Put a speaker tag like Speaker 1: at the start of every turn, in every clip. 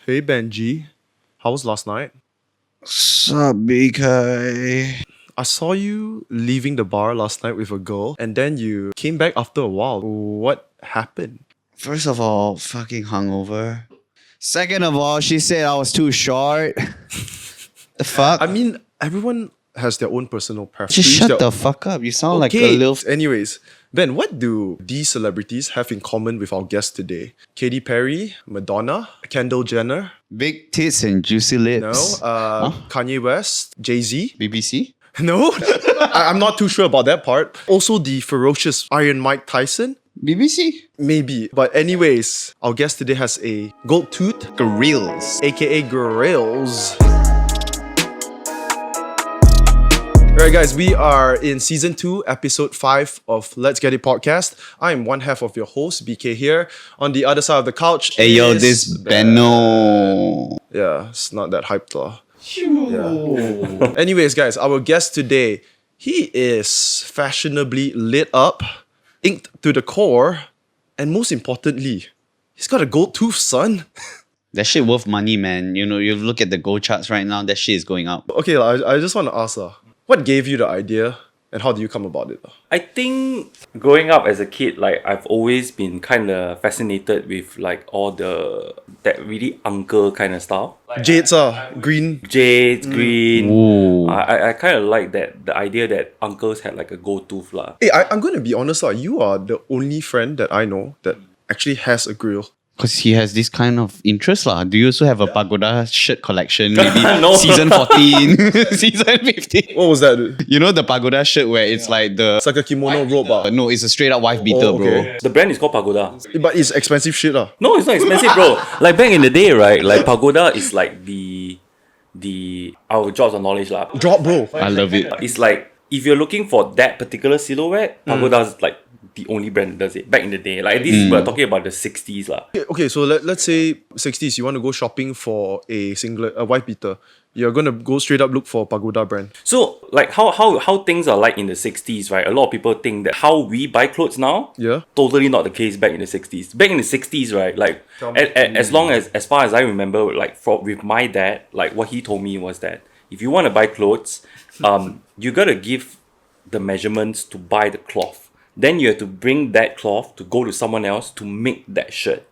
Speaker 1: Hey Benji, how was last night?
Speaker 2: Sup, BK?
Speaker 1: I saw you leaving the bar last night with a girl and then you came back after a while. What happened?
Speaker 2: First of all, fucking hungover. Second of all, she said I was too short. The fuck?
Speaker 1: I mean, everyone has their own personal preference.
Speaker 2: Just shut the fuck up. You sound like a little...
Speaker 1: Anyways, Ben, what do these celebrities have in common with our guest today? Katy Perry, Madonna, Kendall Jenner,
Speaker 2: Big tits and juicy lips.
Speaker 1: Kanye West, Jay-Z.
Speaker 2: BBC?
Speaker 1: No, I'm not too sure about that part. Also, the ferocious Iron Mike Tyson.
Speaker 2: BBC?
Speaker 1: Maybe. But anyways, our guest today has a gold tooth,
Speaker 2: Grills.
Speaker 1: aka Grills. Alright guys, we are in season 2, episode 5 of Let's Get It podcast. I'm one half of your host, BK here. On the other side of the couch
Speaker 2: Hey yo, this Benno.
Speaker 1: Yeah, it's not that hyped lah. Yeah. Anyways guys, our guest today, he is fashionably lit up, inked to the core, and most importantly, he's got a gold tooth, son.
Speaker 2: That shit worth money, man. You know, you look at the gold charts right now, that shit is going up.
Speaker 1: Okay, I just want to ask, what gave you the idea and how do you come about it?
Speaker 3: I think growing up as a kid, like I've always been kind of fascinated with like all that really uncle kind of style.
Speaker 1: Jades, green.
Speaker 3: Jades, green.
Speaker 2: Ooh.
Speaker 3: I kind of like that, the idea that uncles had like a gold tooth lah.
Speaker 1: Hey, I'm going to be honest, you are the only friend that I know that actually has a grill.
Speaker 2: Because he has this kind of interest lah. Do you also have a pagoda shirt collection? Maybe
Speaker 3: No.
Speaker 2: season 14, season 15.
Speaker 1: What was that?
Speaker 2: You know the pagoda shirt where it's like the...
Speaker 1: It's like a kimono robe.
Speaker 2: No, it's a straight up wife beater,
Speaker 1: okay.
Speaker 3: The brand is called Pagoda.
Speaker 1: But it's expensive shit.
Speaker 3: No, it's not expensive, bro. Like back in the day, right? Like Pagoda is like the our jobs of knowledge lah.
Speaker 1: Drop, bro.
Speaker 2: I love it.
Speaker 3: It's like if you're looking for that particular silhouette, Pagoda's like the only brand that does it back in the day. Like this, we're talking about the 60s lah.
Speaker 1: Okay, so let's say 60s, you want to go shopping for a singlet, a white beater. You're gonna go straight up look for Pagoda brand.
Speaker 3: So like how things are like in the 60s, right? A lot of people think that how we buy clothes now, totally not the case back in the 60s. Back in the 60s, right? Like as far as I remember, like with my dad, like what he told me was that if you want to buy clothes, you gotta give the measurements to buy the cloth. Then you have to bring that cloth to go to someone else to make that shirt.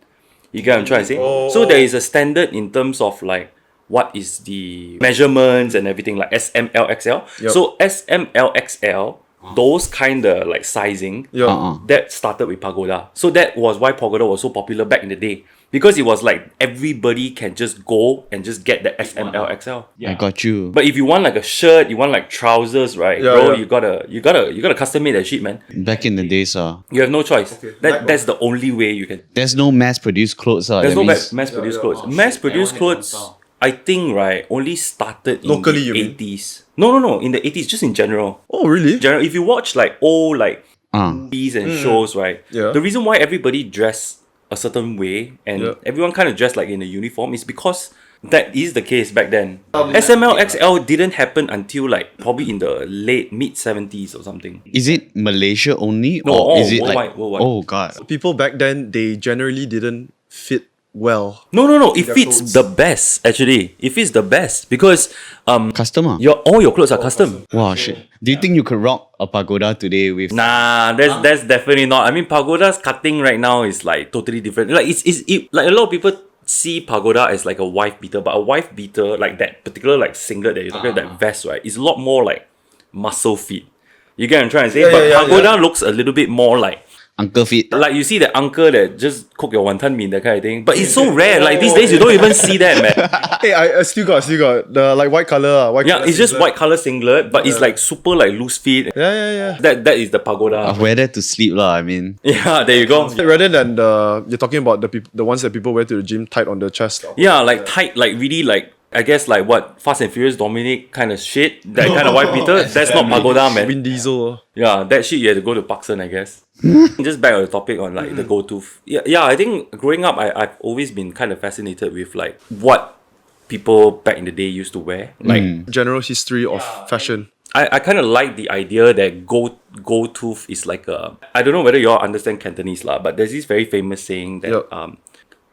Speaker 3: You get what I'm trying to say?
Speaker 1: Oh.
Speaker 3: So there is a standard in terms of like what is the measurements and everything, like SML, XL.
Speaker 1: Yep.
Speaker 3: So SML, XL, those kind of like sizing, that started with Pagoda. So that was why Pagoda was so popular back in the day. Because it was like everybody can just go and just get the SML, XL.
Speaker 2: I got you.
Speaker 3: But if you want like a shirt, you want like trousers, right, bro, you gotta custom made that shit, man.
Speaker 2: Back in the days,
Speaker 3: You have no choice. That's the only way you can.
Speaker 2: there's no mass-produced clothes.
Speaker 3: There's no
Speaker 2: means-
Speaker 3: mass-produced clothes. Mass-produced clothes, I think, right, only started in
Speaker 1: Locally,
Speaker 3: the
Speaker 1: you mean?
Speaker 3: 80s. No, in the 80s, just in general.
Speaker 1: Oh, really?
Speaker 3: If you watch like old like movies and shows, right, the reason why everybody dress a certain way and everyone kind of dressed like in a uniform is because that is the case back then. SML XL didn't happen until like probably in the late mid 70s or something.
Speaker 2: Is it Malaysia only?
Speaker 3: No,
Speaker 2: or is it
Speaker 3: worldwide,
Speaker 2: like...
Speaker 3: worldwide.
Speaker 2: Oh, God.
Speaker 1: People back then, they generally didn't fit well.
Speaker 3: No. It fits
Speaker 1: clothes.
Speaker 3: the best actually. It fits the best because
Speaker 2: Customer?
Speaker 3: all your clothes are custom.
Speaker 2: Wow, shit. Do you think you could rock a pagoda today with...
Speaker 3: Nah, that's definitely not. I mean, Pagoda's cutting right now is like totally different. Like it like a lot of people see Pagoda as like a wife beater, but a wife beater like that particular like singlet that you're talking about, that vest, right, is a lot more like muscle fit. You get what I'm trying to say? Pagoda looks a little bit more like
Speaker 2: Uncle Fit?
Speaker 3: like you see the uncle that just cook your wonton mee, that kind of thing. But it's so rare. Like these days, you don't even see that, man.
Speaker 1: Hey, I still got the like white color.
Speaker 3: Yeah, it's just white color singlet, but it's like super like loose fit.
Speaker 1: Yeah.
Speaker 3: That is the Pagoda.
Speaker 2: I wear that to sleep lah, I mean.
Speaker 3: Yeah, there you go.
Speaker 1: Rather than you're talking about the ones that people wear to the gym tight on the chest.
Speaker 3: Yeah, like tight, like really like, I guess like what Fast and Furious Dominic kind of shit, that kind of white beater, that's not Pagoda, man.
Speaker 1: Vin Diesel.
Speaker 3: Yeah, that shit you had to go to Parkson, I guess. Just back on the topic on like the go-to. Yeah, I think growing up, I've always been kind of fascinated with like what people back in the day used to wear. Like
Speaker 1: General history of fashion.
Speaker 3: I kind of like the idea that gold tooth is like a... I don't know whether you all understand Cantonese lah, but there's this very famous saying that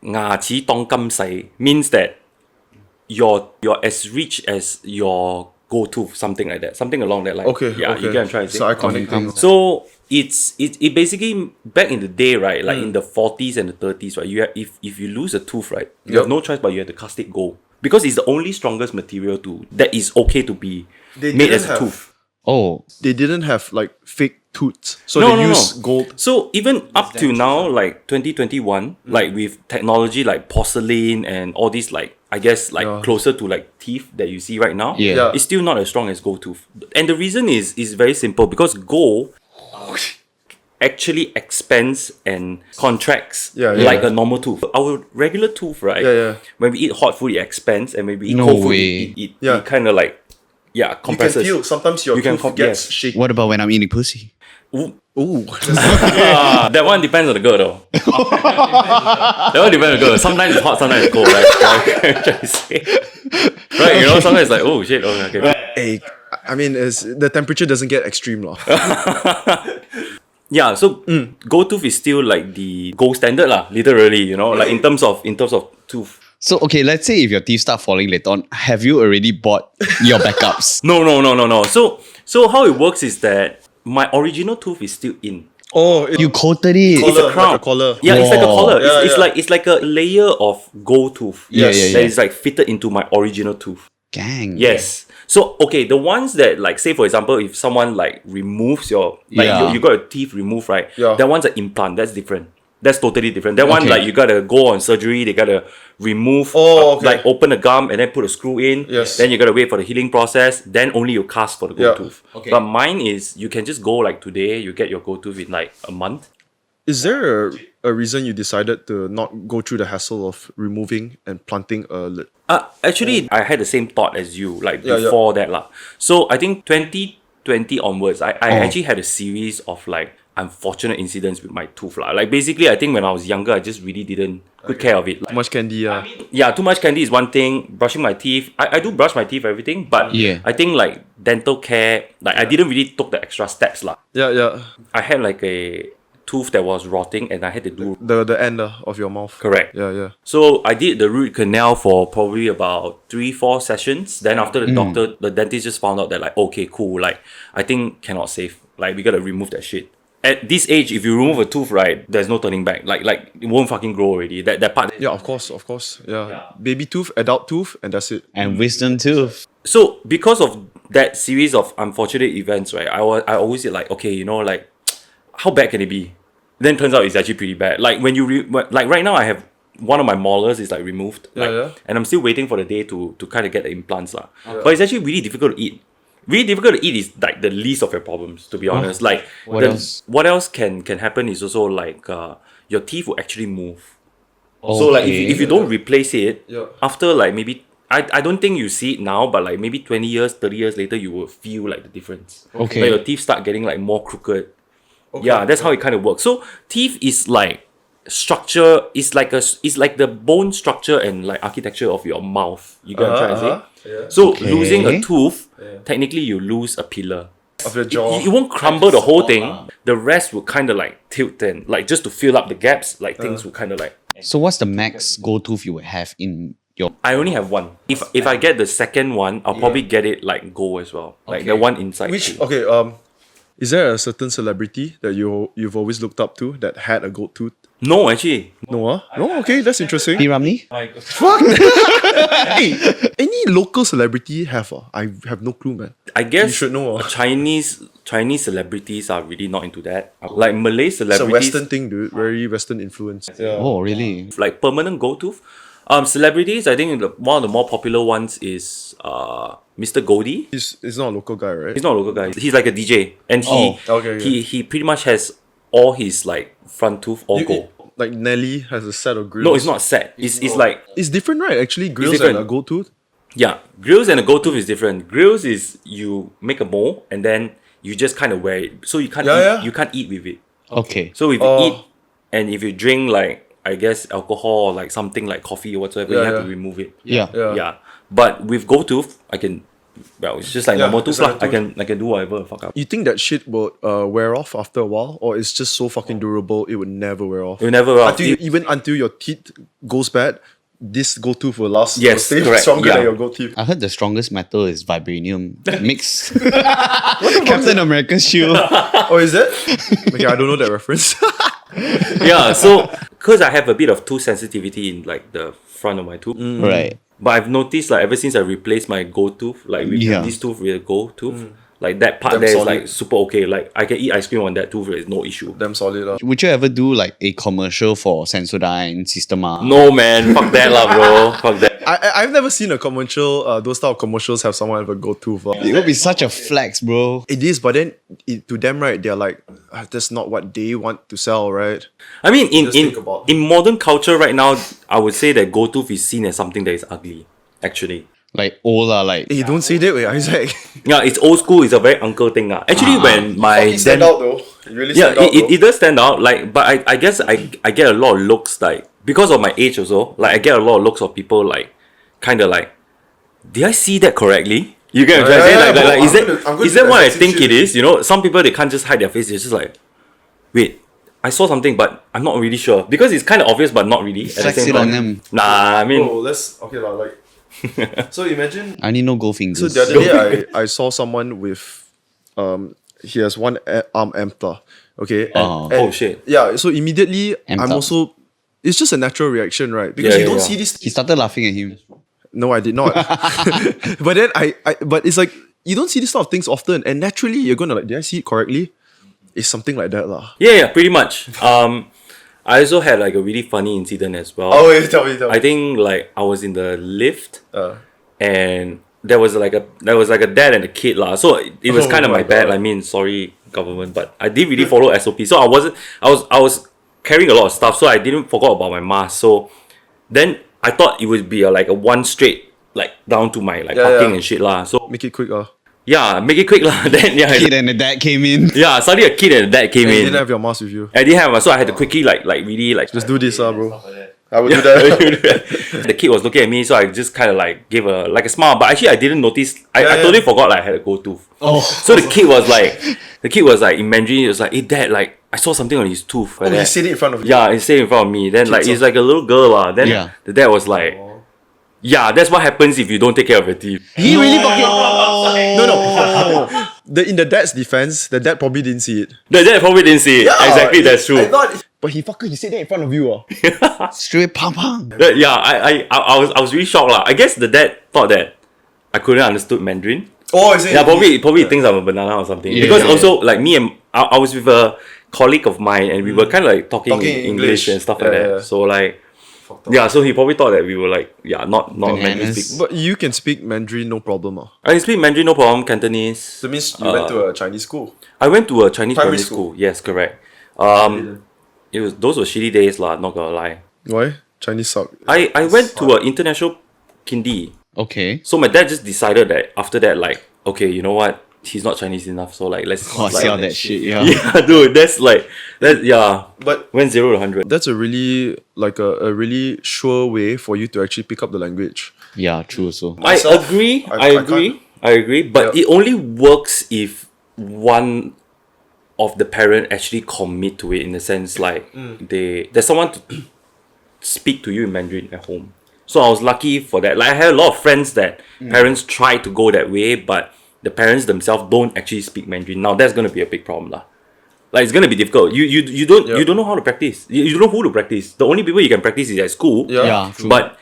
Speaker 3: ngā qi tong kam sai means that you're as rich as your gold tooth, something like that, something along that line.
Speaker 1: Okay.
Speaker 3: Yeah,
Speaker 1: okay.
Speaker 3: you get what I'm trying to say.
Speaker 1: So iconic thing.
Speaker 3: So it basically back in the day, right? Like in the 40s and the 30s, right? You have, if you lose a tooth, right, you have no choice but you have to cast it gold because it's the only strongest material that is okay to be made as a tooth.
Speaker 2: Oh,
Speaker 1: They didn't have like fake tooths, so
Speaker 3: No,
Speaker 1: they
Speaker 3: no,
Speaker 1: use
Speaker 3: no.
Speaker 1: gold.
Speaker 3: So even up to now, like 2021, like with technology like porcelain and all these, like I guess like closer to like teeth that you see right now,
Speaker 2: Yeah.
Speaker 3: it's still not as strong as gold tooth. And the reason is very simple because gold actually expands and contracts like a normal tooth. Our regular tooth, right? When we eat hot food, it expands, and when we eat
Speaker 2: No
Speaker 3: cold food,
Speaker 2: way.
Speaker 3: it kind of like
Speaker 1: You can
Speaker 3: compresses.
Speaker 1: feel sometimes your tooth gets shaky.
Speaker 2: what about when I'm eating pussy?
Speaker 1: Ooh.
Speaker 3: That one depends on the girl though. That one depends on the girl. Sometimes it's hot, sometimes it's cold, right? Right, you know, sometimes it's like, oh shit, okay.
Speaker 1: Hey, I mean, the temperature doesn't get extreme, lah.
Speaker 3: Yeah, so gold tooth is still like the gold standard lah, literally, you know, like in terms of tooth.
Speaker 2: So, okay, let's say if your teeth start falling later on, have you already bought your backups?
Speaker 3: No. So how it works is that my original tooth is still in.
Speaker 1: Oh,
Speaker 2: You coated it.
Speaker 3: It's a crown.
Speaker 1: like a collar.
Speaker 3: Yeah, it's like a
Speaker 2: Wow.
Speaker 3: collar.
Speaker 1: Yeah, yeah.
Speaker 3: It's like a layer of gold tooth.
Speaker 2: Yes. Yeah.
Speaker 3: That is like fitted into my original tooth.
Speaker 2: Gang.
Speaker 3: Yes. So okay, the ones that like say for example, if someone like removes your like
Speaker 2: Yeah.
Speaker 3: you got your teeth removed, right?
Speaker 1: Yeah.
Speaker 3: That one's an implant. That's different. That's totally different. That one
Speaker 2: Okay.
Speaker 3: like you gotta go on surgery. They gotta remove,
Speaker 1: Oh, okay.
Speaker 3: like open a gum and then put a screw in.
Speaker 1: Yes.
Speaker 3: Then you gotta wait for the healing process. Then only you cast for the gold tooth.
Speaker 2: Okay.
Speaker 3: But mine is you can just go like today. You get your gold tooth in like a month.
Speaker 1: Is there a reason you decided to not go through the hassle of removing and planting a lid?
Speaker 3: Actually, I had the same thought as you, like
Speaker 1: Yeah,
Speaker 3: before that lah. So I think 2020 onwards, I actually had a series of like unfortunate incidents with my tooth lah. Like basically, I think when I was younger, I just really didn't take care of it. Like,
Speaker 1: Too much candy,
Speaker 3: yeah, too much candy is one thing. Brushing my teeth, I do brush my teeth, everything, but
Speaker 2: Yeah.
Speaker 3: I think like dental care, like I didn't really took the extra steps lah.
Speaker 1: Yeah.
Speaker 3: I had like a tooth that was rotting, and I had to do
Speaker 1: The end of your mouth.
Speaker 3: correct.
Speaker 1: Yeah.
Speaker 3: So I did the root canal for probably about 3-4 sessions. Then after the dentist just found out that like, okay, cool, like I think cannot save. Like we gotta remove that shit. At this age, if you remove a tooth, right, there's no turning back. Like it won't fucking grow already. That part.
Speaker 1: Yeah, of course. Yeah. Baby tooth, adult tooth, and that's it.
Speaker 2: And wisdom tooth.
Speaker 3: So because of that series of unfortunate events, right, I always say like, okay, you know, like how bad can it be? Then turns out it's actually pretty bad. Like when you like right now, I have one of my molars is like removed, and I'm still waiting for the day to kind of get the implants lah. But it's actually really difficult to eat. Really difficult to eat is like the least of your problems, to be honest. Like what else can happen is also like your teeth will actually move. So like if you don't replace it after like maybe I don't think you see it now, but like maybe 20 years, 30 years later, you will feel like the difference.
Speaker 2: Okay.
Speaker 3: Like your teeth start getting like more crooked. Yeah, that's how it kind of works. So teeth is like structure. It's like the bone structure and like architecture of your mouth. You get what I'm trying to say?
Speaker 1: Yeah.
Speaker 3: So losing a tooth, technically you lose a pillar.
Speaker 1: Of your jaw.
Speaker 3: It won't crumble the whole thing. The rest will kind of like tilt and like just to fill up the gaps. Like things will kind of like.
Speaker 2: So what's the max gold tooth you would have in your...
Speaker 3: I only have one. If I get the second one, I'll probably get it like gold as well. Like the one inside.
Speaker 1: Which
Speaker 3: too.
Speaker 1: okay, is there a certain celebrity that you've always looked up to that had a gold tooth?
Speaker 3: No, actually.
Speaker 1: No, No, okay, that's interesting.
Speaker 2: P. Ramlee?
Speaker 1: Hey, any local celebrity have? I have no clue, man.
Speaker 3: I guess
Speaker 1: You should know,
Speaker 3: Chinese celebrities are really not into that. Like Malay
Speaker 1: It's a
Speaker 3: celebrities,
Speaker 1: Western thing, dude. Very Western influence. Yeah.
Speaker 2: Oh, really?
Speaker 3: like permanent gold tooth. Celebrities, I think one of the more popular ones is Mr. Goldie.
Speaker 1: He's not a local guy, right?
Speaker 3: He's not a local guy. He's like a DJ, and
Speaker 1: okay.
Speaker 3: he pretty much has all his like front tooth all gold.
Speaker 1: Like Nelly has a set of grills.
Speaker 3: No, it's not set. It's like
Speaker 1: It's different, right? Actually, grills
Speaker 3: different.
Speaker 1: and a gold tooth.
Speaker 3: yeah, grills and a gold tooth is different. Grills is you make a mold and then you just kind of wear it, so you can't you can't eat with it.
Speaker 2: Okay.
Speaker 3: So if you eat and if you drink like I guess alcohol or like something like coffee or whatsoever, you have to remove it.
Speaker 2: Yeah.
Speaker 3: Yeah. But with gold tooth, I can well, it's just like
Speaker 1: Yeah,
Speaker 3: normal
Speaker 1: it's
Speaker 3: tooth
Speaker 1: like
Speaker 3: lah.
Speaker 1: a
Speaker 3: I can do whatever the fuck up.
Speaker 1: You think that shit will wear off after a while, or it's just so fucking durable it would never wear off?
Speaker 3: It will never wear off.
Speaker 1: Even until your teeth goes bad, this gold tooth will last.
Speaker 3: Yes,
Speaker 1: will stay
Speaker 3: correct,
Speaker 1: stronger
Speaker 3: yeah.
Speaker 1: than your gold teeth.
Speaker 2: I heard the strongest metal is vibranium mix. Captain America's shield.
Speaker 1: Oh, is it? Okay, I don't know that reference.
Speaker 3: Yeah, so because I have a bit of tooth sensitivity in like the front of my tooth,
Speaker 2: Right.
Speaker 3: but I've noticed like ever since I replaced my gold tooth, like with
Speaker 2: Yeah.
Speaker 3: this tooth with a gold tooth, like that part
Speaker 1: Damn
Speaker 3: there is
Speaker 1: solid.
Speaker 3: like super okay. Like I can eat ice cream on that tooth, it's no issue.
Speaker 1: Damn solid.
Speaker 2: Would you ever do like a commercial for Sensodyne, Systema?
Speaker 3: No man, fuck that lah, bro. Fuck that.
Speaker 1: I've never seen a commercial, those type of commercials have someone have a gold tooth.
Speaker 2: It would be such a flex, bro.
Speaker 1: It is, but then to them, right, they're like, that's not what they want to sell, right?
Speaker 3: I mean,
Speaker 1: Just think about-
Speaker 3: in modern culture right now, I would say that gold tooth is seen as something that is ugly. Actually,
Speaker 2: Like Ola, like
Speaker 1: Hey, don't say that way, Isaac.
Speaker 3: yeah, it's old school. It's a very uncle thing. Actually, when my
Speaker 1: Fucking stand out though. You really
Speaker 3: yeah,
Speaker 1: stand out
Speaker 3: it does stand out. Like, but I guess I get a lot of looks like because of my age also. Like, I get a lot of looks of people like, kind of like, did I see that correctly? You get what I'm trying to say?
Speaker 1: Yeah,
Speaker 3: Like,
Speaker 1: bro,
Speaker 3: is
Speaker 1: I'm
Speaker 3: that
Speaker 1: gonna
Speaker 3: is
Speaker 1: do
Speaker 3: that
Speaker 1: that
Speaker 3: what I
Speaker 1: same
Speaker 3: think
Speaker 1: shit.
Speaker 3: it is? You know, some people they can't just hide their face. They're just like, wait, I saw something, but I'm not really sure because it's kind of obvious, but not really. At the
Speaker 2: flex
Speaker 3: same
Speaker 2: it on
Speaker 3: time.
Speaker 2: them.
Speaker 3: Nah, I mean,
Speaker 1: Bro, let's okay lah. Like, so imagine.
Speaker 2: I need no gold fingers.
Speaker 1: So the other day, I saw someone with, he has one arm amped lah. Okay.
Speaker 3: Oh, shit.
Speaker 1: Yeah. So immediately,
Speaker 2: Amped
Speaker 1: I'm
Speaker 2: up.
Speaker 1: also. It's just a natural reaction, right? Because
Speaker 3: Yeah,
Speaker 1: you
Speaker 3: yeah,
Speaker 1: don't
Speaker 3: yeah.
Speaker 1: see this.
Speaker 2: He started laughing at him.
Speaker 1: No, I did not. But then but it's like you don't see this sort of things often, and naturally you're gonna like, did I see it correctly? It's something like that lah.
Speaker 3: yeah, pretty much. I also had like a really funny incident as well.
Speaker 1: Oh, wait, tell me.
Speaker 3: I think like I was in the lift
Speaker 1: Uh,
Speaker 3: and there was like a dad and a kid lah. So it was
Speaker 1: Oh
Speaker 3: kind of
Speaker 1: my
Speaker 3: my bad.
Speaker 1: God.
Speaker 3: I mean, sorry government, but I did really follow SOP. So I was carrying a lot of stuff, so I didn't forget about my mask. So then I thought it would be like a one straight like down to my like
Speaker 1: Yeah,
Speaker 3: parking
Speaker 1: yeah.
Speaker 3: and shit lah. So
Speaker 1: make it quick.
Speaker 3: yeah, make it quick lah. Then yeah,
Speaker 2: Kid and the dad came in.
Speaker 3: yeah. Suddenly a kid and a dad came
Speaker 1: You
Speaker 3: in.
Speaker 1: didn't have your mask with you.
Speaker 3: I didn't have, so I had to quickly like really like
Speaker 1: Just do this, bro. I would do that.
Speaker 3: the kid was looking at me, so I just kind of like gave a smile. But actually, I didn't notice. I
Speaker 1: Yeah,
Speaker 3: totally forgot like I had a gold tooth.
Speaker 2: Oh.
Speaker 3: So the kid was like in Mandarin. He was like, "Hey, dad, like I saw something on his tooth."
Speaker 1: Oh,
Speaker 3: Like
Speaker 1: he
Speaker 3: that.
Speaker 1: said it in front of you.
Speaker 3: Yeah, he said in front of me. Then like
Speaker 1: Kids
Speaker 3: it's like a little girl lah. Then
Speaker 2: Yeah.
Speaker 3: the dad was like, "Yeah, that's what happens if you don't take care of your teeth."
Speaker 1: He really fucking. No. In the dad's defense, the dad probably didn't see it.
Speaker 3: The dad probably didn't see it. Exactly, that's true.
Speaker 1: I thought, but he said that in front of you.
Speaker 2: Straight pam pam.
Speaker 3: Yeah, I was really shocked lah. I guess the dad thought that I couldn't understood Mandarin.
Speaker 1: Oh, is it?
Speaker 3: Yeah, probably he thinks I'm a banana or something.
Speaker 2: Yeah,
Speaker 3: because
Speaker 2: yeah,
Speaker 3: also like me and I was with a colleague of mine and we were kind of like talking in English and stuff like that.
Speaker 1: Yeah.
Speaker 3: So like yeah, so he probably thought that we were like not Mandarin
Speaker 2: Bananas.
Speaker 3: speak.
Speaker 1: But you can speak Mandarin, no problem.
Speaker 3: I can speak Mandarin no problem, Cantonese.
Speaker 1: So that means you went to a Chinese school.
Speaker 3: I went to a Chinese
Speaker 1: Primary
Speaker 3: primary school. Yes, correct. Those were shitty days lah, not gonna lie.
Speaker 1: Why? Chinese suck.
Speaker 3: I went to an international kindy.
Speaker 2: Okay.
Speaker 3: So my dad just decided that after that, like, okay, you know what? He's not Chinese enough, so like let's
Speaker 2: Oh,
Speaker 3: like,
Speaker 2: see all that shit, yeah.
Speaker 3: Yeah, dude, that's yeah.
Speaker 1: But
Speaker 3: Went 0 to 100.
Speaker 1: that's a really like a really sure way for you to actually pick up the language.
Speaker 2: Yeah, true also.
Speaker 3: I
Speaker 1: Myself,
Speaker 3: agree.
Speaker 1: I
Speaker 3: I agree. But
Speaker 1: Yeah.
Speaker 3: it only works if one of the parent actually commit to it in the sense like there's someone to speak to you in Mandarin at home. So I was lucky for that. Like I had a lot of friends that parents try to go that way, but the parents themselves don't actually speak Mandarin. Now that's gonna be a big problem lah. Like it's gonna be difficult. You don't know how to practice. You don't know who to practice. The only people you can practice is at school.
Speaker 2: Yeah, true.
Speaker 3: But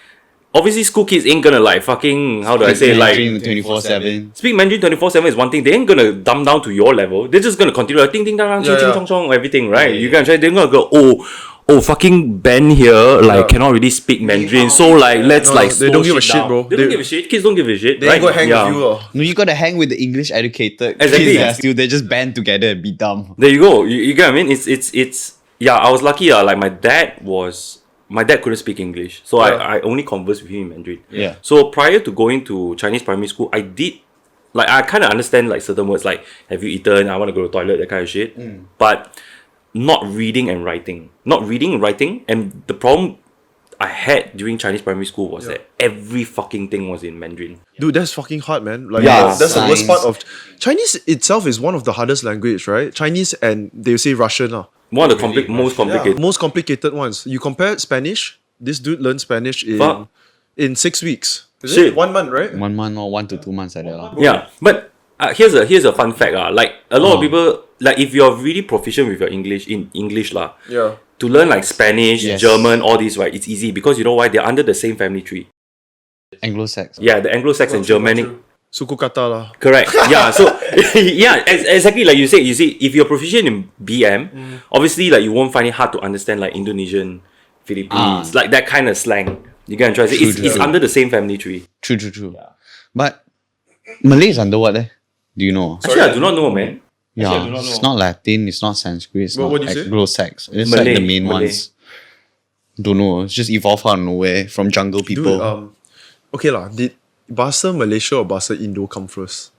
Speaker 3: obviously school kids ain't gonna like fucking how do I say like
Speaker 2: 24/7.
Speaker 3: speak Mandarin 24/7 is one thing. They ain't gonna dumb down to your level. They're just gonna continue like ding ding dang dang ching ching
Speaker 1: Yeah.
Speaker 3: chong chong everything, right? You can try. They're gonna go oh fucking Ben here like cannot really speak Mandarin. So like let's
Speaker 1: No,
Speaker 3: like
Speaker 1: they
Speaker 3: slow
Speaker 1: don't give a
Speaker 3: shit
Speaker 1: shit,
Speaker 3: down.
Speaker 1: bro.
Speaker 3: They don't
Speaker 1: They-
Speaker 3: give a shit. Kids don't give a shit.
Speaker 1: They
Speaker 3: right?
Speaker 1: ain't gonna hang
Speaker 3: Yeah.
Speaker 1: with you.
Speaker 2: No, you gotta hang with the English educated.
Speaker 3: Exactly.
Speaker 2: Kids that they just band together and be dumb.
Speaker 3: There you go. You get what I mean? It's yeah. I was lucky. Like my dad couldn't speak English, so
Speaker 1: Yeah.
Speaker 3: I only conversed with him in Mandarin.
Speaker 2: Yeah.
Speaker 3: So prior to going to Chinese primary school, I did like I kind of understand like certain words like have you eaten? I want to go to the toilet, that kind of shit. But not reading and writing. Not reading and writing. And the problem I had during Chinese primary school was that every fucking thing was in Mandarin.
Speaker 1: Dude, that's fucking hard, man. Like,
Speaker 2: Yeah,
Speaker 1: that's the worst
Speaker 2: science.
Speaker 1: part of Chinese itself is one of the hardest language, right? Chinese and they say Russian.
Speaker 3: One of the most complicated.
Speaker 1: Most complicated ones. You compare Spanish, this dude learned Spanish
Speaker 3: Fuck.
Speaker 1: in 6 weeks. Is
Speaker 3: Shit.
Speaker 1: it? 1 month, right?
Speaker 2: 1 month or 1 to 2 months like that. lah.
Speaker 3: Yeah, but here's a fun fact. Like a lot of people, like if you're really proficient with your English in English lah,
Speaker 1: Yeah.
Speaker 3: to learn like Spanish,
Speaker 2: Yes.
Speaker 3: German, all these, right? It's easy because you know why? They're under the same family tree.
Speaker 2: Anglo-Saxon.
Speaker 3: Yeah, the Anglo-Saxon, Germanic.
Speaker 1: Suku kata lah.
Speaker 3: Correct. Yeah. So yeah, exactly like you say. You see, if you're proficient in BM, obviously like you won't find it hard to understand like Indonesian, Philippines, like that kind of slang. You get what I'm trying to say? It's under the same family tree.
Speaker 2: True. But Malay is under what? Do you know?
Speaker 3: Actually, I do not know, man.
Speaker 2: Yeah, it's not Latin, it's not Sanskrit, it's
Speaker 1: What
Speaker 2: not
Speaker 1: do you say?
Speaker 2: Anglo-Sax. It's
Speaker 3: Malay,
Speaker 2: like the main
Speaker 3: Malay.
Speaker 2: ones. Don't know. It's just evolved out of nowhere from jungle people.
Speaker 1: Dude, okay lah. Did Bahasa Malaysia or Bahasa Indo come first?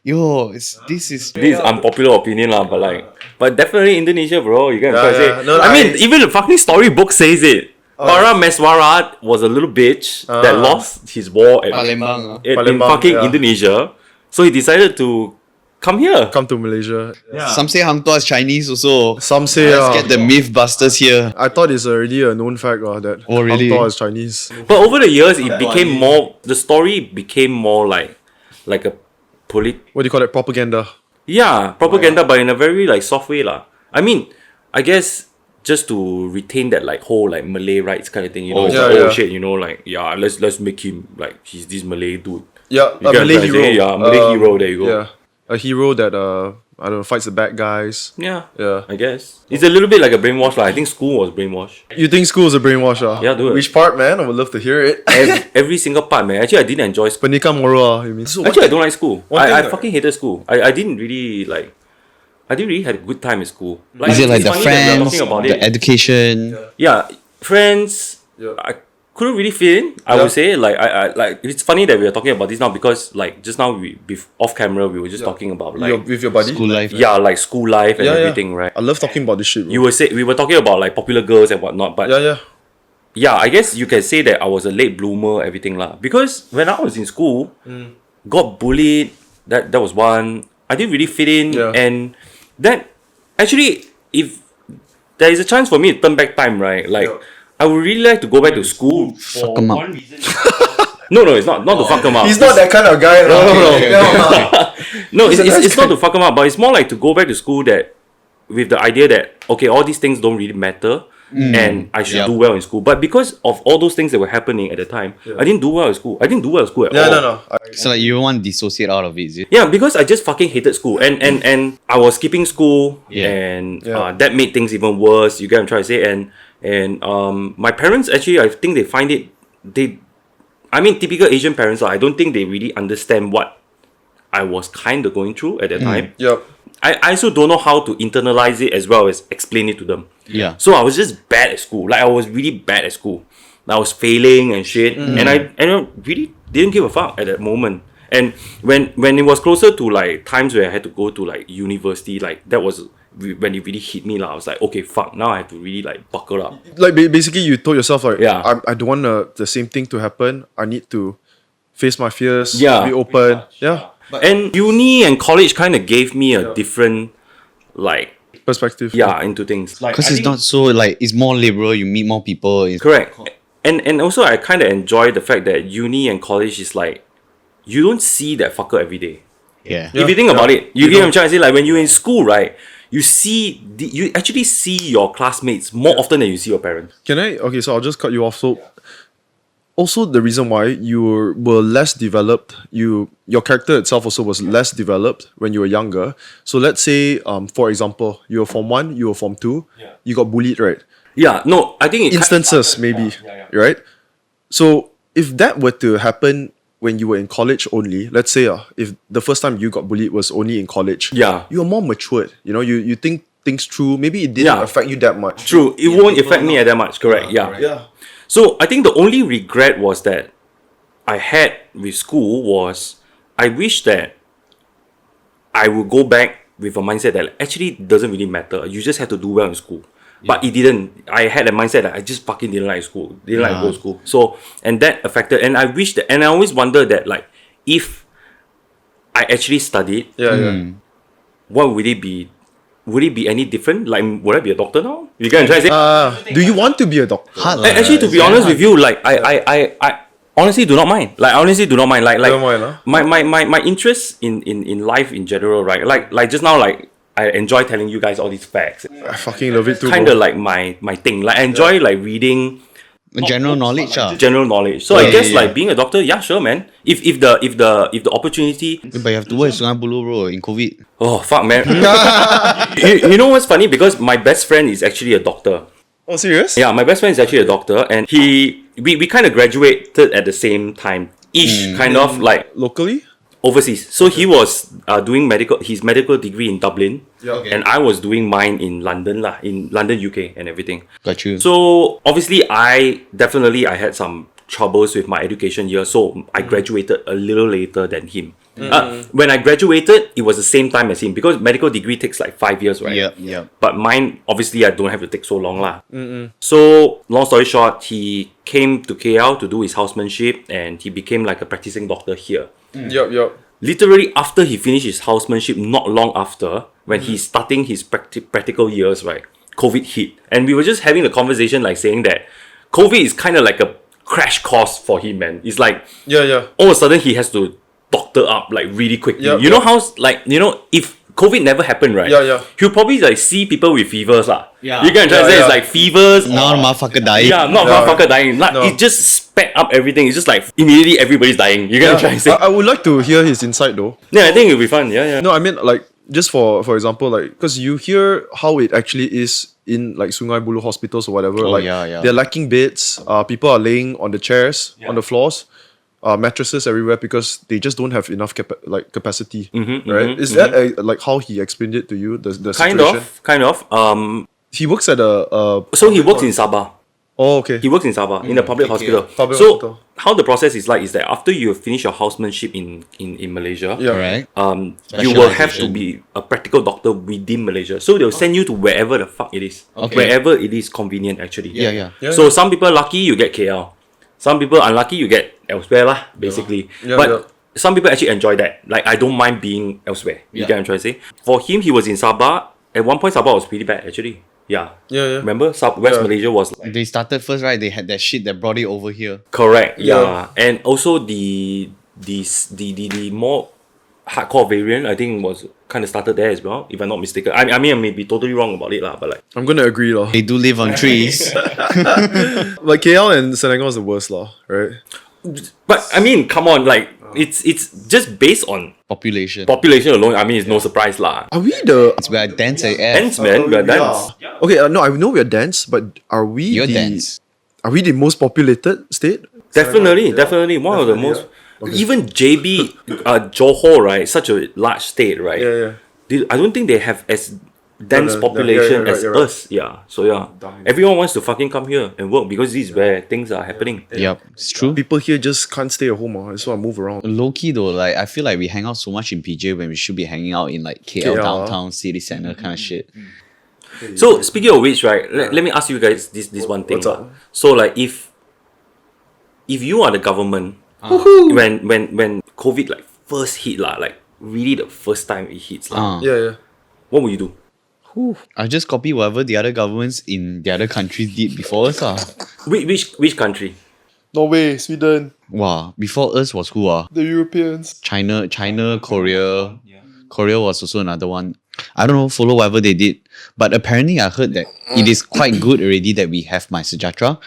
Speaker 2: Yo, this is
Speaker 3: This is unpopular opinion lah, but definitely Indonesia, bro. You get what I'm trying to say?
Speaker 1: No,
Speaker 3: I mean, even the fucking storybook says it. Para Meswarat was a little bitch that lost his war
Speaker 2: Palembang.
Speaker 3: in
Speaker 1: Palembang,
Speaker 3: fucking
Speaker 1: yeah.
Speaker 3: Indonesia. So he decided to come here.
Speaker 1: Come to Malaysia.
Speaker 2: Some say Hang Tuah is Chinese also.
Speaker 1: Some say
Speaker 2: Let's get the myth busters here.
Speaker 1: I thought it's already a known fact that
Speaker 2: Oh, really?
Speaker 1: Hang Tuah is Chinese.
Speaker 3: But over the years, it became more. The story became more like a
Speaker 1: What do you call it? Propaganda.
Speaker 3: Yeah, propaganda, but in a very like soft way lah. I mean, I guess just to retain that like whole like Malay rights kind of thing, you know, it's
Speaker 1: Yeah,
Speaker 3: like, oh
Speaker 1: yeah.
Speaker 3: shit, you know, like yeah, let's make him like he's this Malay dude.
Speaker 1: Yeah,
Speaker 3: You
Speaker 1: a
Speaker 3: get what I'm
Speaker 1: Malay
Speaker 3: trying to
Speaker 1: hero.
Speaker 3: say? Yeah, Malay hero. There you go.
Speaker 1: Yeah, a hero that I don't know, fights the bad guys.
Speaker 3: Yeah,
Speaker 1: Yeah.
Speaker 3: I guess it's a little bit like a brainwash lah. I think school was brainwash.
Speaker 1: You think school is a brainwash?
Speaker 3: Yeah, dude.
Speaker 1: Which part, man? I would love to hear it.
Speaker 3: Every single part, man. Actually, I didn't enjoy school.
Speaker 1: Pendidikan moral, you mean? So
Speaker 3: Actually, I don't like school.
Speaker 1: one thing
Speaker 3: I
Speaker 1: that-
Speaker 3: fucking hated school. I didn't really like. I didn't really have a good time in school.
Speaker 2: Is it like
Speaker 3: it's
Speaker 2: the
Speaker 3: funny that we're
Speaker 2: friends,
Speaker 3: talking about
Speaker 2: the
Speaker 3: it.
Speaker 2: education?
Speaker 3: Yeah, friends.
Speaker 1: Yeah.
Speaker 3: I couldn't really fit in. I
Speaker 1: Yeah.
Speaker 3: would say like I like it's funny that we are talking about this now because like just now off camera we were just talking about like
Speaker 1: with your buddy?
Speaker 2: School life.
Speaker 3: yeah like school life and
Speaker 1: Yeah,
Speaker 3: everything, right?
Speaker 1: I love talking about this shit, bro.
Speaker 3: We were talking about like popular girls and whatnot, but
Speaker 1: Yeah.
Speaker 3: yeah, I guess you can say that I was a late bloomer, everything lah. Because when I was in school, got bullied. That was one. I didn't really fit in,
Speaker 1: Yeah.
Speaker 3: and that actually, if there is a chance for me to turn back time, right? Like, I would really like to go back to school.
Speaker 2: Fuck 'em up.
Speaker 3: No, it's not to fuck them up.
Speaker 1: He's not that kind of guy. No.
Speaker 3: No,
Speaker 1: He's a nice
Speaker 3: it's not to fuck them up, but it's more like to go back to school that with the idea that okay, all these things don't really matter. And I should do well in school. But because of all those things that were happening at the time, I didn't do well in school. I didn't do well in school at all.
Speaker 1: No.
Speaker 2: So like you don't want to dissociate out of it, is it?
Speaker 3: Yeah, because I just fucking hated school, and I was skipping school,
Speaker 2: Yeah.
Speaker 3: and
Speaker 1: Yeah.
Speaker 3: that made things even worse. You get what I'm trying to say? And my parents actually, I think they find it typical Asian parents. I don't think they really understand what I was kind of going through at that time.
Speaker 1: Yep.
Speaker 3: I also don't know how to internalize it as well as explain it to them.
Speaker 2: Yeah.
Speaker 3: So I was just bad at school. Like I was really bad at school. I was failing and shit, and I really didn't give a fuck at that moment. And when it was closer to like times where I had to go to like university, like that was when it really hit me lah. I was like, okay, fuck. Now I have to really like buckle up.
Speaker 1: Like basically, you told yourself like,
Speaker 3: Yeah.
Speaker 1: I don't want the same thing to happen. I need to face my fears.
Speaker 3: Yeah.
Speaker 1: Be open. Yeah.
Speaker 3: And uni and college kind of gave me a different like
Speaker 1: Perspective.
Speaker 3: into things. Like
Speaker 2: Because it's not so like it's more liberal. You meet more people. It's
Speaker 3: correct. And also I kind of enjoy the fact that uni and college is like you don't see that fucker every day.
Speaker 2: yeah.
Speaker 3: If you think about it, you get what I'm trying to say. Like when you're in school, right? You actually see your classmates more often than you see your parents.
Speaker 1: Okay, so I'll just cut you off. So, also the reason why you were less developed, your character itself also was less developed when you were younger. So let's say, for example, you were Form 1, you were Form 2, you got bullied, right?
Speaker 3: Yeah, no, I think
Speaker 1: Instances, maybe, right? So if that were to happen when you were in college only, let's say if the first time you got bullied was only in college,
Speaker 3: Yeah.
Speaker 1: you are more matured. You know, you think things through. Maybe it didn't
Speaker 3: Yeah.
Speaker 1: affect you that much.
Speaker 3: True, it won't affect me that much. Correct. Yeah.
Speaker 1: Yeah.
Speaker 3: So I think the only regret was that I had with school was I wish that I would go back with a mindset that actually it doesn't really matter. You just have to do well in school. But it didn't. I had a mindset that I just fucking didn't like school. Didn't like go to school. So, and that affected, and I wish that, and I always wonder that, like, if I actually studied, what would it be? Would it be any different? Like, would I be a doctor now? You can try to say.
Speaker 1: Do you want to be a doctor?
Speaker 3: Actually, to be honest with you, like, I honestly do not mind. Like, I honestly do not mind. Like,
Speaker 1: Don't mind, huh?
Speaker 3: my interest in life in general, right? Like just now, like, I enjoy telling you guys all these facts.
Speaker 1: I fucking love it too.
Speaker 3: Kind of like my thing. Like, I enjoy like reading
Speaker 2: General knowledge,
Speaker 3: general knowledge. So I guess like being a doctor, yeah, sure, man. If the opportunity.
Speaker 2: But you have to work Sungai Buloh, bro, in COVID.
Speaker 3: Oh fuck, man. you know what's funny? Because my best friend is actually a doctor.
Speaker 1: Oh, serious?
Speaker 3: Yeah, my best friend is actually a doctor, and we kind of graduated at the same time ish, kind of like
Speaker 1: Locally?
Speaker 3: overseas. So he was doing his medical degree in Dublin, and I was doing mine in London lah, in London, UK, and everything.
Speaker 2: Got you.
Speaker 3: So obviously, I had some troubles with my education year, so I graduated a little later than him. When I graduated, it was the same time as him because medical degree takes like 5 years, right?
Speaker 2: Yeah.
Speaker 3: But mine, obviously, I don't have to take so long lah. So long story short, he came to KL to do his housemanship, and he became like a practicing doctor here.
Speaker 1: Yup.
Speaker 3: Literally after he finished his housemanship, not long after, when he's starting his practical years, right, COVID hit. And we were just having a conversation like saying that COVID is kind of like a crash course for him, man. It's like all of a sudden he has to doctor up like really quickly. You know how, like, if COVID never happened, right? He'll probably like see people with fevers lah.
Speaker 2: Yeah.
Speaker 3: You can try to say it's like fevers.
Speaker 2: Not a motherfucker dying.
Speaker 3: Yeah, not motherfucker dying. Like, it just sped up everything. It's just like immediately everybody's dying. You can try to say.
Speaker 1: I would like to hear his insight though.
Speaker 3: Yeah, I think it'll be fun. Yeah.
Speaker 1: No, I mean like just for example, like because you hear how it actually is in like Sungai Buloh hospitals or whatever. They're lacking beds. People are laying on the chairs, on the floors. Mattresses everywhere because they just don't have enough capacity, right? Is that like how he explained it to you? The situation?
Speaker 3: Kind of.
Speaker 1: He works at a.
Speaker 3: So he works in Sabah.
Speaker 1: Oh, okay.
Speaker 3: He works in Sabah in a public hospital.
Speaker 1: Public
Speaker 3: so
Speaker 1: hospital.
Speaker 3: How the process is like is that after you finish your housemanship in Malaysia,
Speaker 2: Right.
Speaker 3: you will have to be a practical doctor within Malaysia. So they'll send you to wherever the fuck it is, wherever it is convenient actually. So some people lucky you get KL. Some people unlucky, you get elsewhere lah, basically. But some people actually enjoy that. Like, I don't mind being elsewhere. You get what I'm trying to say? For him, he was in Sabah. At one point, Sabah was pretty bad, actually. Yeah. Remember? West Malaysia was like...
Speaker 2: They started first, right? They had that shit that brought it over here.
Speaker 3: Correct, yeah. And also the more hardcore variant, I think, was kind of started there as well, if I'm not mistaken. I mean, I may be totally wrong about it lah, but like...
Speaker 1: I'm gonna agree lah.
Speaker 2: They do live on trees.
Speaker 1: Like KL and Selangor is the worst lah, right?
Speaker 3: But I mean, come on, like it's just based on
Speaker 2: Population
Speaker 3: alone. I mean, it's no surprise lah.
Speaker 1: Are we the
Speaker 2: We are dense AF.
Speaker 3: Dense, man. We are dense.
Speaker 1: Okay, no, I know we are dense, but are we
Speaker 2: You're
Speaker 1: the
Speaker 2: dense.
Speaker 1: Are we the most populated state?
Speaker 3: Definitely one of the most. Even JB, Johor, right? Such a large state, right? I don't think they have as dense population as us. Yeah. So everyone wants to fucking come here and work because this is where things are happening.
Speaker 2: Yep, it's true.
Speaker 1: People here just can't stay at home. That's why I move around.
Speaker 2: Low key though, like I feel like we hang out so much in PJ when we should be hanging out in like KL downtown city center kind of shit.
Speaker 3: So speaking of which, right? Let me ask you guys this one thing.
Speaker 1: What's up?
Speaker 3: So like if you are the government, when COVID like first hit lah, like really the first time it hits lah, what would you do?
Speaker 2: I just copy whatever the other governments in the other countries did before us.
Speaker 3: Which country?
Speaker 1: Norway, Sweden.
Speaker 2: Wow, before us was who?
Speaker 1: The Europeans.
Speaker 2: China, Korea. Korea was also another one. I don't know, follow whatever they did. But apparently I heard that it is quite good already that we have my Sejahterah.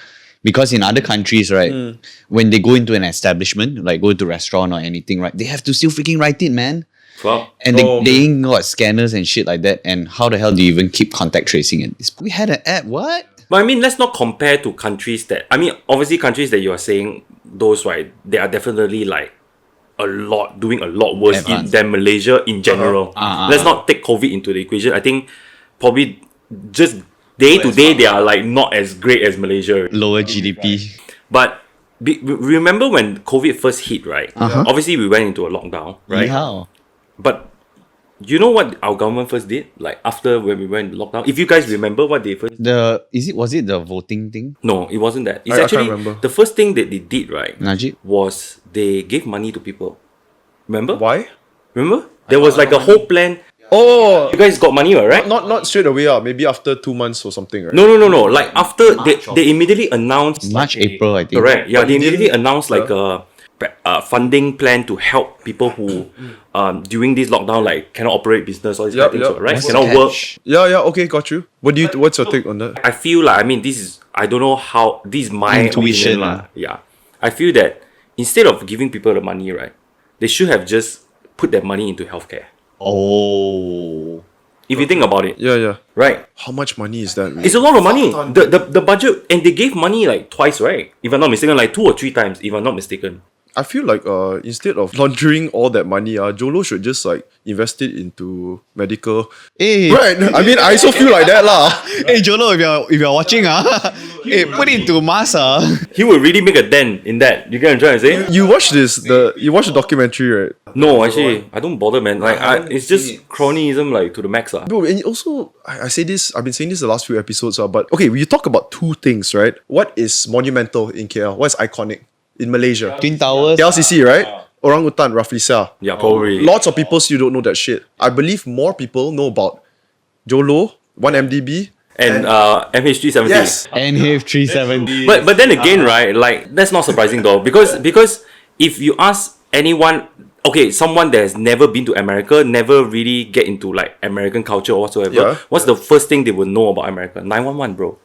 Speaker 2: Because in other countries, right, when they go into an establishment, like go to a restaurant or anything, right, they have to still freaking write it, man.
Speaker 3: Wow.
Speaker 2: And they ain't got scanners and shit like that. And how the hell do you even keep contact tracing it? We had an app, what?
Speaker 3: But I mean, let's not compare to countries that... I mean, obviously countries that you are saying, those, right, they are definitely like doing a lot worse than Malaysia in general. Let's not take COVID into the equation. I think probably just day to day, they are like not as great as Malaysia.
Speaker 2: Lower GDP.
Speaker 3: But remember when COVID first hit, right? Obviously, we went into a lockdown, right?
Speaker 2: How?
Speaker 3: But You know what our government first did? Like after when we went lockdown? If you guys remember what they first...
Speaker 2: Was it the voting thing?
Speaker 3: No, it wasn't that. It's
Speaker 1: I
Speaker 3: actually...
Speaker 1: can't remember.
Speaker 3: The first thing that they did, right?
Speaker 2: Najib?
Speaker 3: Was they gave money to people. Remember?
Speaker 1: Why?
Speaker 3: Remember? There was like a whole plan.
Speaker 1: Oh,
Speaker 3: You guys got money, right?
Speaker 1: not straight away. Maybe after 2 months or something, right?
Speaker 3: No. Like after they immediately announced...
Speaker 2: March, April, I think.
Speaker 3: Correct. Yeah, they immediately
Speaker 1: didn't-
Speaker 3: announced like a funding plan to help people who during this lockdown like cannot operate business or these kind of things,
Speaker 1: Yep.
Speaker 3: right?
Speaker 2: What's the
Speaker 3: Cannot work.
Speaker 2: catch?
Speaker 1: Yeah. Okay, got you. What's your take on that?
Speaker 3: I feel like, I mean, this is, I don't know how, this is my
Speaker 2: Intuition
Speaker 3: opinion lah.
Speaker 2: lah.
Speaker 3: Yeah. I feel that instead of giving people the money, right, they should have just put that money into healthcare.
Speaker 2: Oh.
Speaker 3: If you think about it,
Speaker 1: Yeah.
Speaker 3: right?
Speaker 1: How much money is that?
Speaker 3: It's a lot of money. The budget, and they gave money like twice, right? If I'm not mistaken, like 2 or 3 times, if I'm not mistaken.
Speaker 1: I feel like instead of laundering all that money, Jolo should just like invest it into medical.
Speaker 2: Hey,
Speaker 1: Right. I mean, I also feel like that lah.
Speaker 2: hey Jolo, if you're watching, hey, put it into mass.
Speaker 3: He would really make a dent in that. You get what I'm trying to say?
Speaker 1: You watch the documentary, right?
Speaker 3: No, actually, I don't bother, man. Like, it's just cronyism, like to the max, lah.
Speaker 1: Bro, and also I say this. I've been saying this the last few episodes, but okay, we talk about 2 things, right? What is monumental in KL? What is iconic in Malaysia?
Speaker 2: Twin Towers.
Speaker 1: KLCC, right? Orangutan, roughly, sir.
Speaker 3: Yeah, probably.
Speaker 1: Lots of people still don't know that shit. I believe more people know about Jolo, 1MDB,
Speaker 3: And MH370.
Speaker 1: yes,
Speaker 2: NHIF 370.
Speaker 3: But then again, right? Like that's not surprising though, because if you ask anyone, okay, someone that has never been to America, never really get into like American culture or whatsoever,
Speaker 1: Yeah.
Speaker 3: what's the first thing they would know about America? 911, bro.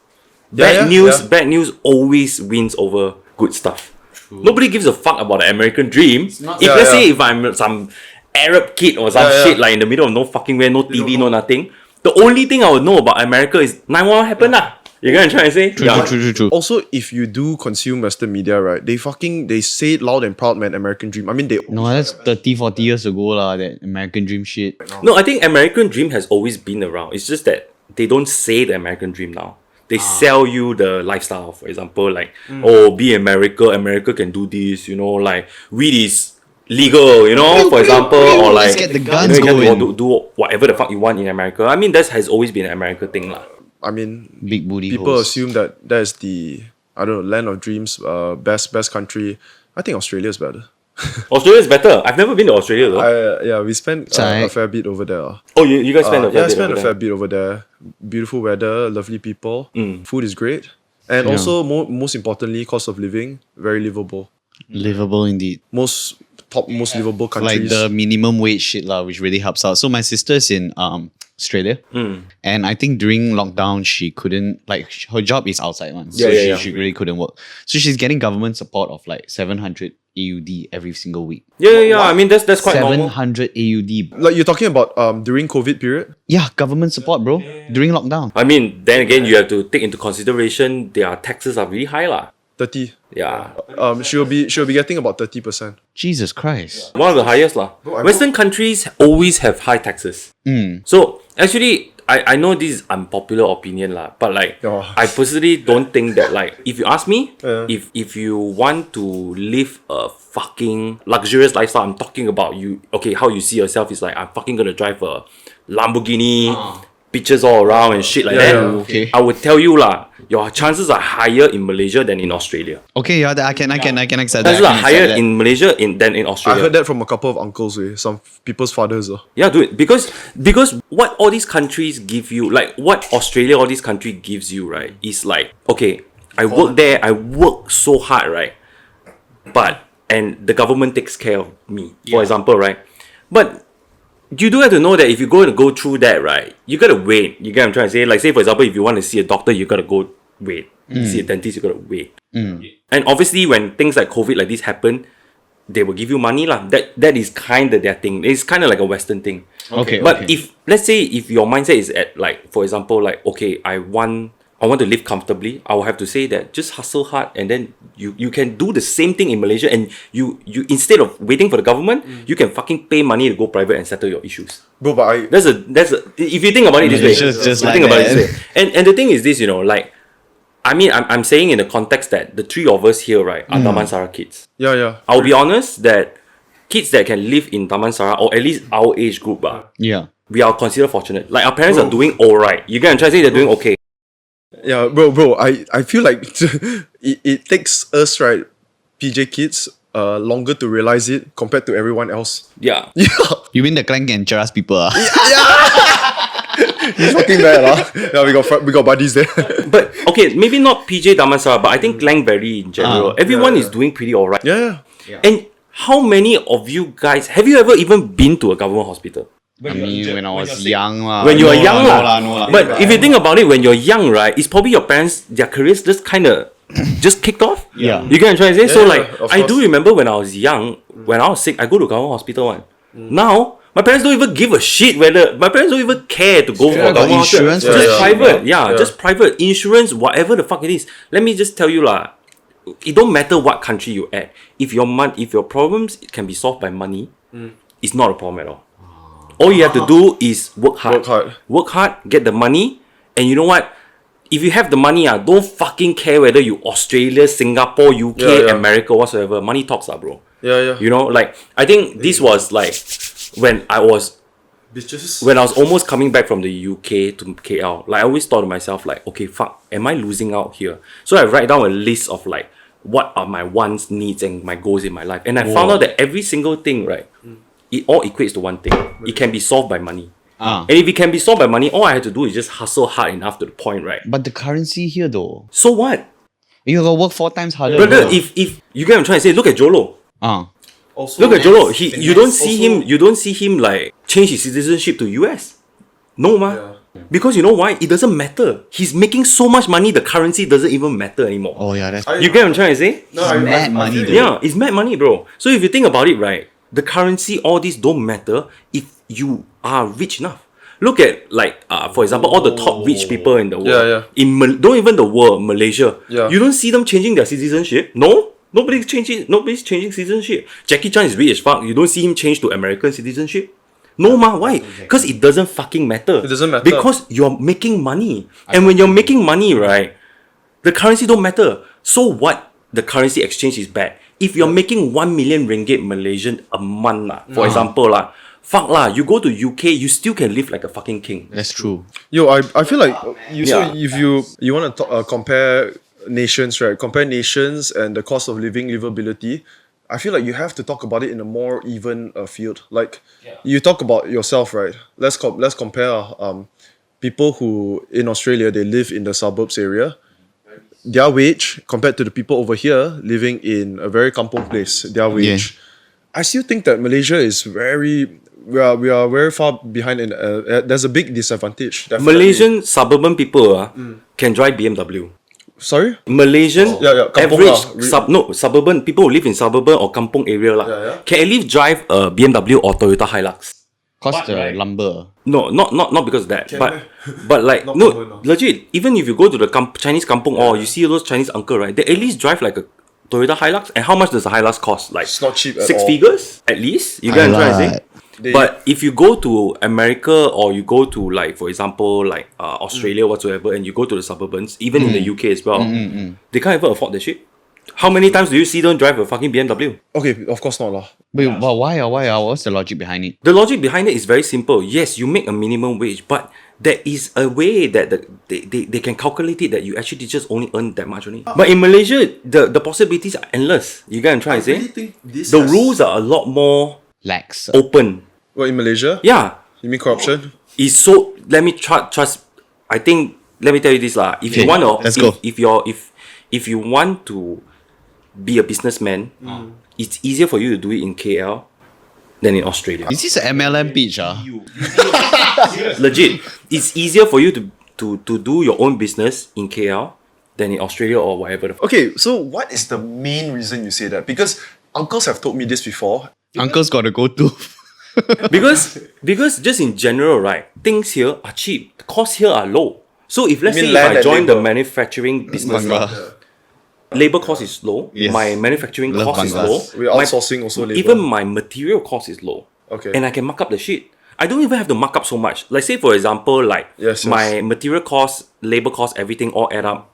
Speaker 1: Yeah,
Speaker 3: Bad news always wins over good stuff. Nobody gives a fuck about the American dream. If
Speaker 1: Yeah,
Speaker 3: let's
Speaker 1: yeah.
Speaker 3: say if I'm some Arab kid or some
Speaker 1: Yeah, yeah.
Speaker 3: shit like in the middle of no fucking where, no TV, no nothing, the only thing I would know about America is 911 happened lah. You get what I'm trying to say?
Speaker 2: True.
Speaker 1: Also, if you do consume Western media, right, they say it loud and proud, man, American dream. I mean, they...
Speaker 2: No, that's 30, 40 years ago, that American dream shit.
Speaker 3: No, I think American dream has always been around. It's just that they don't say the American dream now. They sell you the lifestyle, for example, like, oh, be America can do this, like, weed is legal, for example, or like,
Speaker 2: let's get the guns
Speaker 3: you can
Speaker 2: going.
Speaker 3: do whatever the fuck you want in America. I mean, that has always been an American thing, lah.
Speaker 1: I mean,
Speaker 2: Big booty
Speaker 1: people
Speaker 2: holes.
Speaker 1: assume that is the, I don't know, land of dreams, best country. I think Australia is better.
Speaker 3: Australia is better. I've never been to Australia though.
Speaker 1: We spent
Speaker 2: Chai.
Speaker 1: a fair bit over there.
Speaker 3: Oh, you guys spent a fair
Speaker 1: I
Speaker 3: bit
Speaker 1: spent
Speaker 3: over
Speaker 1: a fair
Speaker 3: there.
Speaker 1: bit over there. Beautiful weather, lovely people. Food is great. And also, most importantly, cost of living, very livable.
Speaker 2: Livable indeed.
Speaker 1: Most livable
Speaker 2: Like
Speaker 1: countries.
Speaker 2: the minimum wage shit lah, which really helps out. So my sister's in Australia, and I think during lockdown she couldn't, like, her job is outside one, so
Speaker 3: Yeah.
Speaker 2: she really couldn't work. So she's getting government support of like 700 AUD every single week.
Speaker 3: Yeah. I mean, that's quite normal.
Speaker 2: 700 AUD.
Speaker 1: like you're talking about during COVID period.
Speaker 2: Yeah, government support, bro. During lockdown.
Speaker 3: I mean, then again, you have to take into consideration their taxes are really high, lah.
Speaker 1: 30.
Speaker 3: Yeah.
Speaker 1: She'll be getting about 30%.
Speaker 2: Jesus Christ.
Speaker 3: One of the highest lah. Western countries always have high taxes. So actually, I know this is unpopular opinion lah, but like
Speaker 1: Oh.
Speaker 3: I personally don't think that, like, if you ask me,
Speaker 1: Yeah.
Speaker 3: if you want to live a fucking luxurious lifestyle, I'm talking about you. Okay, how you see yourself is like, I'm fucking gonna drive a Lamborghini, pictures all around and shit like
Speaker 1: Yeah,
Speaker 3: that.
Speaker 1: yeah.
Speaker 2: Okay.
Speaker 3: I would tell you lah, your chances are higher in Malaysia than in Australia.
Speaker 2: Okay, yeah, I can accept that.
Speaker 3: Chances
Speaker 2: I
Speaker 3: are
Speaker 2: can
Speaker 3: higher
Speaker 2: accept that.
Speaker 3: in Malaysia than in
Speaker 1: I
Speaker 3: Australia.
Speaker 1: heard that from a couple of uncles, some people's fathers.
Speaker 3: Yeah, dude. Because what all these countries give you, like what Australia, all these country gives you, right, is like, okay, I work there, I work so hard, right? And the government takes care of me, for example, right? But you do have to know that if you're going to go through that, right, you gotta wait. You get what I'm trying to say? Like, say for example, if you want to see a doctor, you gotta go wait. See a dentist, you gotta wait. And obviously, when things like COVID like this happen, they will give you money lah. That is kind of their thing. It's kind of like a Western thing.
Speaker 2: Okay,
Speaker 3: But
Speaker 2: okay.
Speaker 3: if, let's say, if your mindset is at, like, for example, like, okay, I want to live comfortably, I will have to say that just hustle hard, and then you can do the same thing in Malaysia, and you instead of waiting for the government, you can fucking pay money to go private and settle your issues.
Speaker 1: Bro, but I...
Speaker 3: That's a if you think about it this way,
Speaker 2: Malaysia's just
Speaker 3: you
Speaker 2: like
Speaker 3: think about it
Speaker 2: that.
Speaker 3: this way. And the thing is this, like, I mean, I'm saying in the context that the three of us here, right, are Damansara kids.
Speaker 1: Yeah.
Speaker 3: I'll be honest that kids that can live in Damansara, or at least our age group,
Speaker 2: Yeah.
Speaker 3: we are considered fortunate. Like our parents are doing alright. You get what I'm trying to say? They're doing okay.
Speaker 1: Yeah, bro, I feel like it takes us, right, PJ kids, longer to realize it compared to everyone else.
Speaker 3: Yeah.
Speaker 1: Yeah.
Speaker 2: You mean the Clank and Cheras people?
Speaker 1: He's fucking bad, Yeah, we got buddies there.
Speaker 3: But okay, maybe not PJ Damansara, but I think Klang Valley in general. Everyone is doing pretty alright.
Speaker 1: Yeah.
Speaker 3: And how many of you guys have you ever even been to a government hospital?
Speaker 2: I mean, when I was young.
Speaker 3: When you were
Speaker 2: No
Speaker 3: young,
Speaker 2: lah, no lah.
Speaker 3: But if you think about it, when you're young, right, it's probably your parents, their careers just kind of just kicked off.
Speaker 2: Yeah.
Speaker 3: You get what I'm trying to say? So
Speaker 1: Yeah,
Speaker 3: like,
Speaker 1: of
Speaker 3: I do
Speaker 1: course.
Speaker 3: remember when I was young, when I was sick, I go to government hospital one. Now, my parents don't even give a shit whether, my parents don't even care to go for
Speaker 2: got
Speaker 3: government hospital.
Speaker 2: insurance
Speaker 3: Just
Speaker 2: for that
Speaker 3: private,
Speaker 2: shit,
Speaker 3: yeah, just private. Insurance, whatever the fuck it is. Let me just tell you lah, it don't matter what country you at. If your problems can be solved by money, it's not a problem at all. All you have to do is work hard. Work hard, get the money, and you know what? If you have the money, don't fucking care whether you Australia, Singapore, UK, America, whatsoever. Money talks, bro.
Speaker 1: Yeah.
Speaker 3: You know, like I think this was like when I was
Speaker 1: Bitches.
Speaker 3: when I was almost coming back from the UK to KL. Like I always thought to myself, like, okay, fuck, am I losing out here? So I write down a list of like what are my wants, needs, and my goals in my life. And I found out that every single thing, right, it all equates to one thing. It can be solved by money. And if it can be solved by money, all I had to do is just hustle hard enough to the point, right?
Speaker 2: But the currency here though,
Speaker 3: So what?
Speaker 2: you gotta work 4 times harder.
Speaker 3: Brother,
Speaker 2: bro.
Speaker 3: if you get what I'm trying to say, look at Jolo.
Speaker 1: Also,
Speaker 3: Look at Jolo. You don't see him like change his citizenship to US. No, ma. Because you know why? It doesn't matter. He's making so much money, the currency doesn't even matter anymore.
Speaker 2: Oh yeah, that's
Speaker 3: You get what I'm trying to say?
Speaker 2: mad money though.
Speaker 3: Yeah, it's mad money, bro. So if you think about it, right, the currency, all these don't matter if you are rich enough. Look at like, for example, all the top rich people in the world. Don't even the world, Malaysia. You don't see them changing their citizenship. No, nobody's changing citizenship. Jackie Chan is rich as fuck. You don't see him change to American citizenship. No, ma. Why? Because it doesn't fucking matter.
Speaker 1: It doesn't matter.
Speaker 3: Because you're making money, and when you're making money, right, the currency don't matter. So what? The currency exchange is bad. If you're making 1 million ringgit Malaysian a month, for example, fuck lah, you go to UK, you still can live like a fucking king.
Speaker 2: That's true.
Speaker 1: Yo, I feel like so
Speaker 3: Yeah.
Speaker 1: if you want to compare nations, right? Compare nations and the cost of living, livability. I feel like you have to talk about it in a more even field. Like you talk about yourself, right? Let's compare people who in Australia they live in the suburbs area. Their wage compared to the people over here living in a very kampong place, their wage. I still think that Malaysia is we are very far behind and there's a big disadvantage. Definitely.
Speaker 3: Malaysian suburban people can drive BMW.
Speaker 1: Sorry?
Speaker 3: Malaysian
Speaker 1: kampong
Speaker 3: average suburban people who live in suburban or kampong area can at least drive a BMW or Toyota Hilux.
Speaker 2: Cost the lumber.
Speaker 3: No, not because of that. But like legit. Even if you go to the Chinese kampong or you see those Chinese uncle, right? They at least drive like a Toyota Hilux. And how much does a Hilux cost? Like
Speaker 1: it's not cheap at
Speaker 3: 6
Speaker 1: all.
Speaker 3: figures at least. You get what I'm trying to say? But if you go to America or you go to like, for example, like Australia whatsoever, and you go to the suburbans, even in the UK as well, they can't even afford that shit. How many times do you see them drive a fucking BMW?
Speaker 1: Okay, of course not lah.
Speaker 2: Wait, but why? What's the logic behind it?
Speaker 3: The logic behind it is very simple. Yes, you make a minimum wage, but there is a way that they can calculate it that you actually just only earn that much only. But in Malaysia, the possibilities are endless. You get what I'm trying to say?
Speaker 1: think this
Speaker 3: The rules are a lot more
Speaker 2: Lax.
Speaker 3: open.
Speaker 1: Well, in Malaysia?
Speaker 3: Yeah.
Speaker 1: You mean corruption?
Speaker 3: It's so, let me trust. I think, let me tell you this lah. If you
Speaker 2: Okay,
Speaker 3: want to,
Speaker 2: let's go.
Speaker 3: if you want to be a businessman, it's easier for you to do it in KL than in Australia.
Speaker 2: Is this an MLM pitch?
Speaker 3: Legit, it's easier for you to do your own business in KL than in Australia or whatever.
Speaker 1: Okay, so what is the main reason you say that? Because uncles have told me this before.
Speaker 2: Uncle's got to go to.
Speaker 3: because just in general, right, things here are cheap. The costs here are low. So if let's
Speaker 1: You
Speaker 3: say
Speaker 1: mean
Speaker 3: if
Speaker 1: land
Speaker 3: I
Speaker 1: and
Speaker 3: join the
Speaker 1: labour?
Speaker 3: manufacturing business,
Speaker 2: Bangla.
Speaker 3: labor cost is low.
Speaker 2: Yes.
Speaker 3: My manufacturing
Speaker 2: Love
Speaker 3: cost is
Speaker 2: Banglas.
Speaker 3: low.
Speaker 1: We're
Speaker 3: My-
Speaker 1: outsourcing also labor.
Speaker 3: Even my material cost is low.
Speaker 1: Okay.
Speaker 3: And I can mark up the shit. I don't even have to mark up so much. Like say for example, like
Speaker 1: Yes.
Speaker 3: my material cost, labor cost, everything all add up.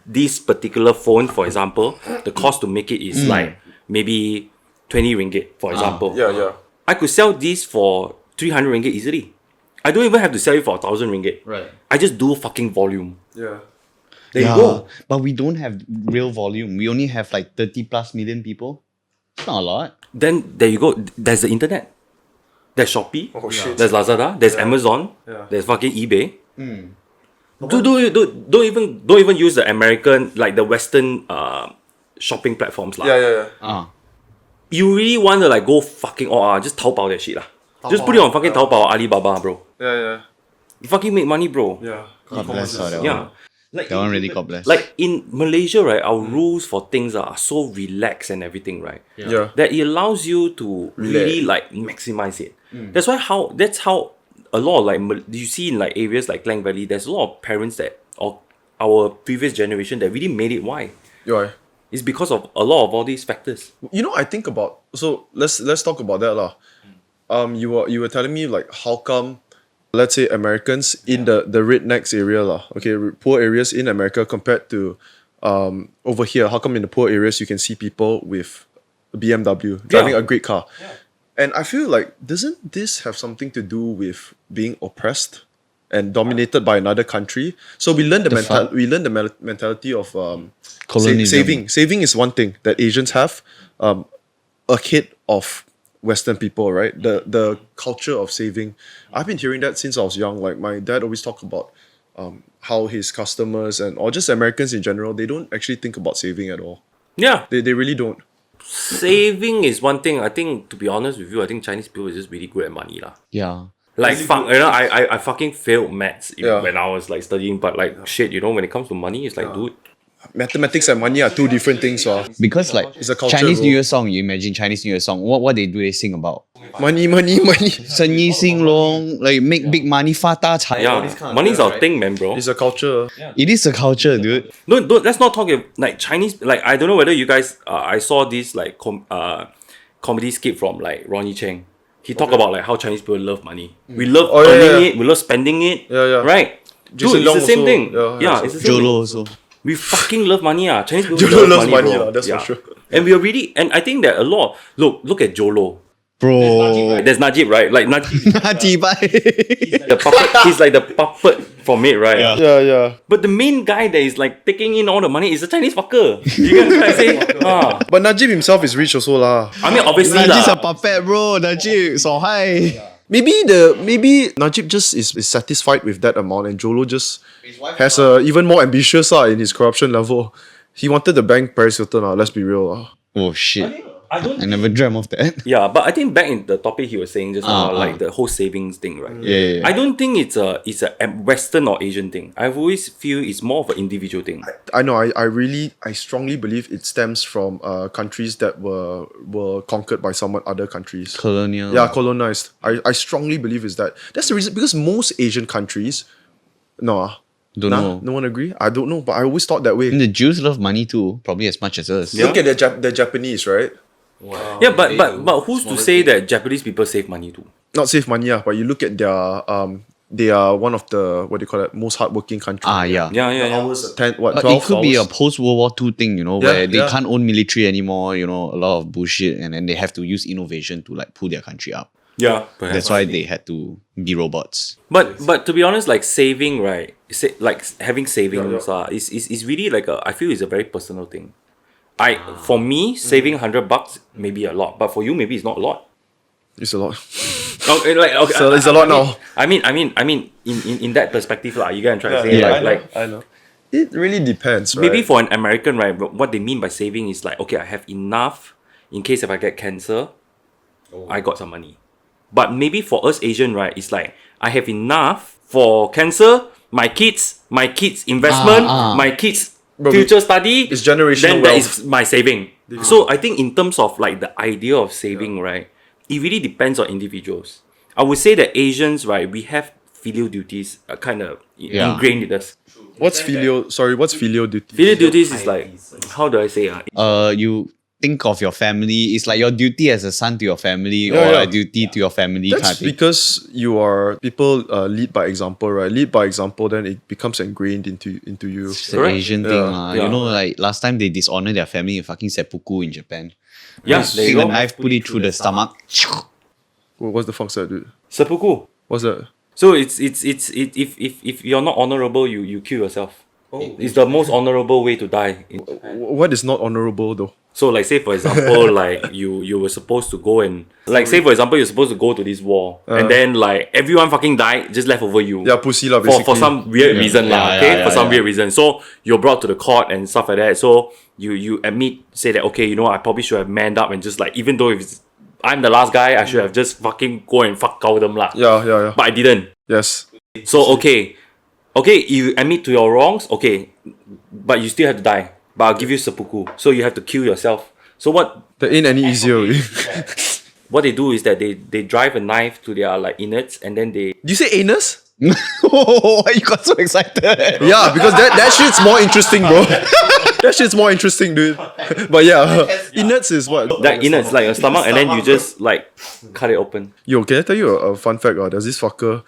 Speaker 3: This particular phone, for example, the cost to make it is like maybe 20 ringgit, for example.
Speaker 1: Yeah.
Speaker 3: I could sell this for 300 ringgit easily. I don't even have to sell it for 1,000 ringgit.
Speaker 2: Right.
Speaker 3: I just do fucking volume.
Speaker 1: Yeah.
Speaker 3: There you go.
Speaker 2: But we don't have real volume. We only have like 30 plus million people. It's not a lot.
Speaker 3: Then there you go. There's the internet. There's Shopee.
Speaker 1: Oh shit.
Speaker 3: There's Lazada. There's Amazon.
Speaker 1: Yeah.
Speaker 3: There's fucking eBay. Don't even use the American, like the Western shopping platforms lah.
Speaker 1: Yeah.
Speaker 3: You really want to like go fucking just Taobao that shit lah. Just put it on fucking Taobao or Alibaba, bro.
Speaker 1: Yeah.
Speaker 3: You fucking make money, bro.
Speaker 1: Yeah.
Speaker 2: God bless her, that
Speaker 3: Yeah.
Speaker 2: one.
Speaker 3: Like,
Speaker 2: That one really God bless.
Speaker 3: like in Malaysia, right, our rules for things are so relaxed and everything, right?
Speaker 1: Yeah.
Speaker 3: That it allows you to really like maximize it. That's how a lot of like you see in like areas like Klang Valley, there's a lot of parents that or our previous generation that really made it. Why?
Speaker 1: Yeah.
Speaker 3: It's because of a lot of all these factors.
Speaker 1: You know, I think about, so let's talk about that lah. You were telling me like how come, let's say Americans in the rednecks area lah, okay, poor areas in America compared to over here, how come in the poor areas you can see people with a BMW driving a great car? And I feel like, doesn't this have something to do with being oppressed and dominated by another country? So we learn the mentality of
Speaker 2: Colonialism.
Speaker 1: Saving is one thing that Asians have ahead of Western people, right? The culture of saving. I've been hearing that since I was young. Like my dad always talked about how his customers or just Americans in general, they don't actually think about saving at all.
Speaker 3: Yeah.
Speaker 1: They really don't.
Speaker 3: Saving is one thing. I think, to be honest with you, I think Chinese people is just really good at money lah.
Speaker 2: Yeah.
Speaker 3: Like I fucking failed maths
Speaker 1: Yeah.
Speaker 3: when I was like studying, but like shit, when it comes to money, it's like, dude.
Speaker 1: Mathematics and money are two different things.
Speaker 2: Because like
Speaker 1: It's a culture
Speaker 2: Chinese
Speaker 1: rule.
Speaker 2: New Year song, you imagine Chinese New Year song. What they sing about?
Speaker 1: Money.
Speaker 2: 生意兴隆, like make big money, 发大财.
Speaker 3: Yeah, money's our thing, man, bro.
Speaker 1: It's a culture.
Speaker 2: It is a culture, dude.
Speaker 3: Don't let's not talk like Chinese. Like I don't know whether you guys. I saw this like comedy skit from like Ronnie Cheng. He talked about like how Chinese people love money. We love earning it. We love spending it.
Speaker 1: Yeah.
Speaker 3: Right.
Speaker 1: Jason
Speaker 3: Dude, it's the
Speaker 1: Leong
Speaker 3: same
Speaker 1: also.
Speaker 3: thing.
Speaker 1: Yeah,
Speaker 3: It's the same
Speaker 2: Jolo
Speaker 3: thing.
Speaker 2: also.
Speaker 3: We fucking love money. Chinese people
Speaker 1: Jolo
Speaker 3: love
Speaker 1: loves
Speaker 3: money,
Speaker 1: money,
Speaker 3: bro.
Speaker 1: that's for sure.
Speaker 3: And we are really, and I think that a lot. Look at Jolo.
Speaker 2: Bro.
Speaker 3: There's Najib, right? Like Najib,
Speaker 2: Tibai.
Speaker 3: the puppet. He's like the puppet from it, right?
Speaker 1: Yeah.
Speaker 3: But the main guy that is like taking in all the money is a Chinese fucker. You get what I'm saying?
Speaker 1: But Najib himself is rich also lah.
Speaker 3: I mean, obviously
Speaker 2: Najib's a
Speaker 3: lah.
Speaker 2: puppet, bro. Najib, so high.
Speaker 1: Maybe Najib just is satisfied with that amount, and Jolo just has a even more ambitious in his corruption level. He wanted the bank Paris Hilton let's be real.
Speaker 2: Oh shit. I never dreamt of that.
Speaker 3: Yeah, but I think back in the topic he was saying just now, like the whole savings thing, right?
Speaker 2: Yeah.
Speaker 3: I don't think it's a Western or Asian thing. I've always feel it's more of an individual thing.
Speaker 1: I know. I strongly believe it stems from countries that were conquered by somewhat other countries.
Speaker 2: Colonial.
Speaker 1: Yeah, colonized. I strongly believe is that. That's the reason, because most Asian countries, no
Speaker 2: know.
Speaker 1: one agree. I don't know, but I always thought that way.
Speaker 2: And the Jews love money too, probably as much as us.
Speaker 1: Look at the Japanese, right?
Speaker 3: Wow. Yeah, but who's to say that Japanese people save money too?
Speaker 1: Not save money, but you look at their they are one of the most hardworking countries.
Speaker 3: Yeah.
Speaker 1: Hours, 12
Speaker 2: It could be a
Speaker 1: hours.
Speaker 2: post-World War II thing, where they
Speaker 1: yeah.
Speaker 2: can't own military anymore, a lot of bullshit, and then they have to use innovation to like pull their country up.
Speaker 3: Yeah, perhaps.
Speaker 2: That's why they had to be robots.
Speaker 3: But to be honest, like saving, right? Like having savings, is really like I feel it's a very personal thing. For me, saving $100 may be a lot, but for you, maybe it's not a lot.
Speaker 1: It's a lot.
Speaker 3: Okay,
Speaker 1: So it's a lot now.
Speaker 3: I mean, in that perspective, you get what I'm trying to say.
Speaker 2: Yeah,
Speaker 1: I know. It really depends, right?
Speaker 3: Maybe for an American, right, what they mean by saving is like, okay, I have enough in case if I get cancer, I got some money. But maybe for us Asian, right, it's like I have enough for cancer, my kids investment, my kids future study.
Speaker 1: It's generational
Speaker 3: Then that
Speaker 1: wealth.
Speaker 3: is my saving. So I think in terms of like the idea of saving, right, it really depends on individuals. I would say that Asians, right, we have filial duties kind of ingrained in us.
Speaker 1: What's filial duty?
Speaker 3: Filial duties is like, how do I say?
Speaker 2: think of your family. It's like your duty as a son to your family or
Speaker 1: yeah.
Speaker 2: a duty to your family kind
Speaker 1: That's
Speaker 2: of thing.
Speaker 1: because you are people lead by example, right? Lead by example, then it becomes ingrained into you.
Speaker 2: It's an
Speaker 3: Correct.
Speaker 2: Asian
Speaker 1: Yeah.
Speaker 2: thing.
Speaker 3: Yeah.
Speaker 2: You know, like last time they dishonor their family in fucking Seppuku in Japan.
Speaker 3: Yeah,
Speaker 2: Just
Speaker 3: there you
Speaker 2: take a
Speaker 3: go.
Speaker 2: knife, put it through the stomach.
Speaker 1: What's the fuck's that, dude?
Speaker 3: Seppuku.
Speaker 1: What's that?
Speaker 3: So if you're not honorable, you kill yourself.
Speaker 1: Oh.
Speaker 3: It's the most honorable way to die.
Speaker 1: What is not honorable though?
Speaker 3: So like say for example, like you were supposed to go and like say for example you're supposed to go to this war and then like everyone fucking died, just left over you.
Speaker 1: Yeah, pussy lah,
Speaker 3: For
Speaker 1: basically.
Speaker 3: some weird reason lah,
Speaker 2: Yeah,
Speaker 3: okay?
Speaker 2: yeah,
Speaker 3: For some
Speaker 2: yeah.
Speaker 3: weird reason. So you're brought to the court and stuff like that. So you admit, say that okay, you know, I probably should have manned up and just like even though if I'm the last guy, I should have just fucking go and fuck cow them lah.
Speaker 1: Yeah.
Speaker 3: But I didn't.
Speaker 1: Yes.
Speaker 3: So okay, you admit to your wrongs, okay, but you still have to die. But I'll give you seppuku. So you have to kill yourself. So what
Speaker 1: That ain't any easier.
Speaker 3: they do is that they drive a knife to their like innards and then they
Speaker 1: Do you say anus?
Speaker 2: Why you got so excited?
Speaker 1: Yeah, because that shit's more interesting, bro. That shit's more interesting, dude. But yeah, innards is what?
Speaker 3: that innards like your stomach and then you just like cut it open.
Speaker 1: Yo, can I tell you a fun fact? There's this fucker.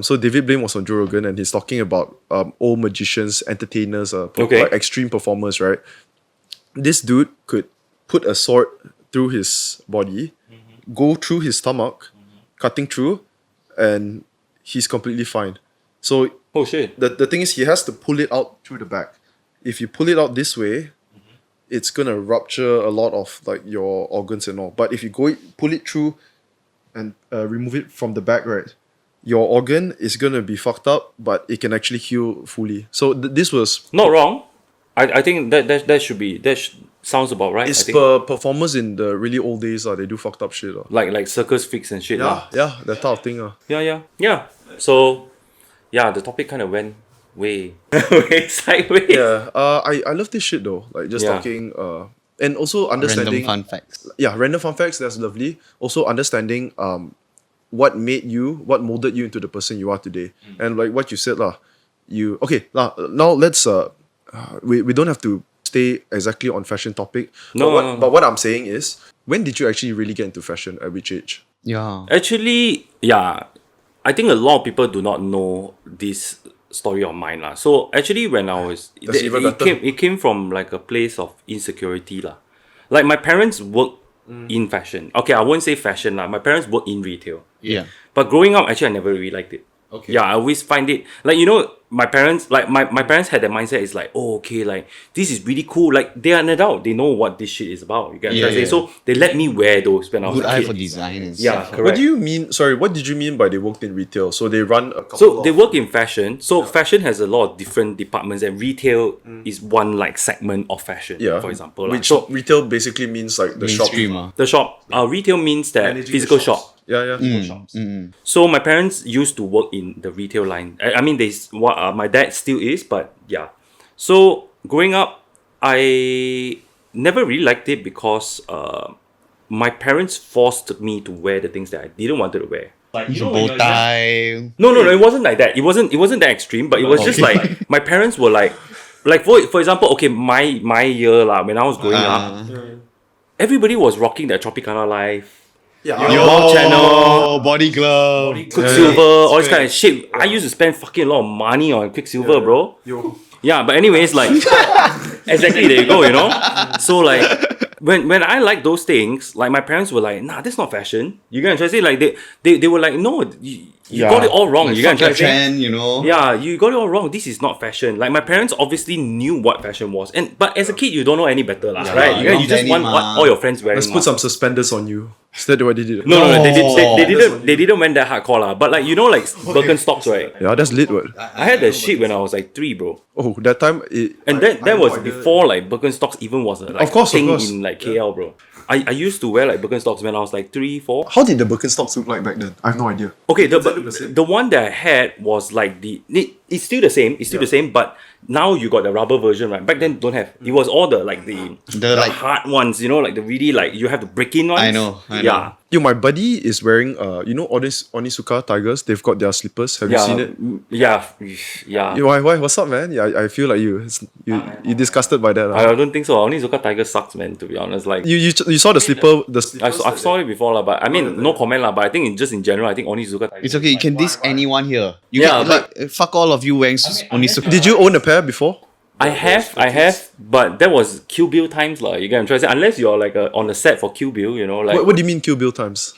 Speaker 1: So David Blaine was on Joe Rogan and he's talking about old magicians, entertainers,
Speaker 3: Okay.
Speaker 1: like extreme performers, right? This dude could put a sword through his body, go through his stomach, cutting through, and he's completely fine. So
Speaker 3: Oh shit.
Speaker 1: the thing is he has to pull it out through the back. If you pull it out this way, it's gonna rupture a lot of like your organs and all. But if you pull it through and remove it from the back, right, your organ is gonna be fucked up, but it can actually heal fully. So this was
Speaker 3: Not wrong. I think that should be sounds about right.
Speaker 1: it's
Speaker 3: I think.
Speaker 1: performers in the really old days. They do fucked up shit.
Speaker 3: Like circus freaks and shit. lah.
Speaker 1: Yeah, that type of thing.
Speaker 3: Yeah. So yeah, the topic kind of went way sideways.
Speaker 1: Yeah. I love this shit though. Like just
Speaker 3: Yeah.
Speaker 1: talking. And also understanding.
Speaker 2: Random fun facts.
Speaker 1: Yeah, random fun facts. That's lovely. Also understanding what molded you into the person you are today, and like what you said lah. Now let's we don't have to stay exactly on fashion topic.
Speaker 3: No.
Speaker 1: But what I'm saying is, when did you actually really get into fashion? At which age?
Speaker 2: Yeah.
Speaker 3: Actually, yeah, I think a lot of people do not know this story of mine lah. So actually, when I was,
Speaker 1: That's even better.
Speaker 3: it came from like a place of insecurity lah. Like my parents work in fashion. Okay, I won't say fashion lah. My parents work in retail.
Speaker 2: Yeah.
Speaker 3: But growing up, actually, I never really liked it.
Speaker 1: Okay.
Speaker 3: Yeah, I always find it like, you know, my parents had the mindset is like, oh, okay, like this is really cool. Like they are an adult, they know what this shit is about. You get what I'm trying to say? So they let me wear those when I was
Speaker 2: Good
Speaker 3: a
Speaker 2: eye
Speaker 3: kid.
Speaker 2: for design and
Speaker 3: Yeah,
Speaker 2: stuff.
Speaker 3: correct.
Speaker 1: What do you mean? Sorry, what did you mean by they worked in retail? So they run a couple
Speaker 3: So
Speaker 1: of,
Speaker 3: they work in fashion. So fashion has a lot of different departments, and retail is one like segment of fashion.
Speaker 1: yeah,
Speaker 3: For example, lah.
Speaker 1: which
Speaker 3: so
Speaker 1: retail basically means like the shop.
Speaker 2: Mainstream. Ah.
Speaker 3: the shop, retail means that
Speaker 1: Managing the
Speaker 3: physical
Speaker 1: shops.
Speaker 3: shop.
Speaker 1: Yeah.
Speaker 3: So my parents used to work in the retail line. I mean, my dad still is, but yeah. So growing up, I never really liked it because my parents forced me to wear the things that I didn't want to wear.
Speaker 2: Like, bow tie.
Speaker 3: No, it wasn't like that. It wasn't that extreme, but it was just like my parents were like for example, okay, my year lah, when I was growing up, everybody was rocking that Tropicana Life.
Speaker 1: Yeah.
Speaker 3: Wild Channel,
Speaker 2: Body glove.
Speaker 3: Quicksilver, all this kind of shit. I used to spend fucking a lot of money on Quicksilver, bro. Yeah, but anyways, like exactly, there you go, you know. So like when I like those things, like my parents were like, nah, that's not fashion. You get what I'm trying to say? Like they were like, no, you got it all wrong.
Speaker 2: Like,
Speaker 3: You get what I'm
Speaker 2: fuck
Speaker 3: trying
Speaker 2: your
Speaker 3: to say?
Speaker 2: trend, you know.
Speaker 3: Yeah, you got it all wrong. This is not fashion. Like my parents obviously knew what fashion was, but as a kid you don't know any better, lah, right?
Speaker 2: yeah,
Speaker 3: You just
Speaker 2: denim,
Speaker 3: want what all your friends wearing.
Speaker 1: Let's put some suspenders on you. Is that what they did?
Speaker 3: No, they
Speaker 1: That's
Speaker 3: didn't. They didn't went that hardcore, lah. But like you know, like Birkenstocks, right?
Speaker 1: Yeah, that's lit. What?
Speaker 3: I had that shit when I was like 3, bro.
Speaker 1: Oh, that time.
Speaker 3: And that was before like Birkenstocks even was a
Speaker 1: Of course.
Speaker 3: thing in like KL, bro. I used to wear like Birkenstocks when I was like 3, 4.
Speaker 1: How did the Birkenstocks look like back then? I have no idea.
Speaker 3: Okay,
Speaker 1: Does that look the same?
Speaker 3: the one that I had was like It's still the same. It's still the same, but now you got the rubber version, right? Back then don't have. It was all the
Speaker 2: like
Speaker 3: hard ones, you know, like the really like you have to break in ones.
Speaker 2: I know.
Speaker 3: Yeah.
Speaker 1: Yo, my buddy is wearing you know all these Onitsuka tigers. They've got their slippers. Have you seen it?
Speaker 3: Yeah.
Speaker 1: Yo, why? What's up, man? Yeah, I feel like you disgusted by that.
Speaker 3: I don't think so. Onizuka Tiger sucks, man. To be honest, like
Speaker 1: You saw the slipper.
Speaker 3: I've saw it before, lah. But I mean, no comment, lah. But I think just in general, I think Onizuka Tiger.
Speaker 2: It's okay. You can diss anyone here. You
Speaker 3: Yeah,
Speaker 2: can, like fuck all of you wearing Onitsuka.
Speaker 1: Did you own a pair before?
Speaker 3: I have, but that was Kill Bill times, lah. You get what I'm trying to say? Unless you're like on the set for Kill Bill, you know, like
Speaker 1: What do you mean Kill Bill times?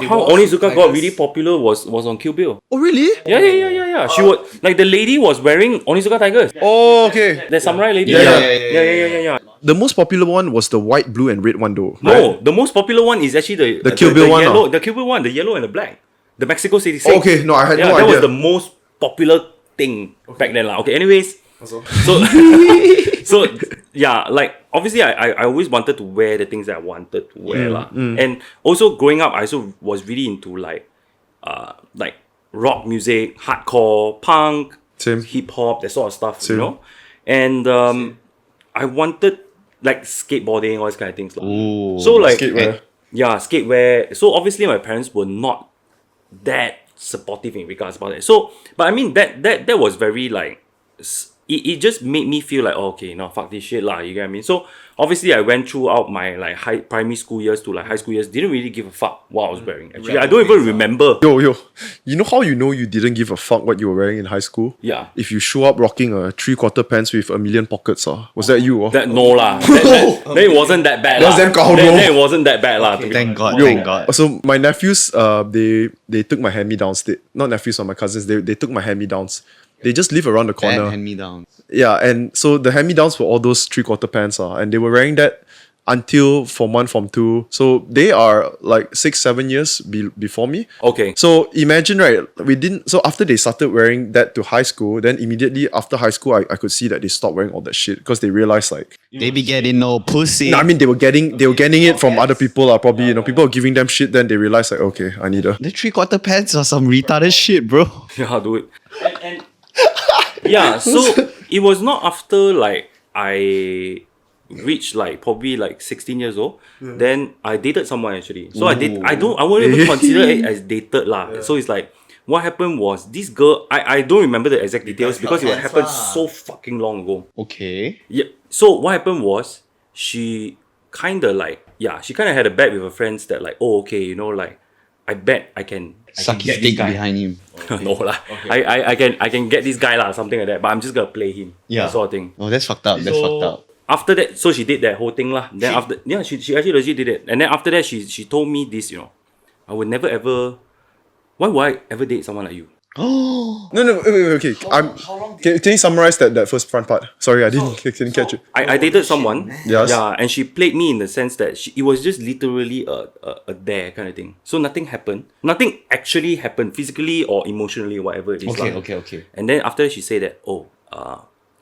Speaker 3: how Onizuka got really popular was on Kill Bill.
Speaker 1: Oh really?
Speaker 3: Yeah. She was like the lady was wearing Onizuka Tigers.
Speaker 1: Oh okay.
Speaker 3: The samurai lady.
Speaker 2: Yeah.
Speaker 1: The most popular one was the white, blue, and red one though.
Speaker 3: No, the most popular one is actually the
Speaker 1: Kill Bill one,
Speaker 3: yellow, the Kill Bill one, the yellow and the black, the Mexico City.
Speaker 1: Oh, okay, no, I had no
Speaker 3: that
Speaker 1: idea.
Speaker 3: was the most popular thing back then, lah. Okay, anyways, so yeah, like obviously I always wanted to wear the things that I wanted to wear, lah. And also growing up, I also was really into like rock music, hardcore, punk,
Speaker 1: Same.
Speaker 3: hip hop, that sort of stuff,
Speaker 1: Same.
Speaker 3: you know. And I wanted like skateboarding, all these kind of things, lah.
Speaker 2: Ooh,
Speaker 3: So like
Speaker 1: Skatewear.
Speaker 3: yeah, skatewear. So obviously my parents were not that supportive in regards about it. So, but I mean that was very like it just made me feel like, oh, okay, no, fuck this shit lah. You get what I mean? So obviously I went throughout my like primary school years to like high school years. Didn't really give a fuck what I was wearing. Actually, I don't even remember.
Speaker 1: Yo, you know how you know you didn't give a fuck what you were wearing in high school?
Speaker 3: Yeah.
Speaker 1: If you show up rocking a 3/4 pants with a million pockets, was that you?
Speaker 3: That no lah. Then it wasn't that bad.
Speaker 1: That's
Speaker 3: lah.
Speaker 1: damn cow, bro.
Speaker 3: Then it wasn't that bad lah. to be
Speaker 2: Thank
Speaker 3: honest.
Speaker 2: God. Thank God.
Speaker 1: So my nephews, they took my hand-me-downs. Not nephews or my cousins. They took my hand-me-downs. They just live around the corner.
Speaker 2: Hand me down.
Speaker 1: Yeah, and so the hand-me-downs were all those 3/4 pants, and they were wearing that until Form 1, Form 2. So they are like 6-7 years before me.
Speaker 3: Okay.
Speaker 1: So imagine, right? So after they started wearing that to high school, then immediately after high school, I could see that they stopped wearing all that shit because they realized like,
Speaker 2: They be getting no pussy.
Speaker 1: no, I mean they were getting it from other people, probably, you know, people were giving them shit. Then they realized like, okay, I need a.
Speaker 2: The 3/4 pants are some retarded shit, bro.
Speaker 3: Yeah, do it. And yeah, so it was not after like I reached like probably like 16 years old, then I dated someone actually. So I wouldn't even consider it as dated lah. So it's like what happened was this girl, I don't remember the exact details because it happened so fucking long ago.
Speaker 2: Okay.
Speaker 3: Yeah. So what happened was she kind of had a bet with her friends that like, oh, okay, you know, like I bet I can
Speaker 2: Suck his dick behind him.
Speaker 3: no lah. I can get this guy lah, something like that. But I'm just gonna play him.
Speaker 2: Yeah.
Speaker 3: That sort of thing.
Speaker 2: Oh, that's fucked up. That's fucked up.
Speaker 3: After that, so she did that whole thing lah. Then she actually legit did it. And then after that, she told me this, you know, I would never ever. Why would I ever date someone like you?
Speaker 1: No, wait, okay. Can you summarize that first front part? Sorry, I didn't catch it.
Speaker 3: I dated someone.
Speaker 1: Yes.
Speaker 3: Yeah, and she played me in the sense that it was just literally a dare kind of thing. So nothing happened. Nothing actually happened physically or emotionally, whatever it is.
Speaker 2: Okay.
Speaker 3: And then after that, she said that,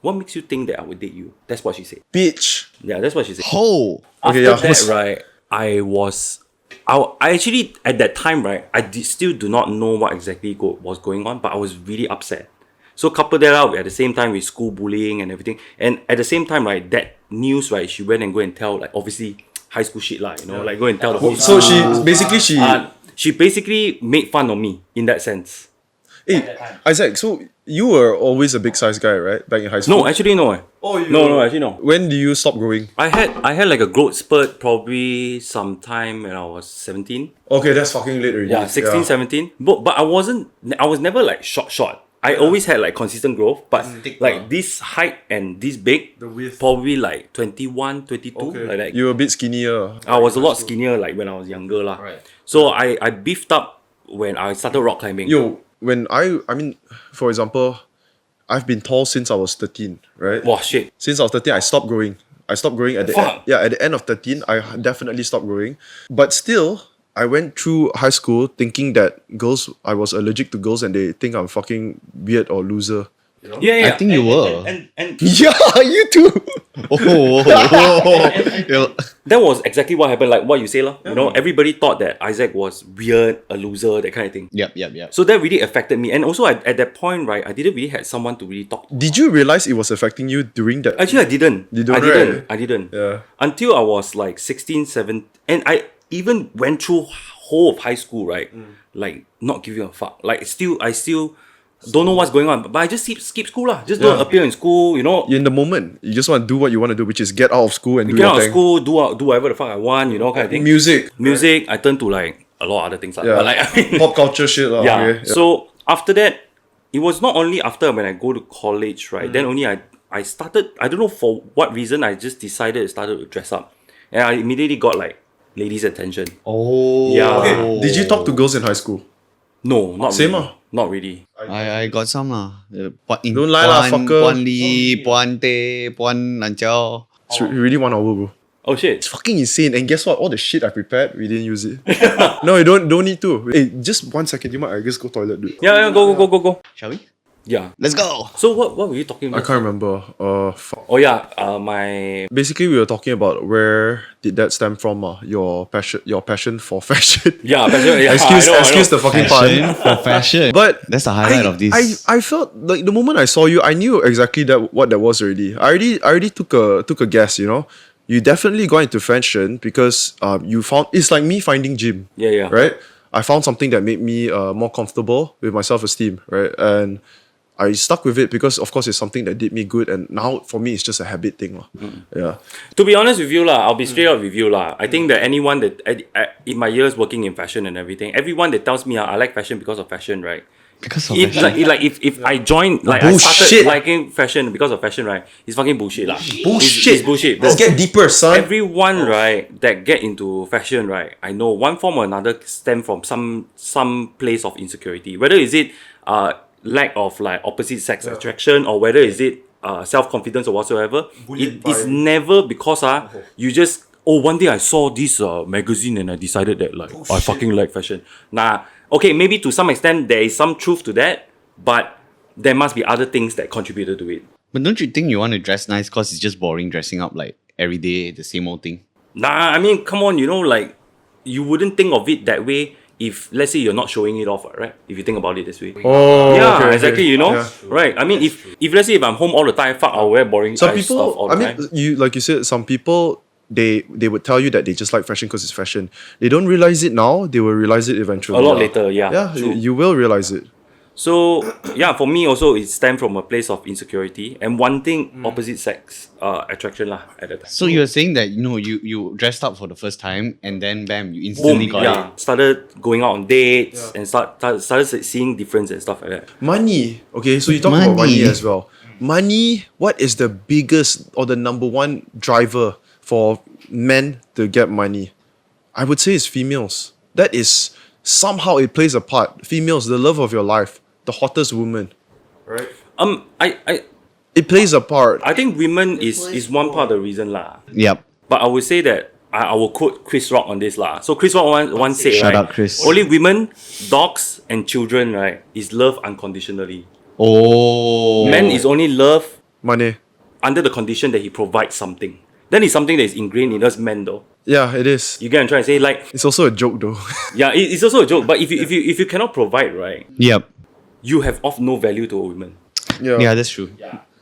Speaker 3: what makes you think that I would date you? That's what she said.
Speaker 1: Bitch.
Speaker 3: Yeah, that's what she said.
Speaker 2: Ho!
Speaker 3: After
Speaker 1: Okay, yeah.
Speaker 3: that, right, I actually, at that time, right, still do not know what exactly was going on, but I was really upset. So couple that out at the same time with school bullying and everything. And at the same time, right, that news, right, she went and go and tell, like, obviously, high school shit, like, you know, like, go and tell the whole
Speaker 1: So
Speaker 3: school.
Speaker 1: she
Speaker 3: She basically made fun of me in that sense.
Speaker 1: Hey, Isaac, so you were always a big size guy, right? Back in high school?
Speaker 3: No, actually, no. No, actually, no.
Speaker 1: When do you stop growing?
Speaker 3: I had like a growth spurt probably sometime when I was 17.
Speaker 1: Okay, that's fucking late already.
Speaker 3: Yeah, 16, 17. But I was never like short. I always had like consistent growth, but like this height and this big,
Speaker 1: The width.
Speaker 3: probably like 21, 22, like that.
Speaker 1: You were a bit skinnier.
Speaker 3: I was a lot skinnier like when I was younger lah.
Speaker 2: Right.
Speaker 3: So I beefed up when I started rock climbing.
Speaker 1: Yo, when I mean, for example, I've been tall since I was 13, right?
Speaker 3: Wow, shit.
Speaker 1: Since I was 13, I stopped growing. I stopped growing at the
Speaker 3: Fuck.
Speaker 1: at the end of 13, I definitely stopped growing. But still, I went through high school thinking that I was allergic to girls and they think I'm fucking weird or loser.
Speaker 2: I think you were.
Speaker 3: And
Speaker 1: Yeah, you too.
Speaker 3: that was exactly what happened, like what you say, you know, everybody thought that Isaac was weird, a loser, that kind of thing.
Speaker 2: Yep.
Speaker 3: So that really affected me. And also at that point, right, I didn't really have someone to really talk to.
Speaker 1: Did you realize it was affecting you during that?
Speaker 3: Actually, I didn't. I didn't.
Speaker 1: Yeah.
Speaker 3: Until I was like 16, 17. And I even went through whole of high school, right? Like, not giving a fuck. Like, I still don't know what's going on. But I just skip school lah. Just don't appear in school, you know.
Speaker 1: In the moment, you just want to do what you want to do, which is get out of school and do
Speaker 3: Get
Speaker 1: your
Speaker 3: out of
Speaker 1: thing.
Speaker 3: school, do whatever the fuck I want, you know, kind of thing.
Speaker 1: Music.
Speaker 3: I turned to like a lot of other things.
Speaker 1: Yeah.
Speaker 3: But like, I mean,
Speaker 1: Pop culture shit.
Speaker 3: yeah.
Speaker 1: Okay.
Speaker 3: So after that, it was not only after when I go to college, right? Then only I started, I don't know for what reason, I just started to dress up. And I immediately got like ladies' attention.
Speaker 2: Oh.
Speaker 3: Yeah.
Speaker 1: Okay. Did you talk to girls in high school?
Speaker 3: No, not
Speaker 1: Same
Speaker 3: really.
Speaker 1: ah.
Speaker 3: Not really.
Speaker 2: I got some lah.
Speaker 1: Don't lie lah, fucker.
Speaker 2: Puan Li, Puan Teh, Puan Lanjiao.
Speaker 1: It's really 1 hour, bro.
Speaker 3: Oh shit.
Speaker 1: It's fucking insane. And guess what? All the shit I prepared, we didn't use it. No, you don't need to. Hey, just 1 second. You might I just go toilet, dude.
Speaker 3: Yeah, go.
Speaker 2: Shall we?
Speaker 3: Yeah.
Speaker 2: Let's go.
Speaker 3: So what were you talking
Speaker 1: I
Speaker 3: about?
Speaker 1: can't remember. Fuck.
Speaker 3: Oh yeah, my
Speaker 1: Basically, we were talking about where did that stem from? Your passion for fashion.
Speaker 3: yeah, yeah.
Speaker 1: Excuse the fucking
Speaker 2: Fashion
Speaker 1: pun.
Speaker 2: for fashion.
Speaker 1: But
Speaker 2: that's the highlight of this.
Speaker 1: I felt like the moment I saw you, I knew exactly what that was already. I already took a guess. You know, you definitely got into fashion because you found it's like me finding gym.
Speaker 3: Yeah.
Speaker 1: Right. I found something that made me more comfortable with my self-esteem. Right. And I stuck with it because, of course, it's something that did me good, and now for me, it's just a habit thing, Yeah.
Speaker 3: To be honest with you, I'll be straight up with you, I think that anyone that in my years working in fashion and everything, everyone that tells me I like fashion because of fashion, right?
Speaker 2: Because of
Speaker 3: If
Speaker 2: fashion.
Speaker 3: if I joined, like I started
Speaker 1: Bullshit.
Speaker 3: liking fashion because of fashion, right? It's fucking bullshit,
Speaker 1: Bullshit.
Speaker 3: It's bullshit, bro.
Speaker 1: Let's get deeper, son.
Speaker 3: Everyone, right, that get into fashion, right, I know one form or another stem from some place of insecurity. Whether is it lack of like opposite sex attraction, or whether is it self-confidence or whatsoever, it is never because you just one day I saw this magazine and I decided that like I fucking like fashion. Nah, okay, maybe to some extent there is some truth to that, but there must be other things that contributed to it.
Speaker 2: But don't you think you want to dress nice because it's just boring dressing up like every day the same old thing?
Speaker 3: Nah, I mean, come on, you know, like you wouldn't think of it that way if, let's say, you're not showing it off, right? If you think about it this way.
Speaker 1: Oh,
Speaker 3: yeah,
Speaker 1: okay,
Speaker 3: exactly.
Speaker 1: okay.
Speaker 3: You know,
Speaker 1: Yeah.
Speaker 3: right? I mean, if let's say if I'm home all the time, fuck, I'll wear boring
Speaker 1: Some
Speaker 3: stuff all
Speaker 1: people,
Speaker 3: the
Speaker 1: I mean,
Speaker 3: time.
Speaker 1: you like you said, some people they would tell you that they just like fashion because it's fashion. They don't realize it now. They will realize it eventually.
Speaker 3: A lot later, yeah.
Speaker 1: Yeah,
Speaker 3: True.
Speaker 1: you will realize it.
Speaker 3: So yeah, for me also it stemmed from a place of insecurity and wanting opposite sex attraction lah at that time.
Speaker 2: So you're saying that you dressed up for the first time and then bam, you
Speaker 3: Boom,
Speaker 2: instantly got
Speaker 3: yeah,
Speaker 2: it.
Speaker 3: started going out on dates and started seeing difference and stuff like that.
Speaker 1: Money. Okay, so you talk about money
Speaker 2: Money.
Speaker 1: as well. Money. What is the biggest or the number one driver for men to get money? I would say it's females. That is somehow it plays a part. Females, the love of your life, the hottest woman. Right. It plays a part.
Speaker 3: I think women is one part of the reason lah.
Speaker 2: Yep.
Speaker 3: But I would say that I will quote Chris Rock on this lah. So Chris Rock once said,
Speaker 2: Shut
Speaker 3: right,
Speaker 2: up, Chris.
Speaker 3: only women, dogs, and children, right, is love unconditionally.
Speaker 2: Oh.
Speaker 3: Man is only love
Speaker 1: Money.
Speaker 3: under the condition that he provides something. Then it's something that is ingrained in us men though.
Speaker 1: Yeah, it is.
Speaker 3: You get what I'm trying to say? Like,
Speaker 1: It's also a joke though.
Speaker 3: yeah, it's also a joke. But if you cannot provide, right,
Speaker 2: Yep.
Speaker 3: you have of no value to a woman.
Speaker 2: Yeah, that's true.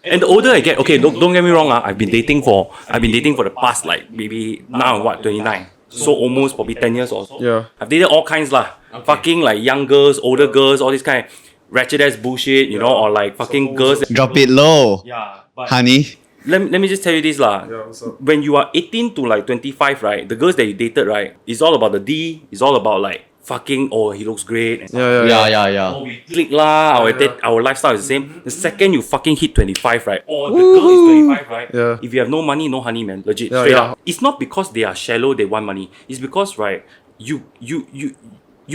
Speaker 3: And the older I get, okay, don't get me wrong, I've been dating for the past like maybe now what 29. So almost probably 10 years or so.
Speaker 1: Yeah.
Speaker 3: I've dated all kinds lah. Fucking like young girls, older girls, all this kind of ratchet ass bullshit, you know, or like fucking girls.
Speaker 2: Drop it low,
Speaker 3: Yeah, but
Speaker 2: honey.
Speaker 3: let me just tell you this lah.
Speaker 1: what's up?
Speaker 3: When you are 18 to like 25, right, the girls that you dated, right, it's all about the D, it's all about like fucking, oh, he looks great. And
Speaker 2: Yeah.
Speaker 3: oh, we click lah, our lifestyle is the same. The second you fucking hit 25, right, or the girl is 25, right,
Speaker 1: Yeah.
Speaker 3: if you have no money, no honey, man, legit,
Speaker 1: Yeah,
Speaker 3: straight
Speaker 1: yeah.
Speaker 3: up. It's not because they are shallow, they want money. It's because, right, you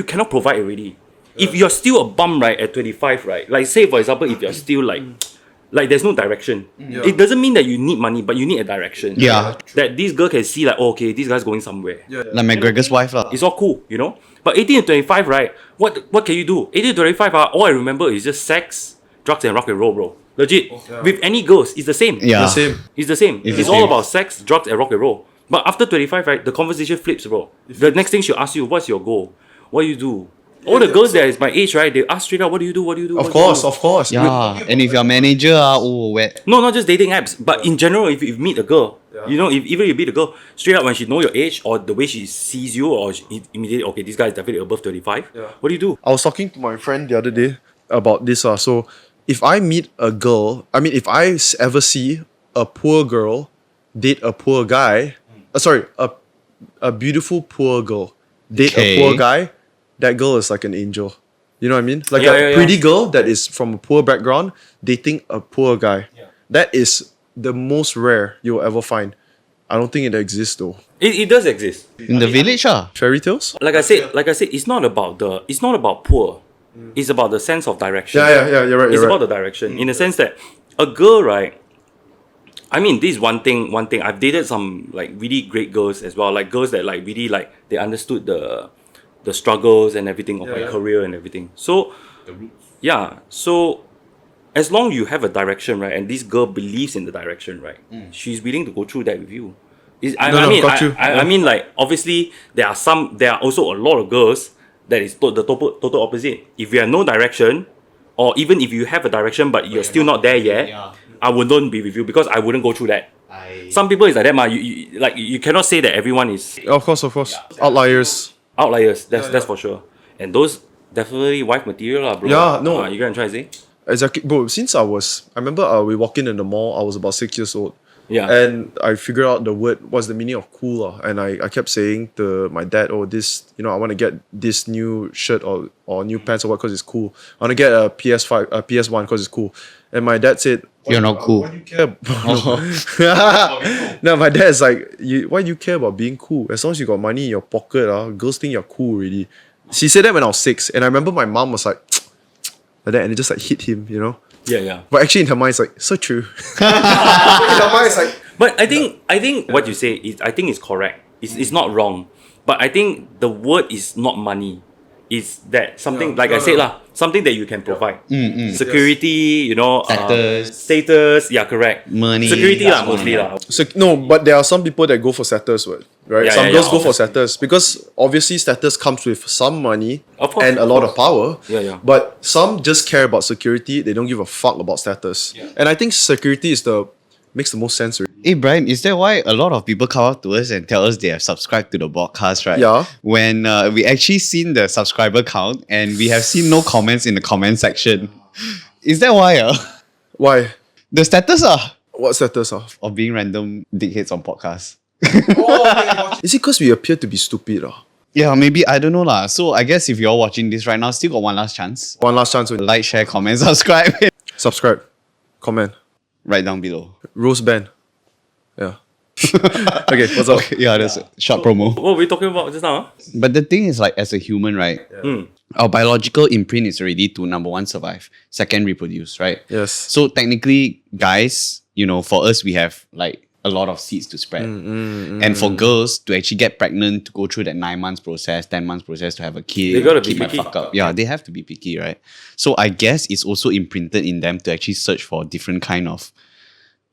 Speaker 3: cannot provide already. If you're still a bum, right, at 25, right, like say for example, if you're still like there's no direction. It doesn't mean that you need money, but you need a direction.
Speaker 2: Yeah.
Speaker 3: That this girl can see like, oh, okay, this guy's going somewhere.
Speaker 2: Like McGregor's wife lah.
Speaker 3: It's all cool, you know? But 18 to 25, right? What can you do? 18 to 25, all I remember is just sex, drugs and rock and roll, bro. Legit. With any girls, it's the same.
Speaker 2: Yeah.
Speaker 1: The same.
Speaker 3: It's the same. It's
Speaker 2: the
Speaker 3: all
Speaker 2: same.
Speaker 3: about sex, drugs, and rock and roll. But after 25, right, the conversation flips, bro. The next thing she'll ask you, what's your goal? What do you do? All the girls that is my age, right, they ask straight out, what do you do? What do you do?
Speaker 1: Of course.
Speaker 2: Yeah. And if you're manager, where?
Speaker 3: No, not just dating apps, but in general, if you meet a girl, you know, even if you meet a girl, straight up when she know your age or the way she sees you, or she immediately, okay, this guy is definitely above 25. What do you do?
Speaker 1: I was talking to my friend the other day about this. So if I meet a girl, if I ever see a poor girl date a poor guy, a beautiful poor girl date a poor guy, that girl is like an angel. You know what I mean? Like a pretty girl that is from a poor background dating a poor guy. That is the most rare you'll ever find. I don't think it exists though.
Speaker 3: It does exist.
Speaker 2: In the village,
Speaker 1: Fairy tales?
Speaker 3: Like I said, it's not about poor. It's about the sense of direction.
Speaker 1: Yeah, you're right.
Speaker 3: It's about the direction. In the sense that a girl, right? I mean, this is one thing. I've dated some like really great girls as well. Like girls that like really like they understood the struggles and everything of my career and everything. So so as long you have a direction, right, and this girl believes in the direction, right, she's willing to go through that with you. I mean, like obviously there are also a lot of girls that is the total opposite. If you have no direction, or even if you have a direction but you're still not there yet, I wouldn't be with you because I wouldn't go through that. Some people is like that, you cannot say that everyone is
Speaker 1: Of course. Outliers.
Speaker 3: That's for sure. And those definitely wife material, bro.
Speaker 1: Yeah, no.
Speaker 3: You gonna try to say?
Speaker 1: Exactly, bro. Since I remember we walked in the mall. I was about 6 years old.
Speaker 3: Yeah.
Speaker 1: And I figured out what's the meaning of cool. And I kept saying to my dad, I want to get this new shirt or new pants or what because it's cool. I want to get a PS1 because it's cool. And my dad said,
Speaker 2: You're not cool.
Speaker 1: Why do you care No, my dad's like, why do you care about being cool? As long as you got money in your pocket, girls think you're cool already. She said that when I was 6. And I remember my mom was like that, and it just like hit him, you know?
Speaker 3: Yeah.
Speaker 1: But actually in her mind, it's like, so true. In her mind, it's like...
Speaker 3: But I think what you say is, I think is correct. It's not wrong. But I think the word is not money. It's that something, I said, something that you can provide. Security, status, yeah, correct.
Speaker 2: Money.
Speaker 3: Security mostly.
Speaker 1: No, but there are some people that go for status, right? Some girls go for
Speaker 3: obviously.
Speaker 1: status because obviously status comes with some money
Speaker 3: Of course,
Speaker 1: and a lot of power.
Speaker 3: Yeah.
Speaker 1: But some just care about security. They don't give a fuck about status. And I think security makes the most sense.
Speaker 2: Hey Brian, is that why a lot of people come up to us and tell us they have subscribed to the podcast, right?
Speaker 1: Yeah.
Speaker 2: When we actually seen the subscriber count and we have seen no comments in the comment section. Is that why?
Speaker 1: Why?
Speaker 2: The status
Speaker 1: What status?
Speaker 2: of being random dickheads on podcasts.
Speaker 1: Is it because we appear to be stupid?
Speaker 2: Yeah, maybe, I don't know lah. So I guess if you're watching this right now, still got one last chance.
Speaker 1: One last chance.
Speaker 2: Like, share, comment, subscribe.
Speaker 1: Subscribe. Comment.
Speaker 2: Right down below.
Speaker 1: Rose band. Yeah. Okay, what's up?
Speaker 2: Yeah, that's a short promo.
Speaker 3: What were we talking about just now?
Speaker 2: But the thing is, like, as a human, right? Our biological imprint is already to number 1, survive. 2nd, reproduce, right?
Speaker 1: Yes.
Speaker 2: So technically, guys, for us, we have like a lot of seeds to spread. And for girls to actually get pregnant, to go through that 9 months process, 10 months process to have a kid,
Speaker 3: They gotta be
Speaker 2: keep my
Speaker 3: picky.
Speaker 2: fuck up. Yeah, they have to be picky, right? So I guess it's also imprinted in them to actually search for different kind of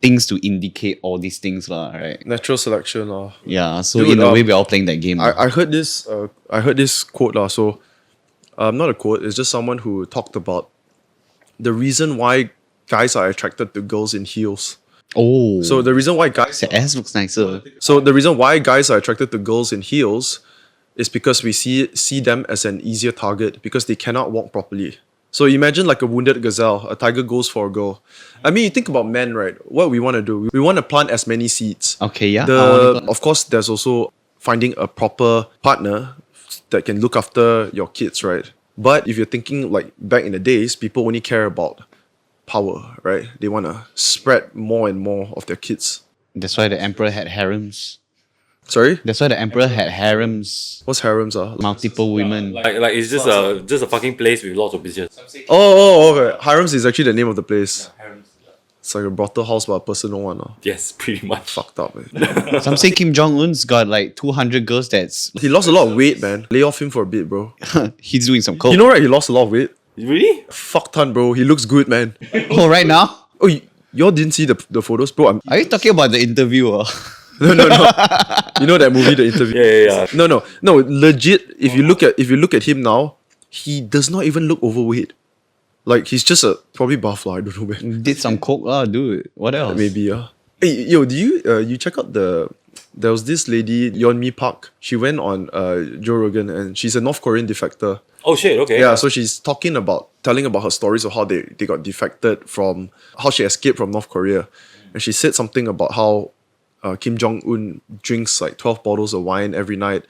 Speaker 2: things to indicate all these things, right?
Speaker 1: Natural selection.
Speaker 2: Yeah, so
Speaker 1: Dude,
Speaker 2: in a way, we're all playing that game.
Speaker 1: I heard this. I heard this quote. So, not a quote. It's just someone who talked about the reason why guys are attracted to girls in heels.
Speaker 2: Oh,
Speaker 1: So the reason why guys.
Speaker 2: the ass looks nicer.
Speaker 1: So the reason why guys are attracted to girls in heels is because we see them as an easier target because they cannot walk properly. So imagine like a wounded gazelle. A tiger goes for a girl. I mean, you think about men, right? What we want to do, we want to plant as many seeds.
Speaker 2: Okay, yeah.
Speaker 1: Of course, there's also finding a proper partner that can look after your kids, right? But if you're thinking like back in the days, people only care about power, right? They want to spread more and more of their kids.
Speaker 2: That's why the emperor had harems.
Speaker 1: Sorry?
Speaker 2: That's why the emperor had harems.
Speaker 1: What's harems?
Speaker 2: Multiple women.
Speaker 3: Like it's just a fucking place with lots of bitches.
Speaker 1: Okay. Harems is actually the name of the place. It's like a brothel house but a personal one.
Speaker 3: Yes, pretty much.
Speaker 1: Fucked up, man.
Speaker 2: Some say Kim Jong-un's got like 200 girls that's...
Speaker 1: He lost a lot of weight, man. Lay off him for a bit, bro.
Speaker 2: He's doing some coke.
Speaker 1: You know, right? He lost a lot of weight.
Speaker 3: Really?
Speaker 1: Fuck ton, bro. He looks good, man.
Speaker 2: Oh, right now?
Speaker 1: Oh, y'all didn't see the photos, bro?
Speaker 2: Are you talking about the interviewer?
Speaker 1: No. You know that movie, The Interview?
Speaker 3: Yeah.
Speaker 1: No. Legit. If you look at him now, he does not even look overweight. Like he's just probably buff lah. I don't know, man.
Speaker 2: Did some coke lah, dude. What else?
Speaker 1: Maybe Hey, yo, do you check out there was this lady, Yeon Park. She went on Joe Rogan and she's a North Korean defector.
Speaker 3: Oh shit, okay.
Speaker 1: Yeah, so she's telling about her stories of how they got defected from, how she escaped from North Korea. And she said something about how Kim Jong-un drinks like 12 bottles of wine every night.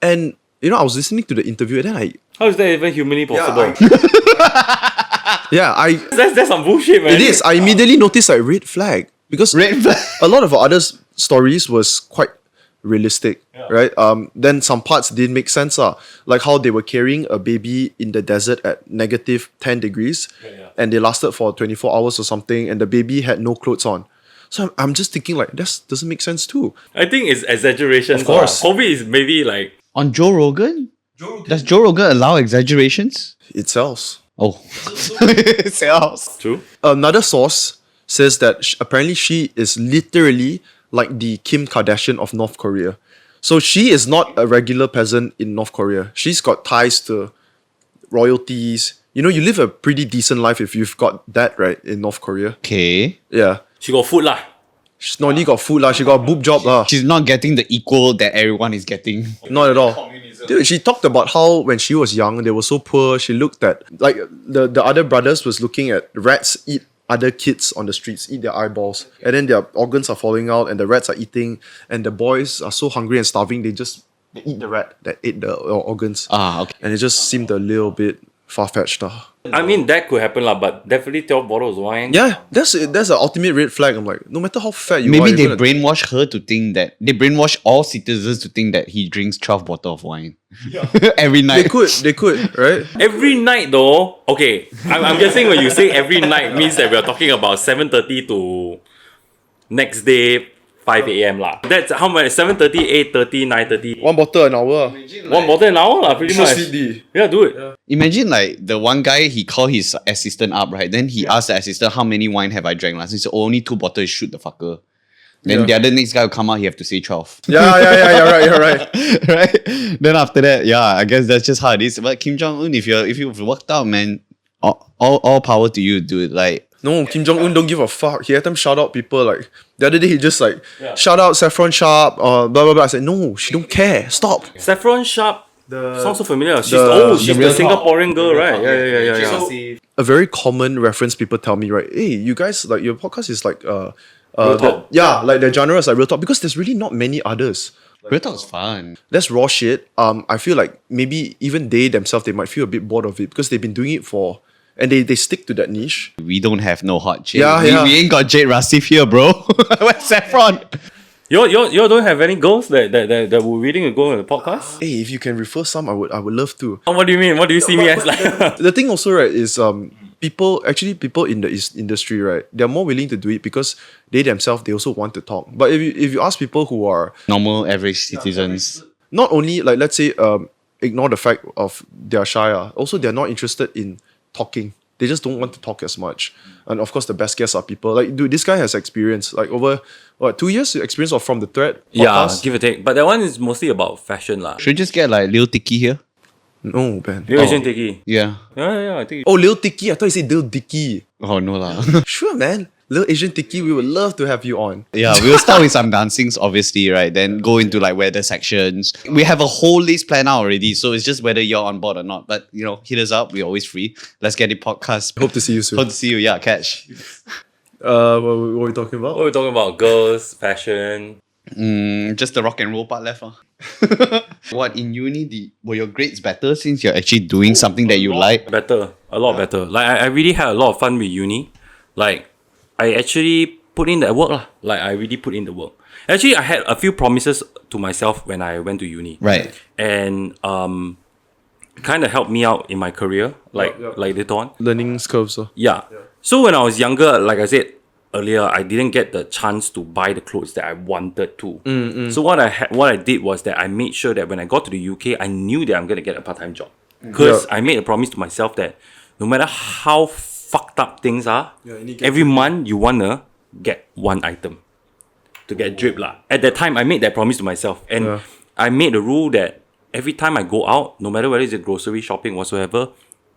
Speaker 1: And, you know, I was listening to the interview and then
Speaker 3: How is that even humanly possible?
Speaker 1: That's
Speaker 3: some bullshit, man.
Speaker 1: It is. I immediately noticed like red flag. Because a lot of our other stories was quite realistic, right? Then some parts didn't make sense. Like how they were carrying a baby in the desert at negative 10 degrees and they lasted for 24 hours or something and the baby had no clothes on. So I'm just thinking like, this doesn't make sense too.
Speaker 3: I think it's exaggeration.
Speaker 1: Of course.
Speaker 3: COVID is maybe like...
Speaker 2: On Joe Rogan? Does Joe Rogan allow exaggerations?
Speaker 1: It sells.
Speaker 2: Oh. It sells.
Speaker 3: True.
Speaker 1: Another source says that apparently she is literally like the Kim Kardashian of North Korea. So she is not a regular peasant in North Korea. She's got ties to royalties. You know, you live a pretty decent life if you've got that, right, in North Korea.
Speaker 2: Okay.
Speaker 1: Yeah.
Speaker 3: She got food lah.
Speaker 1: She's not only got food lah, she got a boob job lah.
Speaker 2: She's not getting the equal that everyone is getting.
Speaker 1: Not at all. Dude, she talked about how when she was young, they were so poor. She looked at, like, the other brothers was looking at rats eat other kids on the streets, eat their eyeballs. And then their organs are falling out and the rats are eating. And the boys are so hungry and starving, they eat the rat that ate the organs.
Speaker 2: Ah, okay.
Speaker 1: And it just seemed a little bit far-fetched.
Speaker 3: I mean, that could happen lah, but definitely 12 bottles of wine.
Speaker 1: Yeah, that's an ultimate red flag. I'm like, no matter how fat you are...
Speaker 2: Maybe they brainwash her to think that... They brainwash all citizens to think that he drinks 12 bottles of wine. Every night.
Speaker 1: They could, right?
Speaker 3: Every night though, okay, I'm guessing when you say every night means that we are talking about 7:30 to next day 5 a.m. lah. That's how much? 7:30, 8:30, 9:30.
Speaker 1: One bottle an hour.
Speaker 3: One bottle an hour lah, pretty much.
Speaker 1: CD.
Speaker 3: Yeah, dude.
Speaker 2: Imagine like the one guy, he called his assistant up, right? Then he asked the assistant, how many wine have I drank last? He said, only 2 bottles, shoot the fucker. Then the other next guy will come out, he have to say 12.
Speaker 1: Yeah, you're right.
Speaker 2: Right? Then after that, I guess that's just how it is. But Kim Jong-un, if you've worked out, man, all power to you, dude. Like,
Speaker 1: no, Kim Jong-un don't give a fuck. He had them shout out people like, the other day he just like, shout out Saffron Sharp, blah, blah, blah. I said, no, she don't care. Stop.
Speaker 3: Saffron Sharp. Sounds so familiar. She's the Singaporean girl, right? Yeah.
Speaker 1: A very common reference people tell me, right? Hey, you guys, like, your podcast is like,
Speaker 3: Real talk.
Speaker 1: like the genre is like real talk because there's really not many others.
Speaker 2: real talk is fun.
Speaker 1: That's raw shit. I feel like maybe even they themselves, they might feel a bit bored of it because they've been doing it for, and they stick to that niche.
Speaker 2: We don't have no hot chick.
Speaker 1: Yeah.
Speaker 2: We ain't got Jade Rasif here, bro. Where's Saffron?
Speaker 3: You don't have any girls that were willing to go on the podcast?
Speaker 1: Hey, if you can refer some, I would love to.
Speaker 3: What do you mean? What do you see me as like?
Speaker 1: The thing also, right, is people in the industry, right, they're more willing to do it because they themselves, they also want to talk. But if you ask people who are
Speaker 2: Normal, average citizens.
Speaker 1: not only like, let's say, ignore the fact of they're shy, also they're not interested in talking. They just don't want to talk as much. And of course, the best guests are people like, dude, this guy has experience, like over 2 years experience of From the Thread podcast.
Speaker 3: Give or take. But that one is mostly about fashion lah.
Speaker 2: Should we just get like Lil Tiki here?
Speaker 1: No, man.
Speaker 3: Lil Asian Tiki.
Speaker 2: Yeah.
Speaker 3: Yeah, I think.
Speaker 1: Oh, Lil Tiki. I thought you said Lil Dicky.
Speaker 2: Oh, no lah.
Speaker 1: Sure, man. Lil Asian Tiki, we would love to have you on.
Speaker 2: Yeah, we'll start with some dancings, obviously, right? Then go into like weather sections. We have a whole list planned out already, so it's just whether you're on board or not. But, you know, hit us up. We're always free. Let's get the podcast.
Speaker 1: Hope to see you soon.
Speaker 2: Hope to see you. Yeah, catch.
Speaker 1: What were we talking about?
Speaker 3: What are we talking about? Girls, fashion.
Speaker 2: Just the rock and roll part left. What, in uni, were your grades better since you're actually doing something that you like?
Speaker 3: Better. A lot better. Like, I really had a lot of fun with uni. Like, I actually put in the work lah. Like, I really put in the work. Actually, I had a few promises to myself when I went to uni.
Speaker 2: Right.
Speaker 3: And kind of helped me out in my career, like later on.
Speaker 1: Learning curves.
Speaker 3: Yeah. So when I was younger, like I said earlier, I didn't get the chance to buy the clothes that I wanted to. So what I did was that I made sure that when I got to the UK, I knew that I'm going to get a part-time job. Because I made a promise to myself that no matter how fucked up things are, every month you wanna get one item to get drip lah. At that time, I made that promise to myself, and I made a rule that every time I go out, no matter whether it's a grocery shopping whatsoever,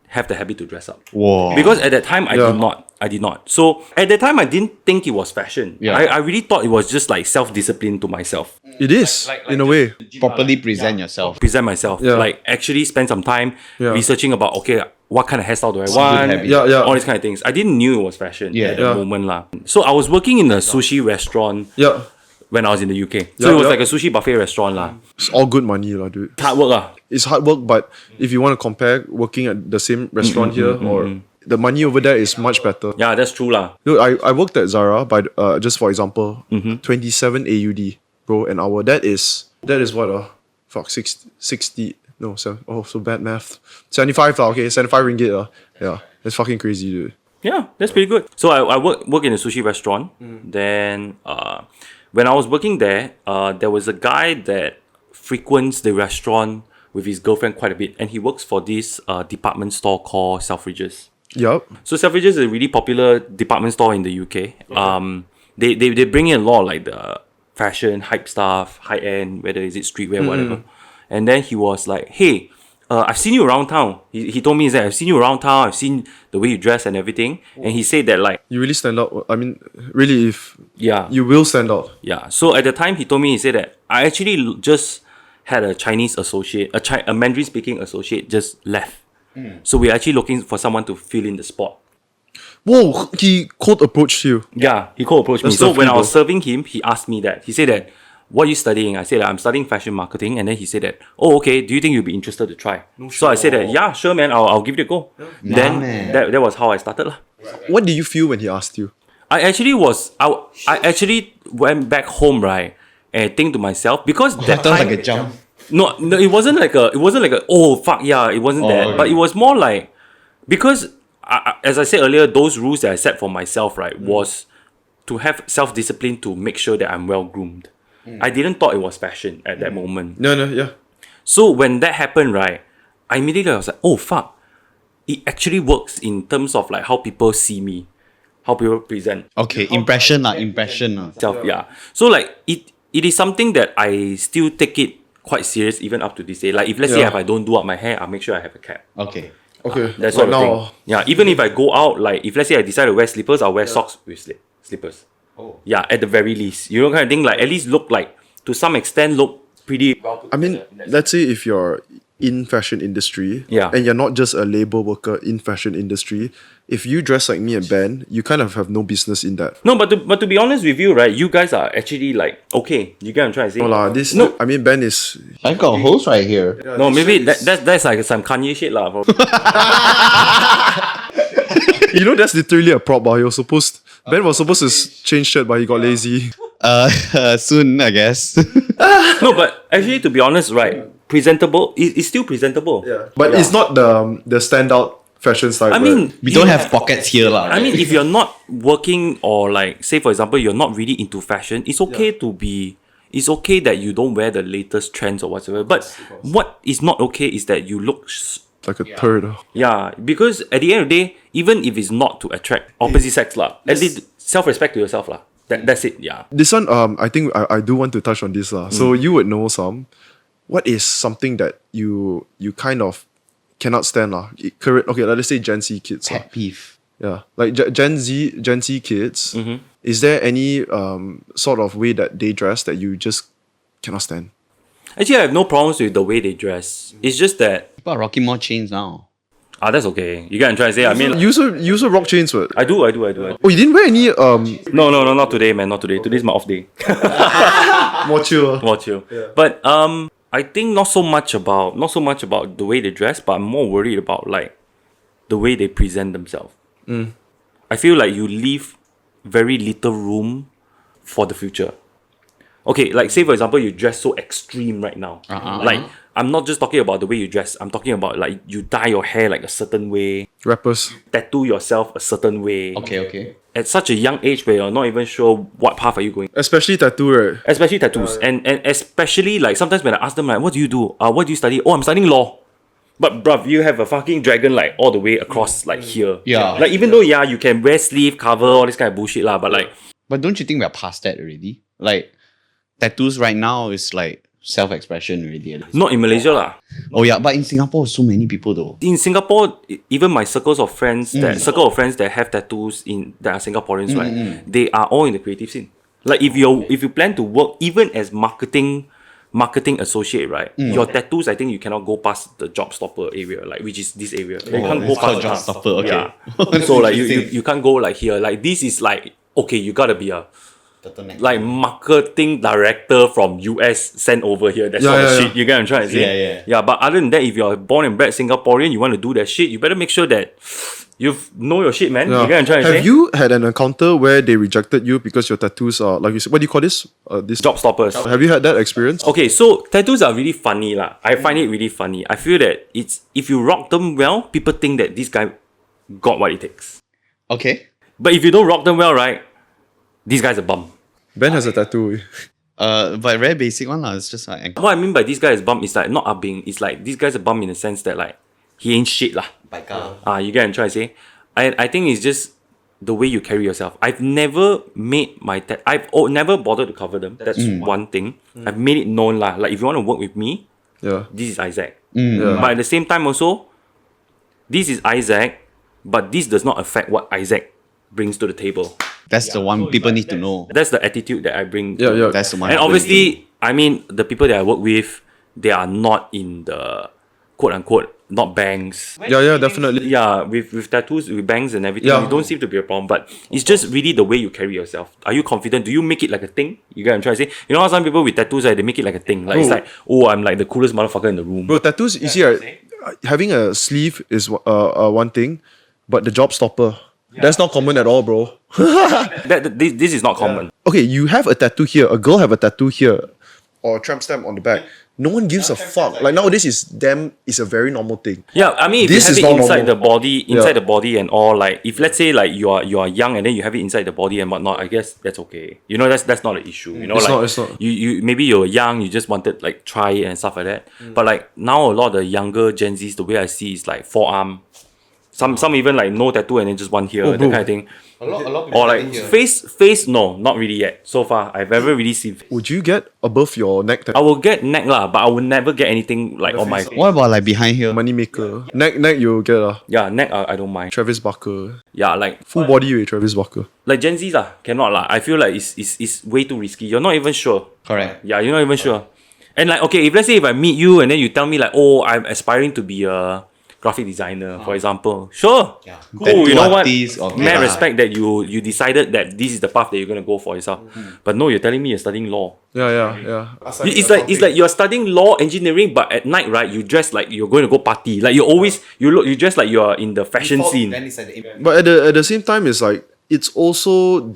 Speaker 3: have the habit to dress up.
Speaker 2: Whoa.
Speaker 3: Because at that time I did not. So at that time I didn't think it was fashion.
Speaker 2: Yeah.
Speaker 3: I really thought it was just like self-discipline to myself.
Speaker 1: It is, in a way.
Speaker 2: Properly present yourself.
Speaker 3: Present myself.
Speaker 1: Yeah.
Speaker 3: Like actually spend some time
Speaker 1: Yeah.
Speaker 3: researching about, okay, what kind of hairstyle do I want?
Speaker 2: habit.
Speaker 1: Yeah.
Speaker 3: All these kind of things. I didn't knew it was fashion
Speaker 2: Yeah.
Speaker 3: at that
Speaker 1: Yeah.
Speaker 3: moment lah. So I was working in a sushi restaurant
Speaker 1: Yeah.
Speaker 3: when I was in the UK. So
Speaker 1: Yeah,
Speaker 3: it was
Speaker 1: yeah.
Speaker 3: like a sushi buffet restaurant lah.
Speaker 1: It's all good money, lah, dude.
Speaker 3: Hard work lah.
Speaker 1: It's hard work, but if you want to compare working at the same restaurant here or the money over there is much better.
Speaker 3: Yeah, that's true lah.
Speaker 1: Look, I worked at Zara by just for example, 27 AUD, bro, an hour. That is what 60 no, so bad math. 75 lah, okay, 75 ringgit lah. Yeah, that's fucking crazy, dude.
Speaker 3: Yeah, that's pretty good. So I work in a sushi restaurant. Then when I was working there, there was a guy that frequents the restaurant with his girlfriend quite a bit, and he works for this department store called Selfridges.
Speaker 1: Yup.
Speaker 3: So Selfridges is a really popular department store in the UK. They bring in a lot of like the fashion, hype stuff, high end, whether is it streetwear, whatever. And then he was like, hey, I've seen you around town. He told me that I've seen you around town, I've seen the way you dress and everything. And he said that like,
Speaker 1: You really stand out. I mean, really, if
Speaker 3: yeah.
Speaker 1: you will stand out.
Speaker 3: Yeah. So at the time, he told me, he said that I actually just had a Chinese associate, a Mandarin speaking associate just left. So we're actually looking for someone to fill in the spot.
Speaker 1: Whoa, he cold approached you.
Speaker 3: Yeah, he cold approached me.
Speaker 1: That's
Speaker 3: So when I
Speaker 1: lovely,
Speaker 3: was serving him, he asked me that. He said that, what are you studying? I said, I'm studying fashion marketing. And then he said that, oh, okay, do you think you'll be interested to try? So I said that, yeah, sure, man, I'll give it a go. Then
Speaker 2: man.
Speaker 3: that was how I started lah.
Speaker 1: What did you feel when he asked you?
Speaker 3: I actually went back home, right, and think to myself, because that
Speaker 2: That was
Speaker 3: time,
Speaker 2: like a jump.
Speaker 3: no, it wasn't like a oh fuck yeah, it wasn't that,
Speaker 2: okay.
Speaker 3: but it was more like, because as I said earlier, those rules that I set for myself, right, was to have self-discipline to make sure that I'm well groomed. I didn't thought it was fashion at that moment.
Speaker 1: No, yeah.
Speaker 3: So when that happened, right, I immediately was like, oh fuck, it actually works in terms of like how people see me, how people present.
Speaker 2: Okay, impression.
Speaker 3: Self, yeah. So like it is something that I still take it quite serious even up to this day. Like if let's say if I don't do up my hair, I'll make sure I have a cap.
Speaker 2: Okay.
Speaker 1: Okay.
Speaker 3: That's
Speaker 1: but
Speaker 3: sort of thing. Yeah, even if I go out, like if let's say I decide to wear slippers, I'll wear socks with slippers. Oh. Yeah, at the very least. You know, kind of thing, like at least look like, to some extent, look pretty.
Speaker 1: I mean, let's say if you're in fashion industry,
Speaker 3: Yeah.
Speaker 1: and you're not just a labor worker in fashion industry, if you dress like me and Ben, you kind of have no business in that.
Speaker 3: No, but to be honest with you, right, you guys are actually like, okay, you get what I'm trying to say?
Speaker 1: No lah, I mean, Ben is.
Speaker 2: I've got a hose right here.
Speaker 3: No, maybe that's like some Kanye shit lah.
Speaker 1: You know, that's literally a prop. Ben was supposed to change shirt, but he got lazy.
Speaker 2: Soon, I guess.
Speaker 3: No, but actually, to be honest, right, presentable, it's still presentable.
Speaker 1: But it's not the standout fashion style.
Speaker 3: I mean,
Speaker 2: We don't have pockets here, lah.
Speaker 3: I mean, if you're not working or like, say for example, you're not really into fashion, it's okay to be. It's okay that you don't wear the latest trends or whatsoever. But what is not okay is that you look.
Speaker 1: Like a turd.
Speaker 3: Yeah, because at the end of the day, even if it's not to attract opposite sex lah, at least self-respect to yourself lah. That's it. Yeah.
Speaker 1: This one, I think I do want to touch on this lah. So you would know some. What is something that you kind of cannot stand lah? Okay, let's say Gen Z kids.
Speaker 2: Pet peeve.
Speaker 1: Yeah, like Gen Z kids. Is there any sort of way that they dress that you just cannot stand?
Speaker 3: Actually, I have no problems with the way they dress. It's just that
Speaker 2: People are rocking more chains now.
Speaker 3: that's okay. You get what I'm trying to say? I mean,
Speaker 1: You also rock chains, what?
Speaker 3: I do.
Speaker 1: Oh, you didn't wear any
Speaker 3: No, not today, man. Not today. Today's my off day.
Speaker 1: more chill.
Speaker 3: More chill. But I think not so much about the way they dress, but I'm more worried about like the way they present themselves. I feel like you leave very little room for the future. Okay, like say for example, you dress so extreme right now. Like I'm not just talking about the way you dress. I'm talking about like you dye your hair like a certain way,
Speaker 1: Rappers.
Speaker 3: tattoo yourself a certain way.
Speaker 2: Okay.
Speaker 3: At such a young age where you're not even sure what path are you going.
Speaker 1: Especially tattoo, right?
Speaker 3: Especially tattoos, and especially like sometimes when I ask them like, what do you do? What do you study? Oh, I'm studying law. But bruv, you have a fucking dragon like all the way across like here.
Speaker 2: Yeah.
Speaker 3: Like even though you can wear sleeve, cover, all this kind of bullshit lah, but like
Speaker 2: But don't you think we're past that already? Like, tattoos right now is like self-expression already. At least.
Speaker 3: not in Malaysia lah.
Speaker 2: Oh yeah, but in Singapore, so many people though.
Speaker 3: In Singapore, even my circle of friends that have tattoos that are Singaporeans, right? They are all in the creative scene. Like if you plan to work even as marketing associate, right? Your tattoos, I think you cannot go past the job stopper area, like which is this area. You can't go past
Speaker 2: job stopper. Okay.
Speaker 3: Yeah. So like you can't go like here. Like this is like okay, you gotta be a like marketing director from US sent over here. That's all the shit. You get what I'm trying to say? Yeah. But other than that, if you're born and bred Singaporean, you want to do that shit, you better make sure that you know your shit, man. You get what I'm trying to say?
Speaker 1: Have you had an encounter where they rejected you because your tattoos are like you said, what do you call this? This
Speaker 3: Job stoppers.
Speaker 1: Have you had that experience?
Speaker 3: Okay, so tattoos are really funny lah. I find it really funny. I feel that it's if you rock them well, people think that this guy got what it takes.
Speaker 2: Okay.
Speaker 3: But if you don't rock them well, right, this guy's a bum.
Speaker 1: Ben has a tattoo.
Speaker 2: But very basic one lah. It's just like
Speaker 3: What I mean by this guy is bum is like not upping. It's like this guy's a bum in the sense that like he ain't shit lah. You get what I'm trying to say? I think it's just the way you carry yourself. I've never made my I've never bothered to cover them. That's one thing. I've made it known lah. Like if you want to work with me, this is Isaac. But at the same time also, this is Isaac, but this does not affect what Isaac brings to the table.
Speaker 2: that's the one people need to know.
Speaker 3: That's the attitude that I bring.
Speaker 2: That's the one.
Speaker 3: And obviously, I mean, the people that I work with, they are not in the quote unquote not banks.
Speaker 1: Definitely.
Speaker 3: Yeah, with tattoos, with bangs and everything, it don't seem to be a problem. But it's just really the way you carry yourself. Are you confident? Do you make it like a thing? You get what I'm trying to say? You know how some people with tattoos, they make it like a thing. Like it's like, oh, I'm like the coolest motherfucker in the room.
Speaker 1: Bro, tattoos, you see, having a sleeve is one thing, but the job stopper, that's not common at all, bro.
Speaker 3: This is not common.
Speaker 1: Okay, you have a tattoo here, a girl have a tattoo here, or a tramp stamp on the back. No one gives a fuck. Like nowadays, it's a very normal thing.
Speaker 3: Yeah, I mean, if
Speaker 1: This
Speaker 3: you have
Speaker 1: is
Speaker 3: it
Speaker 1: not
Speaker 3: inside
Speaker 1: normal.
Speaker 3: the body and all, like if let's say like you are young and then you have it inside the body and whatnot, I guess that's okay. You know, that's not an issue. You know,
Speaker 1: It's not.
Speaker 3: You maybe you're young, you just wanted like try it and stuff like that. But like now a lot of the younger Gen Zs, the way I see is like forearm. Some even like no tattoo and then just one here, that kind of thing.
Speaker 2: A lot
Speaker 3: Or like face, no, not really yet. So far, I've never really seen.
Speaker 1: Would you get above your neck
Speaker 3: I
Speaker 1: tattoo?
Speaker 3: will get neck lah, but I will never get anything like on my.
Speaker 2: What about like behind here?
Speaker 1: Money maker. Neck you'll get
Speaker 3: Yeah, neck I don't mind.
Speaker 1: Travis Barker.
Speaker 3: Yeah, like
Speaker 1: Full body with Travis Barker.
Speaker 3: like Gen Zs cannot lah. I feel like it's way too risky. You're not even sure.
Speaker 2: Correct.
Speaker 3: Yeah, you're not even sure. And like okay, if let's say if I meet you and then you tell me like, oh, I'm aspiring to be a graphic designer, for example. Sure. Cool. You know what? Mad respect that you decided that this is the path that you're gonna go for yourself. But no, you're telling me you're studying law.
Speaker 1: Yeah.
Speaker 3: It's like you're studying law engineering, but at night, right? You dress like you're going to go party. Like you dress like you're in the fashion scene.
Speaker 1: But at the same time, it's like it's also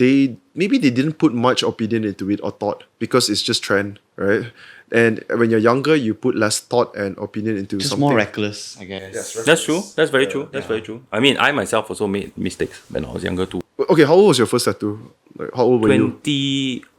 Speaker 1: maybe they didn't put much opinion into it or thought because it's just trend, right? And when you're younger, you put less thought and opinion into
Speaker 2: Just
Speaker 1: something.
Speaker 2: more reckless, I guess.
Speaker 3: That's true. That's very true. That's very true. I mean, I myself also made mistakes when I was younger too.
Speaker 1: Okay, how old was your first tattoo? Like, how old were you?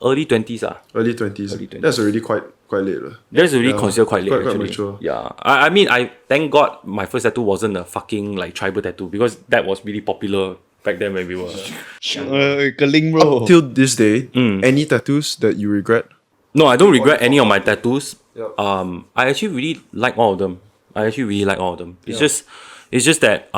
Speaker 3: Early 20s.
Speaker 1: Early 20s.
Speaker 3: Early 20s.
Speaker 1: That's already quite late.
Speaker 3: That's already considered quite late
Speaker 1: Quite
Speaker 3: actually.
Speaker 1: mature.
Speaker 3: Yeah. I mean, I thank God my first tattoo wasn't a fucking like tribal tattoo because that was really popular back then when we were.
Speaker 2: Keling bro.
Speaker 1: Till this day, any tattoos that you regret?
Speaker 3: No, I don't regret any of my tattoos.
Speaker 1: Yep.
Speaker 3: I actually really like all of them. It's just that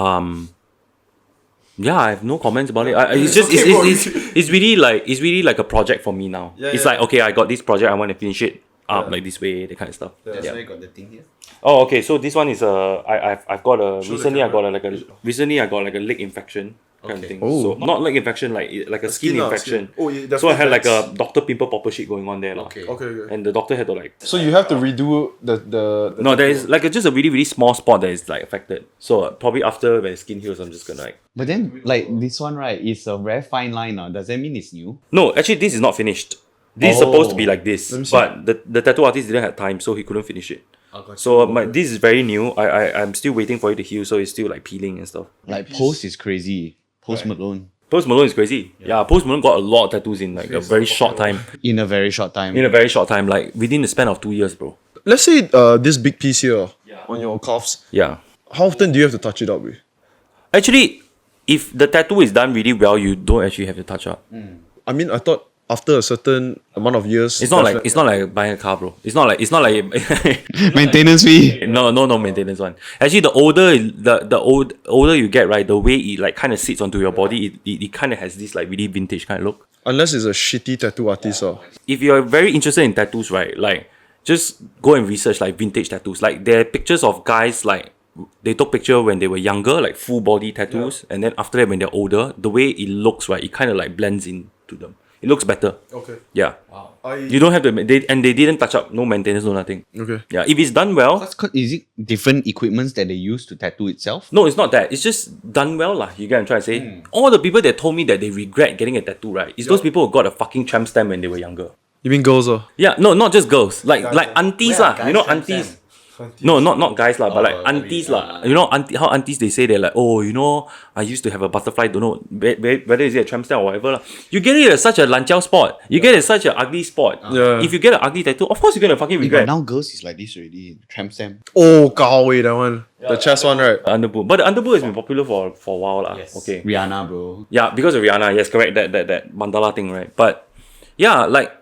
Speaker 3: yeah, I have no comments about it. It's really like a project for me now. It's like okay, I got this project, I want to finish it up like this way, that kind of stuff.
Speaker 2: That's why you got the thing here.
Speaker 3: Oh, okay. So this one is I've got a recently I got a leg infection kind of thing.
Speaker 1: Oh.
Speaker 3: So not leg infection, like a skin infection.
Speaker 1: Oh, yeah, that's
Speaker 3: so I
Speaker 1: what
Speaker 3: had like
Speaker 1: that's-
Speaker 3: a Dr. Pimple Popper shit going on there.
Speaker 2: Okay.
Speaker 1: Okay.
Speaker 3: And the doctor had to like
Speaker 1: So you have to redo the
Speaker 3: no, there is like just a really really small spot that is like affected. So probably after when the skin heals, I'm just gonna like.
Speaker 2: But then, like this one, right, is a very fine line. Does that mean it's new?
Speaker 3: No, actually this is not finished. This is supposed to be like this,
Speaker 1: Let me see.
Speaker 3: but the tattoo artist didn't have time, so he couldn't finish it. So this is very new. I'm still waiting for it to heal, so it's still like peeling and stuff.
Speaker 2: Like Post is crazy. Post Malone.
Speaker 3: Post Malone is crazy. Yeah, Post Malone got a lot of tattoos in like a very short time.
Speaker 2: In a very short time.
Speaker 3: In a very short time, like within the span of 2 years, bro.
Speaker 1: Let's say this big piece here. on your calves.
Speaker 3: Yeah.
Speaker 1: How often do you have to touch it up with?
Speaker 3: Actually, if the tattoo is done really well, you don't actually have to touch up.
Speaker 1: I mean, I thought after a certain amount of years,
Speaker 3: It's not like buying a car, bro. It's not like
Speaker 2: Maintenance fee.
Speaker 3: no maintenance one. Actually, the older you get, right, the way it like kind of sits onto your body, it kind of has this like really vintage kind of look.
Speaker 1: Unless it's a shitty tattoo artist,
Speaker 3: If you're very interested in tattoos, right, like just go and research like vintage tattoos. Like there are pictures of guys like they took picture when they were younger, like full body tattoos, and then after that when they're older, the way it looks, right, it kind of like blends into them. It looks better.
Speaker 1: Okay.
Speaker 3: Yeah. Wow. You don't have to. They didn't touch up. No maintenance. No nothing.
Speaker 1: Okay.
Speaker 3: Yeah. If it's done well.
Speaker 2: Is it different equipments that they use to tattoo itself?
Speaker 3: No, it's not that. It's just done well, lah. You get what I'm trying to say? All the people that told me that they regret getting a tattoo, right? It's those people who got a fucking tramp stamp when they were younger.
Speaker 1: You mean girls,
Speaker 3: Yeah. No, not just girls. Like aunties, lah. You know, aunties. No, not guys lah, but like aunties lah. You know, how aunties they say they're like, oh, you know, I used to have a butterfly. Don't know whether is it a tramp stamp or whatever lah. You get it at such a lanjiao spot. You get it at such an ugly spot.
Speaker 1: Yeah.
Speaker 3: If you get an ugly tattoo, of course you're gonna fucking
Speaker 2: But
Speaker 3: regret.
Speaker 2: now girls is like this already. Tramp stamp.
Speaker 1: Oh, Galway, that one. The chest one, right?
Speaker 3: Underboob, but the underboob has been popular for a while lah.
Speaker 2: Yes.
Speaker 3: Okay.
Speaker 2: Rihanna, bro.
Speaker 3: Yeah, because of Rihanna. Yes, correct. That mandala thing, right? But yeah, like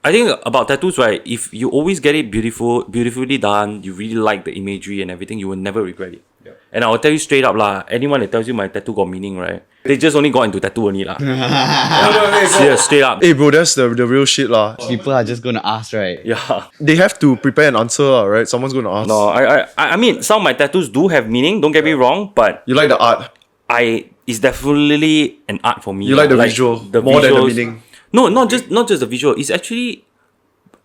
Speaker 3: I think about tattoos, right? If you always get it beautifully done, you really like the imagery and everything, you will never regret it. Yeah. And I will tell you straight up lah. Anyone that tells you my tattoo got meaning, right? They just only got into tattoo only lah. Yeah, straight up.
Speaker 1: Hey, bro, that's the real shit, lah.
Speaker 2: People are just gonna ask, right?
Speaker 3: Yeah.
Speaker 1: They have to prepare an answer, lah, right? Someone's gonna ask.
Speaker 3: No, I mean some of my tattoos do have meaning. Don't get me wrong, but
Speaker 1: You like the art?
Speaker 3: it's definitely an art for me.
Speaker 1: You like the visual more than the meaning?
Speaker 3: No, not just the visual. It's actually,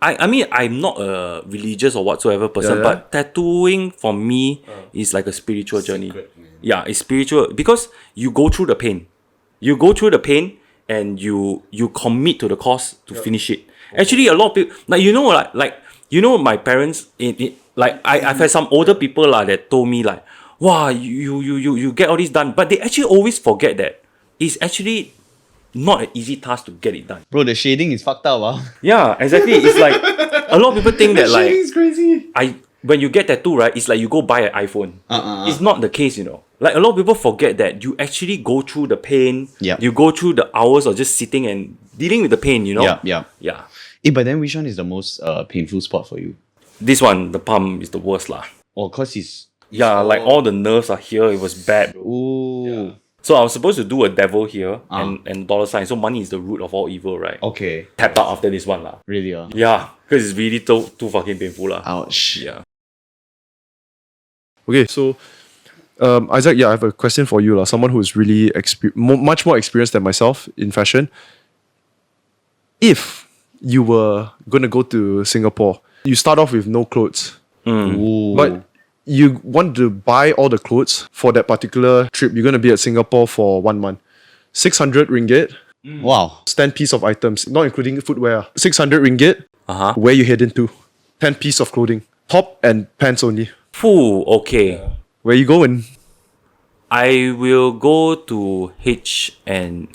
Speaker 3: I mean, I'm not a religious or whatsoever person,
Speaker 1: Yeah.
Speaker 3: but tattooing for me is like a spiritual journey. Yeah, it's spiritual because you go through the pain. You go through the pain and you commit to the cause to finish it. Actually, a lot of people, like you know, my parents, I've had some older people that told me like, wow, you get all this done, but they actually always forget that it's actually not an easy task to get it done.
Speaker 2: Bro, the shading is fucked up, ah.
Speaker 3: Yeah, exactly. It's like a lot of people think that like
Speaker 1: Shading's crazy.
Speaker 3: when you get tattoo, right, it's like you go buy an iPhone. It's not the case, you know. Like a lot of people forget that you actually go through the pain.
Speaker 2: Yeah.
Speaker 3: You go through the hours of just sitting and dealing with the pain, you know. Yeah.
Speaker 2: But then which one is the most painful spot for you?
Speaker 3: This one, the palm, is the worst lah.
Speaker 2: Oh, cause it's
Speaker 3: like all the nerves are here. It was bad.
Speaker 2: ooh.
Speaker 3: So I was supposed to do a devil here and dollar sign. So money is the root of all evil, right?
Speaker 2: Okay.
Speaker 3: Tap out after this one lah.
Speaker 2: Really?
Speaker 3: Yeah, because it's really too fucking painful lah.
Speaker 2: Ouch.
Speaker 3: Yeah.
Speaker 1: Okay, so Isaac, I have a question for you, someone who is really much more experienced than myself in fashion. If you were gonna go to Singapore, you start off with no clothes,
Speaker 2: Ooh.
Speaker 1: but you want to buy all the clothes for that particular trip. You're gonna be at Singapore for 1 month. 600 ringgit,
Speaker 2: Wow.
Speaker 1: 10 piece of items, not including footwear. 600 ringgit.
Speaker 3: Uh-huh.
Speaker 1: Where you heading to? 10 piece of clothing, top and pants only.
Speaker 3: Phew, okay.
Speaker 1: Where you going?
Speaker 3: I will go to H&M.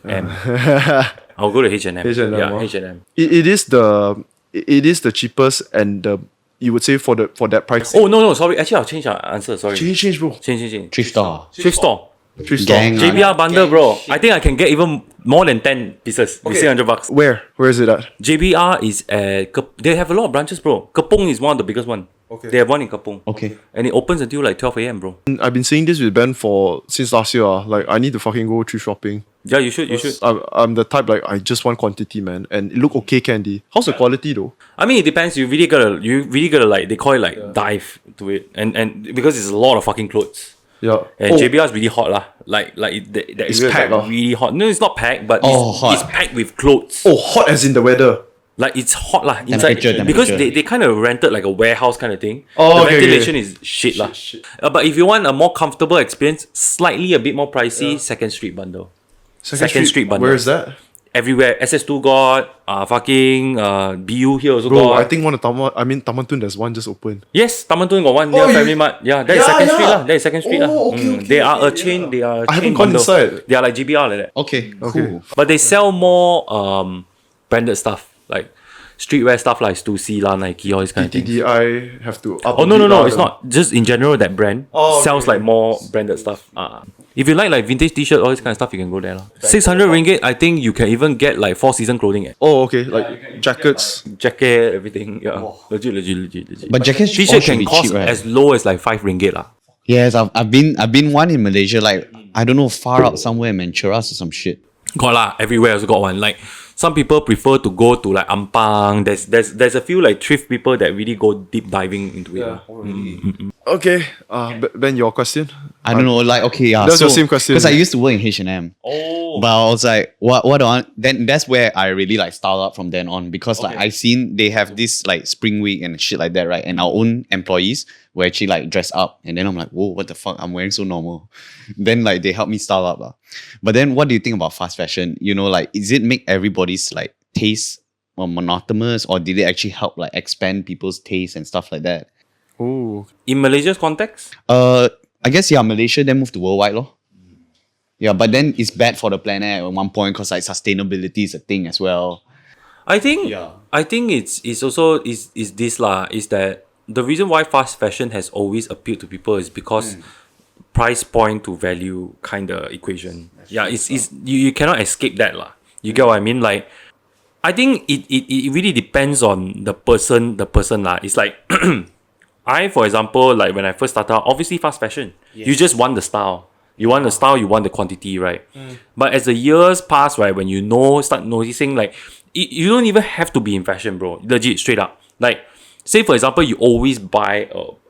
Speaker 3: I'll go to H&M.
Speaker 1: H&M,
Speaker 3: Yeah,
Speaker 1: huh?
Speaker 3: H&M.
Speaker 1: It is the cheapest, and you would say for that price.
Speaker 3: Oh, no, sorry. Actually, I'll change our answer. Sorry.
Speaker 1: Change, bro.
Speaker 3: Change.
Speaker 2: Thrift store.
Speaker 3: Thrift store.
Speaker 1: Thrift store.
Speaker 2: Gang.
Speaker 3: JBR bundle, bro. I think I can get even more than 10 pieces with $600.
Speaker 1: Where is it at?
Speaker 3: JBR is at... They have a lot of branches, bro. Kepong is one of the biggest one.
Speaker 1: Okay.
Speaker 3: They have one in Kepong.
Speaker 2: Okay.
Speaker 3: And it opens until like 12 a.m, bro.
Speaker 1: I've been saying this with Ben since last year. Like, I need to fucking go thrift shopping.
Speaker 3: Yeah, you should.
Speaker 1: I'm the type, like, I just want quantity, man, and it look okay, candy. How's the quality though?
Speaker 3: I mean, it depends. You really gotta like, they call it like dive to it, and because it's a lot of fucking clothes.
Speaker 1: Yeah.
Speaker 3: And JBR is really hot lah. Like the area is
Speaker 1: packed,
Speaker 3: like really hot. No, it's not packed, but
Speaker 2: hot.
Speaker 3: it's packed with clothes.
Speaker 1: Oh, hot as in the weather.
Speaker 3: Like it's hot lah inside
Speaker 2: Temperature.
Speaker 3: because they kind of rented like a warehouse kind of thing.
Speaker 1: Oh,
Speaker 3: the
Speaker 1: okay,
Speaker 3: ventilation is shit lah. But if you want a more comfortable experience, slightly a bit more pricey, Second Street bundle. Second Street bundle.
Speaker 1: Where is that?
Speaker 3: Everywhere. SS2 got, fucking BU here also
Speaker 1: Bro,
Speaker 3: got.
Speaker 1: I think Taman Tun, there's one just open.
Speaker 3: Yes, Taman Tun got one near Family Mart. Yeah, that is Second Street lah. That is Second Street lah.
Speaker 1: okay,
Speaker 3: They are a chain. They are a
Speaker 1: I haven't
Speaker 3: chain
Speaker 1: gone
Speaker 3: bundle.
Speaker 1: inside.
Speaker 3: They are like GBR like that.
Speaker 2: Okay. Cool.
Speaker 3: But they sell more branded stuff like streetwear stuff like Stussy lah, Nike, all these kind of things.
Speaker 1: TDI have to up.
Speaker 3: Oh no, it's not. Just in general, that brand sells like more branded stuff. If you like vintage t-shirt, all this kind of stuff, you can go there lah. 600 ringgit, I think you can even get like 4-season clothing.
Speaker 1: Oh, okay, like jackets.
Speaker 3: Jacket, everything. Yeah, legit.
Speaker 2: But jackets
Speaker 3: T-shirt
Speaker 2: should
Speaker 3: can
Speaker 2: be
Speaker 3: cost
Speaker 2: cheap, right?
Speaker 3: as low as like 5 ringgit lah.
Speaker 2: Yes, I've been one in Malaysia, like I don't know, far out somewhere in Manchuras or some shit.
Speaker 3: Got lah, everywhere also got one. Like some people prefer to go to like Ampang. There's a few like thrift people that really go deep diving into it.
Speaker 1: Okay, Ben, your question?
Speaker 2: I don't know, like okay, yeah.
Speaker 1: That's your same question.
Speaker 2: Because I used to work in H&M.
Speaker 3: Oh.
Speaker 2: But I was like, what do I? Then that's where I really like style up from then on, because like I seen they have this like spring week and shit like that, right? And our own employees were actually like dressed up, and then I'm like, whoa, what the fuck? I'm wearing so normal. Then like they help me style up lah. But then what do you think about fast fashion? You know, like is it make everybody's like taste more monotonous, or did it actually help like expand people's taste and stuff like that?
Speaker 1: Oh,
Speaker 3: In Malaysia's context,
Speaker 2: I guess yeah, Malaysia then moved to worldwide lor. Yeah, but then it's bad for the planet at one point because like sustainability is a thing as well.
Speaker 3: I think it's also is this lah, is that the reason why fast fashion has always appealed to people is because price point to value kind of equation. It's you cannot escape that lah. You get what I mean? Like I think it really depends on the person lah. It's like I, for example, like when I first started out, obviously fast fashion. You just want the style. You want the style, you want the quantity, right? But as the years pass, right, when you start noticing, like, you don't even have to be in fashion, bro. Legit, straight up. Like, say, for example, you always buy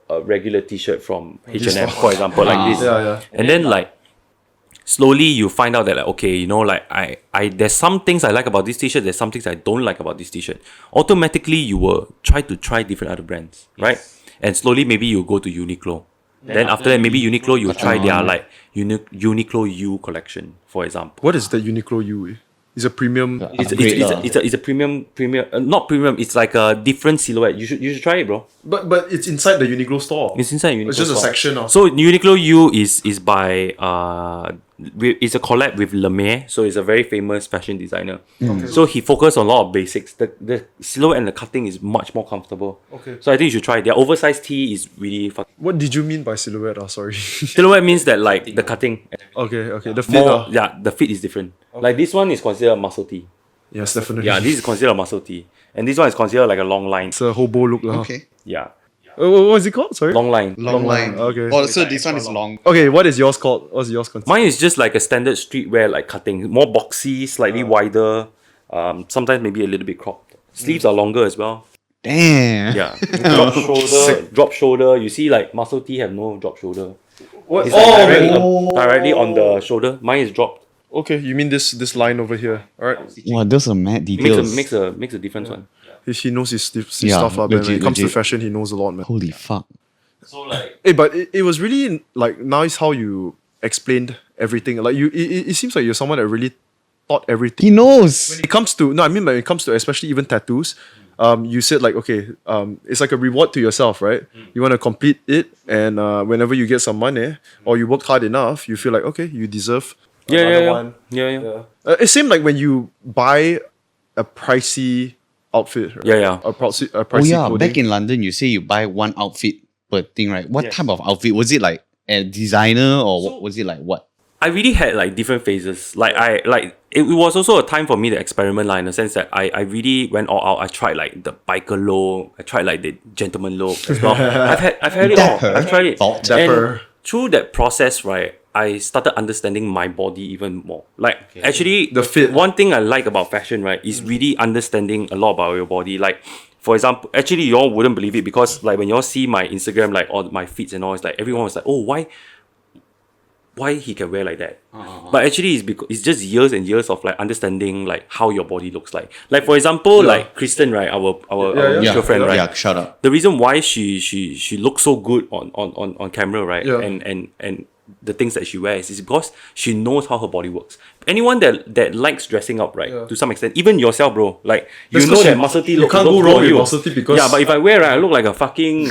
Speaker 3: a regular t-shirt from H&M, for example, like this. And then, like, slowly you find out that, like, okay, you know, like, I there's some things I like about this t-shirt, there's some things I don't like about this t-shirt. Automatically, you will try to try different other brands, right? And slowly, maybe you go to Uniqlo. Then after that, maybe Uniqlo, you try their like Uniqlo U collection, for example.
Speaker 1: what is the Uniqlo U? It's a premium.
Speaker 3: It's a premium, not premium. It's like a different silhouette. You should try it, bro.
Speaker 1: But it's inside the Uniqlo store.
Speaker 3: It's inside Uniqlo.
Speaker 1: It's just a
Speaker 3: store.
Speaker 1: section of.
Speaker 3: So Uniqlo U is by it's a collab with Lemay, so it's a very famous fashion designer. So he focused on a lot of basics. The silhouette and the cutting is much more comfortable.
Speaker 1: Okay.
Speaker 3: So I think you should try it. Their oversized tee is really fucking.
Speaker 1: What did you mean by silhouette? Oh, sorry.
Speaker 3: Silhouette means that like the cutting.
Speaker 1: Okay. The fit.
Speaker 3: More, the fit is different. Like this one is considered a muscle tee.
Speaker 1: Yes, definitely.
Speaker 3: Yeah, this is considered a muscle tee. And this one is considered like a long line.
Speaker 1: It's a hobo look.
Speaker 2: Okay.
Speaker 3: Yeah.
Speaker 1: What is it called? Sorry?
Speaker 3: Long line.
Speaker 2: Long line.
Speaker 1: Okay.
Speaker 2: Oh, so this one is long.
Speaker 1: Okay, what is yours called? What's yours considered?
Speaker 3: Mine is just like a standard streetwear like cutting. More boxy, slightly wider. Sometimes maybe a little bit cropped. Sleeves are longer as well.
Speaker 2: Damn.
Speaker 3: Yeah. Drop shoulder. You see like muscle tee have no drop shoulder.
Speaker 1: What?
Speaker 3: It's like directly on the shoulder. Mine is dropped.
Speaker 1: Okay, you mean this line over here? All right.
Speaker 2: Wow, those are mad details.
Speaker 3: Makes a difference one.
Speaker 1: He knows his
Speaker 2: Yeah,
Speaker 1: stuff, man. When
Speaker 2: legit,
Speaker 1: it comes to
Speaker 2: legit.
Speaker 1: fashion, he knows a lot, man.
Speaker 2: Holy fuck.
Speaker 3: So like
Speaker 1: Hey, but it was really like nice how you explained everything. Like it seems like you're someone that really thought everything.
Speaker 2: He knows.
Speaker 1: When it comes to when it comes to especially even tattoos, you said like okay, it's like a reward to yourself, right? You want to complete it, and whenever you get some money or you worked hard enough, you feel like okay, you deserve another one.
Speaker 3: Yeah.
Speaker 1: It seemed like when you buy a pricey outfit, right?
Speaker 3: Yeah.
Speaker 1: a pricey
Speaker 2: Oh yeah,
Speaker 1: clothing.
Speaker 2: back in London, you say you buy one outfit per thing, right? What type of outfit? Was it like a designer or was it like what?
Speaker 3: I really had like different phases. Like it was also a time for me to experiment in the sense that I really went all out. I tried like the biker look. I tried like the gentleman look as well. I've had it all. I've tried it.
Speaker 1: Dapper.
Speaker 3: And through that process, right, I started understanding my body even more. Like actually
Speaker 1: The fit.
Speaker 3: One thing I like about fashion, right, is really understanding a lot about your body. Like for example, actually you all wouldn't believe it because like when you all see my Instagram, like all my feeds and all, it's like everyone was like, oh, why he can wear like that? But actually it's because it's just years and years of like understanding like how your body looks like. Like for example, like Kristen, right, our mutual friend, right?
Speaker 2: Yeah, shut up.
Speaker 3: The reason why she looks so good on camera, right?
Speaker 1: Yeah.
Speaker 3: And the things that she wears is because she knows how her body works. Anyone that likes dressing up, right, to some extent, even yourself, bro, like
Speaker 1: That's
Speaker 3: you know
Speaker 1: 'cause
Speaker 3: that
Speaker 1: you-
Speaker 3: muscle tee
Speaker 1: you
Speaker 3: look
Speaker 1: can't
Speaker 3: look
Speaker 1: go
Speaker 3: good
Speaker 1: wrong
Speaker 3: for
Speaker 1: with
Speaker 3: you.
Speaker 1: muscle tee because-
Speaker 3: yeah, but if I wear, right, I look like a fucking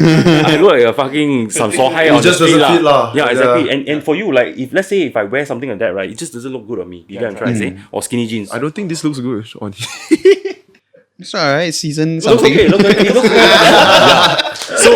Speaker 3: some sore high on
Speaker 1: just
Speaker 3: the street
Speaker 1: doesn't fit lah.
Speaker 3: Yeah, exactly.
Speaker 1: Yeah.
Speaker 3: And for you, like if let's say if I wear something like that, right, it just doesn't look good on me. You get what I'm trying to say? Or skinny jeans.
Speaker 1: I don't think this looks good on
Speaker 2: It's alright, season
Speaker 3: It looks
Speaker 2: something.
Speaker 3: okay. It looks okay. Yeah. So,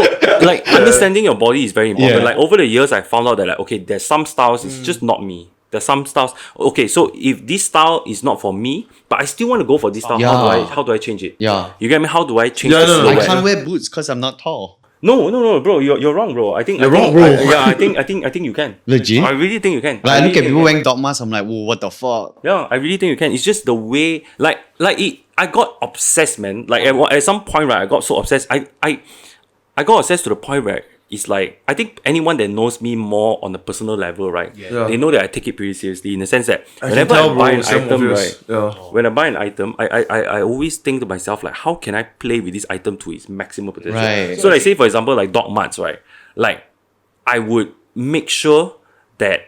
Speaker 3: like, understanding your body is very important.
Speaker 2: Yeah.
Speaker 3: Like, over the years, I found out that, like, okay, there's some styles, it's just not me. There's some styles. Okay, so if this style is not for me, but I still want to go for this style,
Speaker 2: Yeah.
Speaker 3: how do I change it?
Speaker 2: Yeah.
Speaker 3: You get me? How do I change
Speaker 1: Yeah,
Speaker 3: the
Speaker 1: no, no,
Speaker 3: silhouette?
Speaker 2: I can't wear boots because I'm not tall.
Speaker 3: No, bro. You're wrong, bro. I think
Speaker 1: wrong, bro.
Speaker 3: I think you can.
Speaker 2: Legit?
Speaker 3: I really think you can.
Speaker 2: Like, I look
Speaker 3: really
Speaker 2: at
Speaker 3: think
Speaker 2: people
Speaker 3: you
Speaker 2: wearing dog masks, I'm like, whoa, what the fuck?
Speaker 3: Yeah, I really think you can. It's just the way, like it. I got obsessed, man. Like at some point, right, I got so obsessed. I got obsessed to the point where it's like I think anyone that knows me more on a personal level, right?
Speaker 1: Yeah.
Speaker 3: They know that I take it pretty seriously in the sense that
Speaker 1: I
Speaker 3: whenever
Speaker 1: can tell,
Speaker 3: I buy
Speaker 1: bro,
Speaker 3: an
Speaker 1: Sam
Speaker 3: item,
Speaker 1: obvious.
Speaker 3: right?
Speaker 1: Yeah.
Speaker 3: When I buy an item, I always think to myself like, how can I play with this item to its maximum potential?
Speaker 2: Right.
Speaker 3: So like say for example like dog mats, right? Like I would make sure that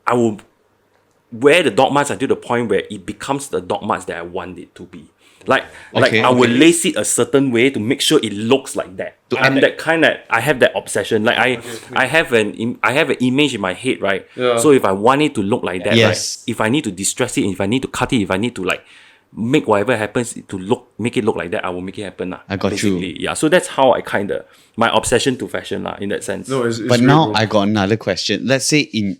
Speaker 3: I will wear the dog mats until the point where it becomes the dog mats that I want it to be. Like I would lace it a certain way to make sure it looks like that. I'm that kind of I have that obsession. Like I have an image in my head, right?
Speaker 1: Yeah.
Speaker 3: So if I want it to look like that,
Speaker 2: Yes.
Speaker 3: right? If I need to distress it, if I need to cut it, if I need to like make whatever happens to make it look like that, I will make it happen.
Speaker 2: I got you.
Speaker 3: basically. Yeah. So that's how I my obsession to fashion in that sense.
Speaker 1: No, it's
Speaker 2: But
Speaker 1: real,
Speaker 2: now
Speaker 1: bro.
Speaker 2: I got another question. Let's say in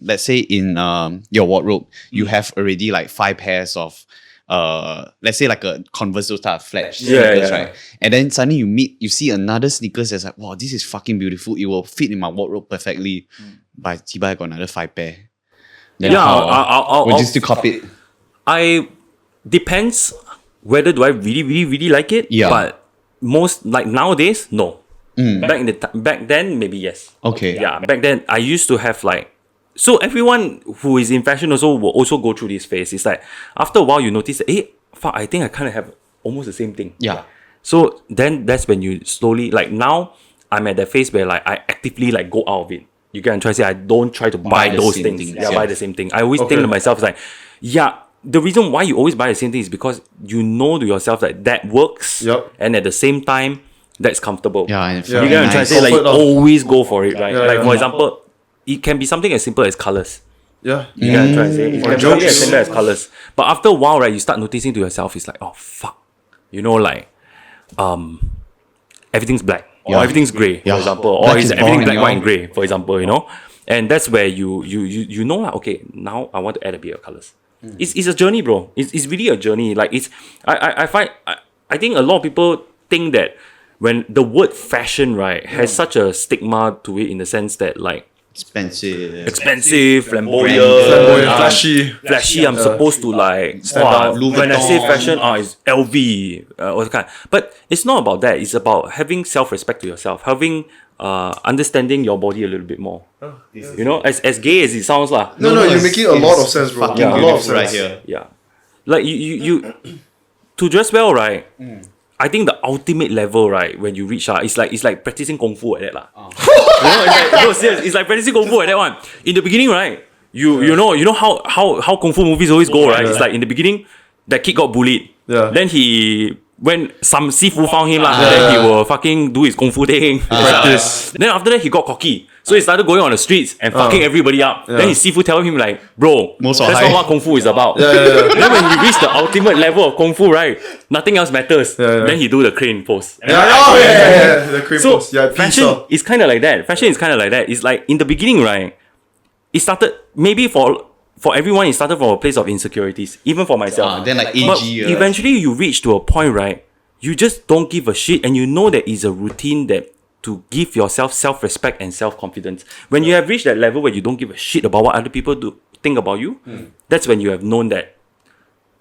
Speaker 2: your wardrobe, you have already like 5 pairs of let's say like a Converse, those type of flat sneakers,
Speaker 3: yeah.
Speaker 2: right? And then suddenly you see another sneakers that's like, wow, this is fucking beautiful. It will fit in my wardrobe perfectly. But Tiba, I got another 5 pair. Then
Speaker 3: Yeah,
Speaker 2: how? Would
Speaker 3: I'll
Speaker 2: you still copy it?
Speaker 3: I depends whether do I really, really, really like it.
Speaker 2: Yeah.
Speaker 3: But most like nowadays, no. Back then, maybe yes.
Speaker 2: Okay.
Speaker 3: Yeah. Back then, I used to have like. So everyone who is in fashion also will also go through this phase. It's like after a while you notice that, hey, fuck, I think I kind of have almost the same thing.
Speaker 2: Yeah.
Speaker 3: So then that's when you slowly like now I'm at that phase where like I actively like go out of it. You get what I'm trying to say? I don't try to buy
Speaker 2: the
Speaker 3: those
Speaker 2: same
Speaker 3: things.
Speaker 2: things,
Speaker 3: Yeah,
Speaker 2: yeah.
Speaker 3: buy the same thing. I always think to myself, it's like, yeah, the reason why you always buy the same thing is because you know to yourself that works.
Speaker 1: Yep.
Speaker 3: And at the same time, that's comfortable.
Speaker 2: Yeah, and
Speaker 3: You get what I'm trying to say? Like you
Speaker 1: Comfort,
Speaker 3: always go for it, right?
Speaker 1: Yeah,
Speaker 3: like
Speaker 1: yeah.
Speaker 3: for example, it can be something as simple as colors.
Speaker 1: Yeah.
Speaker 3: You get what I'm trying to say? It can be something
Speaker 1: jokes.
Speaker 3: as simple as colors. But after a while, right, you start noticing to yourself, it's like, oh fuck. You know, like everything's black. Or
Speaker 2: Yeah.
Speaker 3: everything's grey,
Speaker 2: Yeah.
Speaker 3: for example. Or
Speaker 2: Black
Speaker 3: is
Speaker 2: is
Speaker 3: everything
Speaker 2: boring,
Speaker 3: black,
Speaker 2: yeah.
Speaker 3: white, and grey, for example, you know? And that's where you know like, okay, now I want to add a bit of colours. It's a journey, bro. It's really a journey. Like it's I find I think a lot of people think that when the word fashion, right, has such a stigma to it in the sense that like expensive, flamboyant, flashy. I'm supposed to like
Speaker 1: out.
Speaker 3: when I say fashion, it's LV or the kind. But it's not about that. It's about having self-respect to yourself, having understanding your body a little bit more. You know, as gay as it sounds, lah.
Speaker 1: No, you're making a lot of sense, bro.
Speaker 2: fucking
Speaker 1: A lot of
Speaker 2: beautiful
Speaker 1: sense.
Speaker 2: right here.
Speaker 3: Yeah, like you to dress well, right? I think the ultimate level, right, when you reach it's like practicing kung fu like that, lah. You know, it's like, no, serious, it's like practicing kung fu like that one. In the beginning, right, you know how kung fu movies always go, right? It's like in the beginning, that kid got bullied.
Speaker 1: Yeah.
Speaker 3: Then when some Sifu found him, then he will fucking do his kung fu thing.
Speaker 1: Practice.
Speaker 3: Then after that, he got cocky. So he started going on the streets and fucking everybody up. Then his Sifu telling him like, bro,
Speaker 2: Most are
Speaker 3: that's
Speaker 2: high.
Speaker 3: not what kung fu is about. Then when he reached the ultimate level of kung fu, right, nothing else matters. Then he do the crane pose.
Speaker 1: Yeah. The cream
Speaker 3: So
Speaker 1: post. Yeah,
Speaker 3: fashion is kind of like that. Fashion is kind of like that. It's like in the beginning, right? It started maybe for everyone. It started from a place of insecurities, even for myself.
Speaker 2: Then like
Speaker 3: But
Speaker 2: AG.
Speaker 3: eventually, you reach to a point, right? You just don't give a shit, and you know that it's a routine that to give yourself self-respect and self-confidence. When you have reached that level where you don't give a shit about what other people think about you, that's when you have known that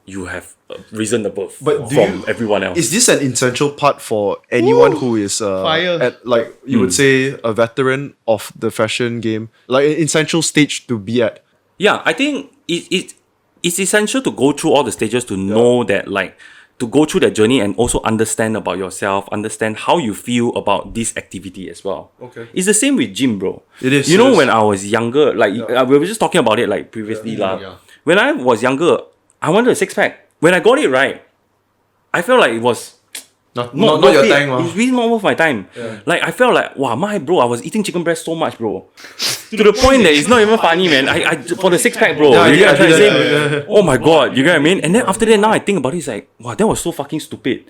Speaker 3: you have risen above from everyone else.
Speaker 1: Is this an essential part for anyone who is
Speaker 2: Fire.
Speaker 1: at like you would say a veteran of the fashion game, like an essential stage to be at?
Speaker 3: Yeah, I think it's essential to go through all the stages to know that, like, to go through that journey and also understand about yourself, understand how you feel about this activity as well.
Speaker 1: Okay.
Speaker 3: It's the same with gym, bro.
Speaker 1: It is,
Speaker 3: You
Speaker 1: it
Speaker 3: know,
Speaker 1: is.
Speaker 3: when I was younger, like, we were just talking about it, like, previously, lah. When I was younger, I wanted a six-pack. When I got it, right, I felt like it was
Speaker 1: Not
Speaker 3: not
Speaker 1: your
Speaker 3: worth it.
Speaker 1: time,
Speaker 3: It's really not worth my time. Like, I felt like, wow, bro, I was eating chicken breast so much, bro. to the point that it's not even funny, man. I for the 6-pack, bro.
Speaker 1: Yeah,
Speaker 3: You get what I'm trying to say?
Speaker 1: yeah.
Speaker 3: Oh my god, you get what I mean? And then after that, now I think about it, it's like, wow, that was so fucking stupid.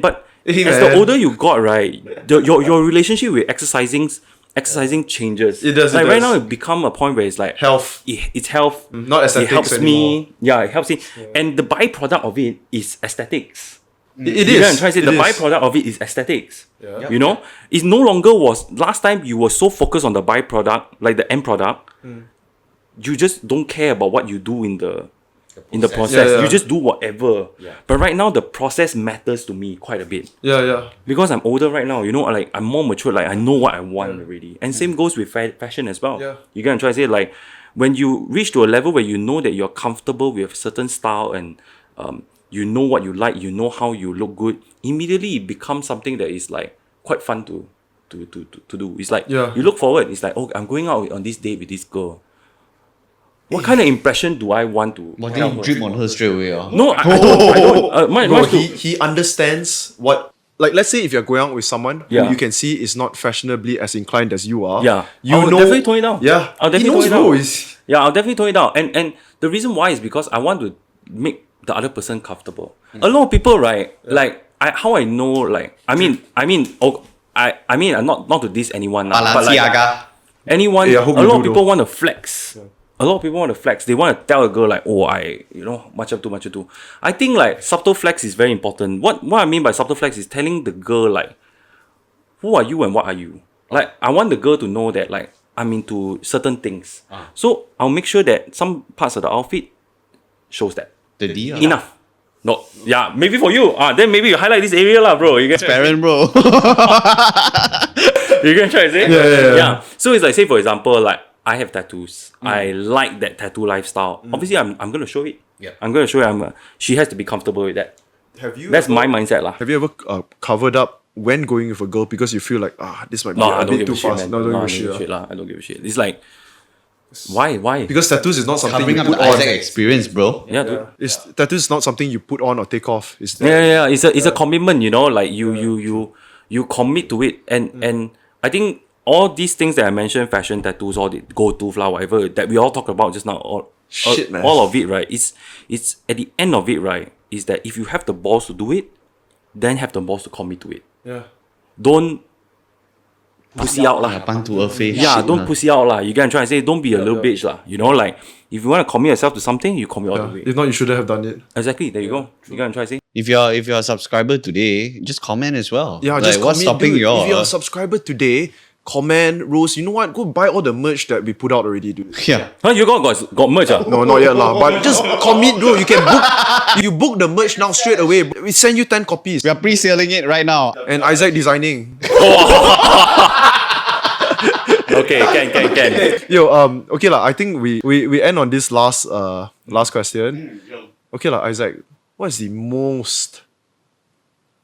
Speaker 3: But
Speaker 1: Hey,
Speaker 3: as
Speaker 1: man.
Speaker 3: the older you got, right, your relationship with exercising changes.
Speaker 1: It does, it
Speaker 3: Like right
Speaker 1: does.
Speaker 3: now, it become a point where it's like
Speaker 1: Health.
Speaker 3: It's health.
Speaker 1: Not
Speaker 3: It
Speaker 1: aesthetics
Speaker 3: helps
Speaker 1: anymore.
Speaker 3: me. Yeah, it helps me. And the byproduct of it is aesthetics.
Speaker 1: It
Speaker 3: You know what I'm
Speaker 1: is.
Speaker 3: trying to say?
Speaker 1: It
Speaker 3: The
Speaker 1: is.
Speaker 3: byproduct of it is aesthetics.
Speaker 1: Yeah.
Speaker 3: You know? It no longer was last time you were so focused on the byproduct, like the end product, you just don't care about what you do in the process.
Speaker 1: Yeah, yeah.
Speaker 3: You just do whatever. But right now the process matters to me quite a bit.
Speaker 1: Yeah.
Speaker 3: Because I'm older right now, you know, like I'm more mature, like I know what I want already. And same goes with fashion as well.
Speaker 1: Yeah.
Speaker 3: You can try to say like when you reach to a level where you know that you're comfortable with a certain style and you know what you like, you know how you look good, immediately it becomes something that is like quite fun to do. It's like
Speaker 1: Yeah.
Speaker 3: you look forward, it's like, oh, I'm going out on this date with this girl. What kind of impression do I want to
Speaker 2: What
Speaker 3: tell
Speaker 2: did you
Speaker 3: her?
Speaker 2: drip on her straight away?
Speaker 3: No, I don't.
Speaker 1: Bro,
Speaker 3: Mine too.
Speaker 1: he understands what. Like, let's say if you're going out with someone
Speaker 3: Yeah.
Speaker 1: who you can see is not fashionably as inclined as you are.
Speaker 3: Yeah.
Speaker 1: You
Speaker 3: I'll
Speaker 1: know.
Speaker 3: definitely tone it down.
Speaker 1: Yeah.
Speaker 3: I'll
Speaker 1: he
Speaker 3: definitely
Speaker 1: knows,
Speaker 3: tone it
Speaker 1: bro.
Speaker 3: down.
Speaker 1: He's-
Speaker 3: Yeah, I'll definitely tone it down. And the reason why is because I want to make the other person comfortable. A lot of people, right? Like how I know, like I mean, I'm not to diss anyone now, but like
Speaker 2: Balenciaga.
Speaker 3: anyone,
Speaker 1: Yeah, I
Speaker 3: a
Speaker 1: hope
Speaker 3: lot
Speaker 1: you
Speaker 3: of
Speaker 1: do
Speaker 3: people
Speaker 1: though.
Speaker 3: want to flex. A lot of people want to flex. They want to tell a girl like, oh, much up to. I think like subtle flex is very important. What I mean by subtle flex is telling the girl like, who are you and what are you? Like I want the girl to know that like I'm into certain things. So I'll make sure that some parts of the outfit shows that.
Speaker 2: The D.
Speaker 3: Enough. No, yeah, maybe for you. Then maybe you highlight this area lah, bro. You get
Speaker 2: Parent, bro.
Speaker 3: you can try to say?
Speaker 1: Yeah.
Speaker 3: So it's like, say for example, like I have tattoos. I like that tattoo lifestyle. Obviously, I'm gonna show it.
Speaker 2: Yeah.
Speaker 3: I'm gonna show it. She has to be comfortable with that.
Speaker 1: Have you?
Speaker 3: That's
Speaker 1: ever-
Speaker 3: my mindset lah.
Speaker 1: Have you ever covered up when going with a girl because you feel like this might be
Speaker 3: No,
Speaker 1: a
Speaker 3: I don't
Speaker 1: bit
Speaker 3: give
Speaker 1: too
Speaker 3: a shit,
Speaker 1: fast?
Speaker 3: man.
Speaker 1: No, don't give a
Speaker 3: I
Speaker 1: shit.
Speaker 3: don't give a shit lah. I don't give a shit. It's like, why?
Speaker 1: Because tattoos is not something
Speaker 2: Covering
Speaker 1: you
Speaker 2: up
Speaker 1: put
Speaker 2: the
Speaker 1: on.
Speaker 2: Isaac experience, bro.
Speaker 3: Yeah, dude.
Speaker 1: Tattoos is not something you put on or take off. It's
Speaker 3: Yeah. It's a commitment, you know. Like you commit to it, and I think all these things that I mentioned, fashion, tattoos, all the go-to flower, whatever that we all talked about just now,
Speaker 1: Shit, man.
Speaker 3: all of it, right? It's at the end of it, right? Is that if you have the balls to do it, then have the balls to commit to it.
Speaker 1: Yeah.
Speaker 3: Don't pussy out lah.
Speaker 2: Pan to her face.
Speaker 3: Yeah,
Speaker 2: shit
Speaker 3: don't
Speaker 2: lah.
Speaker 3: pussy out lah. You can try and say, don't be a little bitch lah. You know, like if you want to commit yourself to something, you commit all the way.
Speaker 1: If not, you shouldn't have done it.
Speaker 3: Exactly. There you go. You can try and say.
Speaker 2: If you're a subscriber today, just comment as well.
Speaker 1: Yeah,
Speaker 2: like,
Speaker 1: just
Speaker 2: what's
Speaker 1: comment,
Speaker 2: stopping
Speaker 1: dude.
Speaker 2: you?
Speaker 1: If you're a subscriber today, comment, Rose. You know what? Go buy all the merch that we put out already, dude.
Speaker 2: Yeah.
Speaker 3: Huh, you got merch ah?
Speaker 1: No, not yet lah. But just commit, bro. You can book. You book the merch now straight away. We send you 10 copies.
Speaker 2: We are pre-selling it right now.
Speaker 1: And Isaac designing.
Speaker 3: Okay, can.
Speaker 1: Yo, okay lah. I think we end on this last question. Okay lah, Isaac. What is the most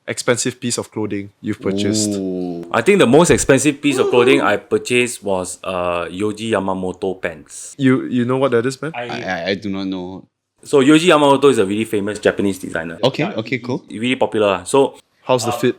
Speaker 1: expensive piece of clothing you've purchased?
Speaker 2: Ooh.
Speaker 3: I think the most expensive piece of clothing I purchased was Yohji Yamamoto pants.
Speaker 1: You know what that is, man?
Speaker 2: I do not know.
Speaker 3: So Yohji Yamamoto is a really famous Japanese designer.
Speaker 2: Okay, cool.
Speaker 3: Really popular. So
Speaker 1: How's the fit?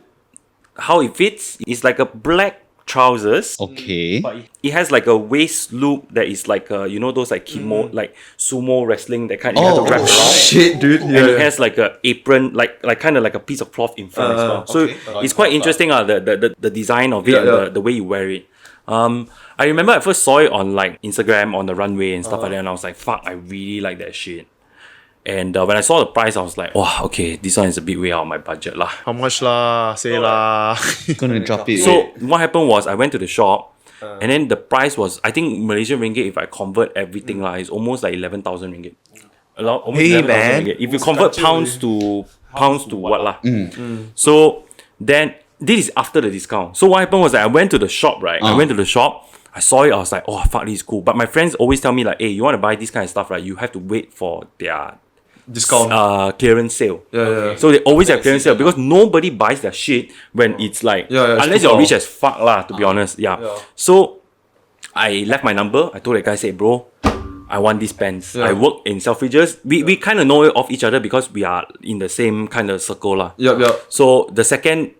Speaker 3: how it fits is like a black trousers.
Speaker 2: Okay.
Speaker 3: But it has like a waist loop that is like you know those like like sumo wrestling that kind you have to wrap around.
Speaker 1: Shit, dude.
Speaker 3: And it has like a apron, like kind of like a piece of cloth in front as well. So it's quite interesting, the design of it and the way you wear it. I remember I first saw it on like Instagram on the runway and stuff like that, and I was like, fuck, I really like that shit. And when I saw the price, I was like, oh, okay, this one is a bit way out of my budget lah.
Speaker 1: How much lah? Say lah.
Speaker 2: Gonna drop it.
Speaker 3: So what happened was I went to the shop, and then the price was, I think Malaysian ringgit, if I convert everything lah, it's almost like 11,000 ringgit. Almost
Speaker 1: Hey,
Speaker 3: 11,000
Speaker 1: man.
Speaker 3: ringgit. If you convert pounds to what lah? So then this is after the discount. So what happened was that I went to the shop, right? I went to the shop. I saw it. I was like, oh fuck, this is cool. But my friends always tell me like, hey, you want to buy this kind of stuff, right? You have to wait for their
Speaker 1: Discount.
Speaker 3: clearance sale.
Speaker 1: Yeah.
Speaker 3: So they always have clearance sale because nobody buys their shit when it's like
Speaker 1: it's
Speaker 3: unless
Speaker 1: too
Speaker 3: you're
Speaker 1: far.
Speaker 3: rich as fuck lah, to be honest. Yeah. So I left my number. I told the guy, say, bro, I want these pants. I work in Selfridges. We kind of know of each other because we are in the same kind of circle lah.
Speaker 1: Yep.
Speaker 3: So the second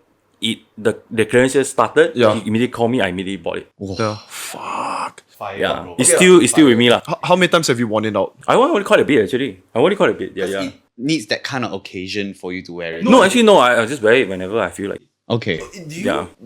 Speaker 3: the clearance sale started,
Speaker 1: Yeah.
Speaker 3: he immediately called me. I immediately bought it.
Speaker 1: Yeah. Fuck.
Speaker 3: Yeah, it's still with me lah.
Speaker 1: How many times have you worn it out?
Speaker 3: I want quite a bit actually. I want it quite a bit. Yeah.
Speaker 2: It needs that kind of occasion for you to wear it.
Speaker 3: No, actually no. I just wear it whenever I feel like.
Speaker 2: Okay.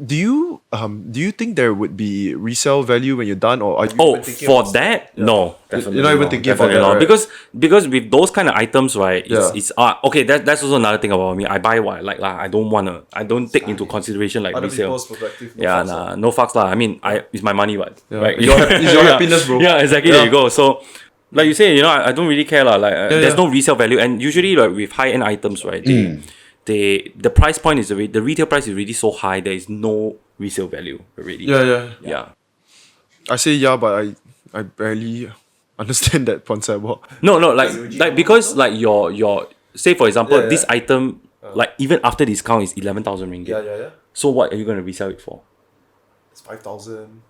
Speaker 1: Do you think there would be resale value when you're done, or are you
Speaker 3: Oh,
Speaker 1: even thinking
Speaker 3: for
Speaker 1: about-
Speaker 3: that, no, definitely.
Speaker 1: You're not even
Speaker 3: no,
Speaker 1: thinking about
Speaker 3: definitely
Speaker 1: that,
Speaker 3: not.
Speaker 1: right?
Speaker 3: Because with those kind of items, right? It's
Speaker 1: Yeah.
Speaker 3: okay. That's also another thing about me. I buy what I like lah. I don't take into consideration like
Speaker 1: Other
Speaker 3: resale.
Speaker 1: people's perspective, no
Speaker 3: Yeah,
Speaker 1: fucks,
Speaker 3: nah, no fucks lah. I mean, it's my money, what? Right?
Speaker 1: It's your happiness, bro.
Speaker 3: Yeah, exactly.
Speaker 1: Yeah.
Speaker 3: There you go. So, like you say, I don't really care lah. Like, there's
Speaker 1: yeah.
Speaker 3: no resale value, and usually like with high end items, right? The price point is the retail price is already so high. There is no resale value already.
Speaker 1: Yeah. I say yeah, but I barely understand that concept.
Speaker 3: No, like because like your say for example this item like even after discount is 11,000 ringgit.
Speaker 1: Yeah.
Speaker 3: So what are you gonna resell it for?
Speaker 1: It's 5,000.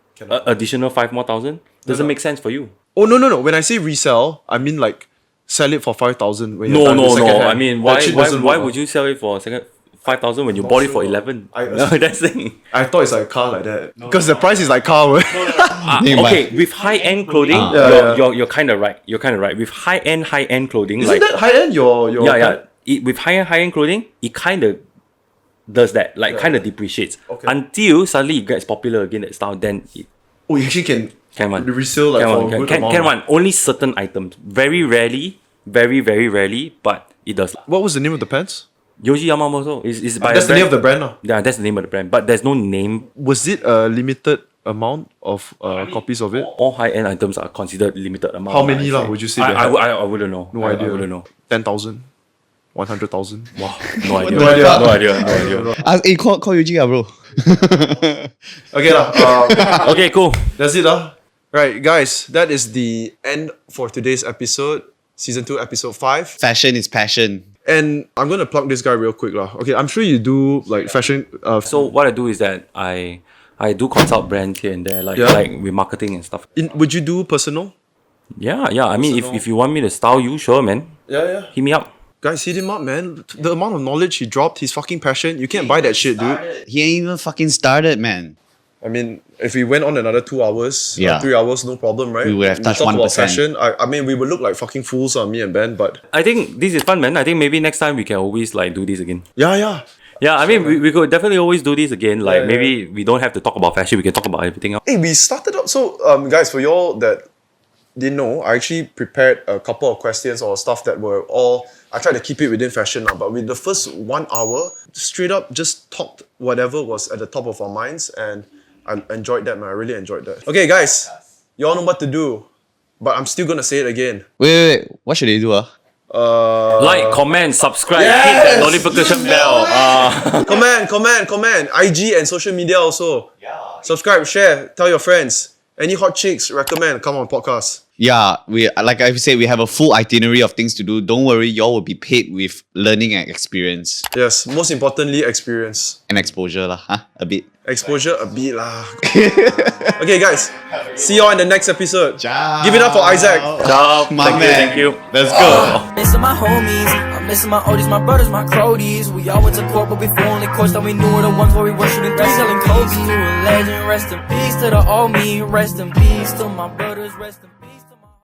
Speaker 3: Additional 5 more thousand? Doesn't make sense for you.
Speaker 1: Oh no. When I say resell, I mean like sell it for 5,000 when
Speaker 3: No.
Speaker 1: second-hand.
Speaker 3: I mean
Speaker 1: That shit doesn't
Speaker 3: why
Speaker 1: work.
Speaker 3: would you sell it for 5,000 when you bought it for
Speaker 1: sure.
Speaker 3: 11?
Speaker 1: I-
Speaker 3: No, that's the thing.
Speaker 1: I thought it's like a car like that because the price is like car.
Speaker 3: Okay, with high end clothing, you're kind of right. You're kind of right. With high end clothing,
Speaker 1: Isn't that high end? Your
Speaker 3: yeah. With high end clothing, it kind of does that, like kind of depreciates until suddenly it gets popular again. That style, then it
Speaker 1: Oh, you actually
Speaker 3: can one.
Speaker 1: resell like for a good amount.
Speaker 3: Can one. Only certain items. Very rarely, very rarely, but it does.
Speaker 1: What was the name of the pants?
Speaker 3: Yoji Yamamoto is by
Speaker 1: That's
Speaker 3: a
Speaker 1: the name of
Speaker 3: brand.
Speaker 1: the brand now.
Speaker 3: Yeah, that's the name of the brand, but there's no name.
Speaker 1: Was it a limited amount of copies of it?
Speaker 3: All high end items are considered limited amount.
Speaker 1: How many
Speaker 3: lah,
Speaker 1: lah would you say?
Speaker 3: I wouldn't know.
Speaker 1: No idea.
Speaker 3: I wouldn't know.
Speaker 1: 10,000, 100,000.
Speaker 3: Wow, no idea.
Speaker 1: No idea.
Speaker 3: No idea.
Speaker 2: Hey, call Yuji, bro.
Speaker 1: Okay lah.
Speaker 3: Okay, cool.
Speaker 1: That's it lah. Right, guys. That is the end for today's episode, season 2, episode 5.
Speaker 2: Fashion is passion.
Speaker 1: And I'm gonna plug this guy real quick lah. Okay, I'm sure you do like fashion.
Speaker 3: So what I do is that I do consult brands here and there, like with marketing and stuff.
Speaker 1: Would you do personal?
Speaker 3: Yeah. I mean, if you want me to style you, sure, man.
Speaker 1: Yeah.
Speaker 3: Hit me up.
Speaker 1: Guys, hit him up, man. The amount of knowledge he dropped, his fucking passion. You can't buy that shit, dude.
Speaker 2: He ain't even fucking started, man.
Speaker 1: I mean, if we went on another 2 hours,
Speaker 2: Yeah.
Speaker 1: 3 hours, no problem, right?
Speaker 2: We would have touched
Speaker 1: talk about
Speaker 2: 1%.
Speaker 1: fashion. I mean, we would look like fucking fools on me and Ben, but
Speaker 3: I think this is fun, man. I think maybe next time we can always like do this again.
Speaker 1: yeah.
Speaker 3: Yeah, I mean, we could definitely always do this again. Like
Speaker 1: Yeah.
Speaker 3: maybe we don't have to talk about fashion. We can talk about everything else.
Speaker 1: Hey, we started up. So, guys, for y'all that didn't know, I actually prepared a couple of questions or stuff that were all. I tried to keep it within fashion now, but with the first 1 hour, straight up just talked whatever was at the top of our minds, and I enjoyed that, man. I really enjoyed that. Okay, guys, you all know what to do, but I'm still gonna say it again.
Speaker 2: Wait. What should they do?
Speaker 3: Like, comment, subscribe, hit
Speaker 1: Yes!
Speaker 3: that notification bell.
Speaker 1: Comment. IG and social media also. Yeah. Subscribe, share, tell your friends. Any hot chicks, recommend. Come on, podcast.
Speaker 2: Yeah, we like I said, we have a full itinerary of things to do. Don't worry, y'all will be paid with learning and experience
Speaker 1: Yes, most importantly, experience.
Speaker 2: and exposure lah. A bit.
Speaker 1: Exposure a bit lah. Okay, guys. See y'all in the next episode.
Speaker 2: Ciao.
Speaker 1: Give it up for Isaac.
Speaker 3: Ciao.
Speaker 2: My man.
Speaker 3: Thank you.
Speaker 2: Let's go.
Speaker 4: Missing my homies, I'm missing my oldies, my brothers, my cronies. We all went to court, but before only courts that we knew were the ones where we were shooting three, selling Kobe. To a legend, rest in peace to the old me, rest in peace to my brothers, rest in peace.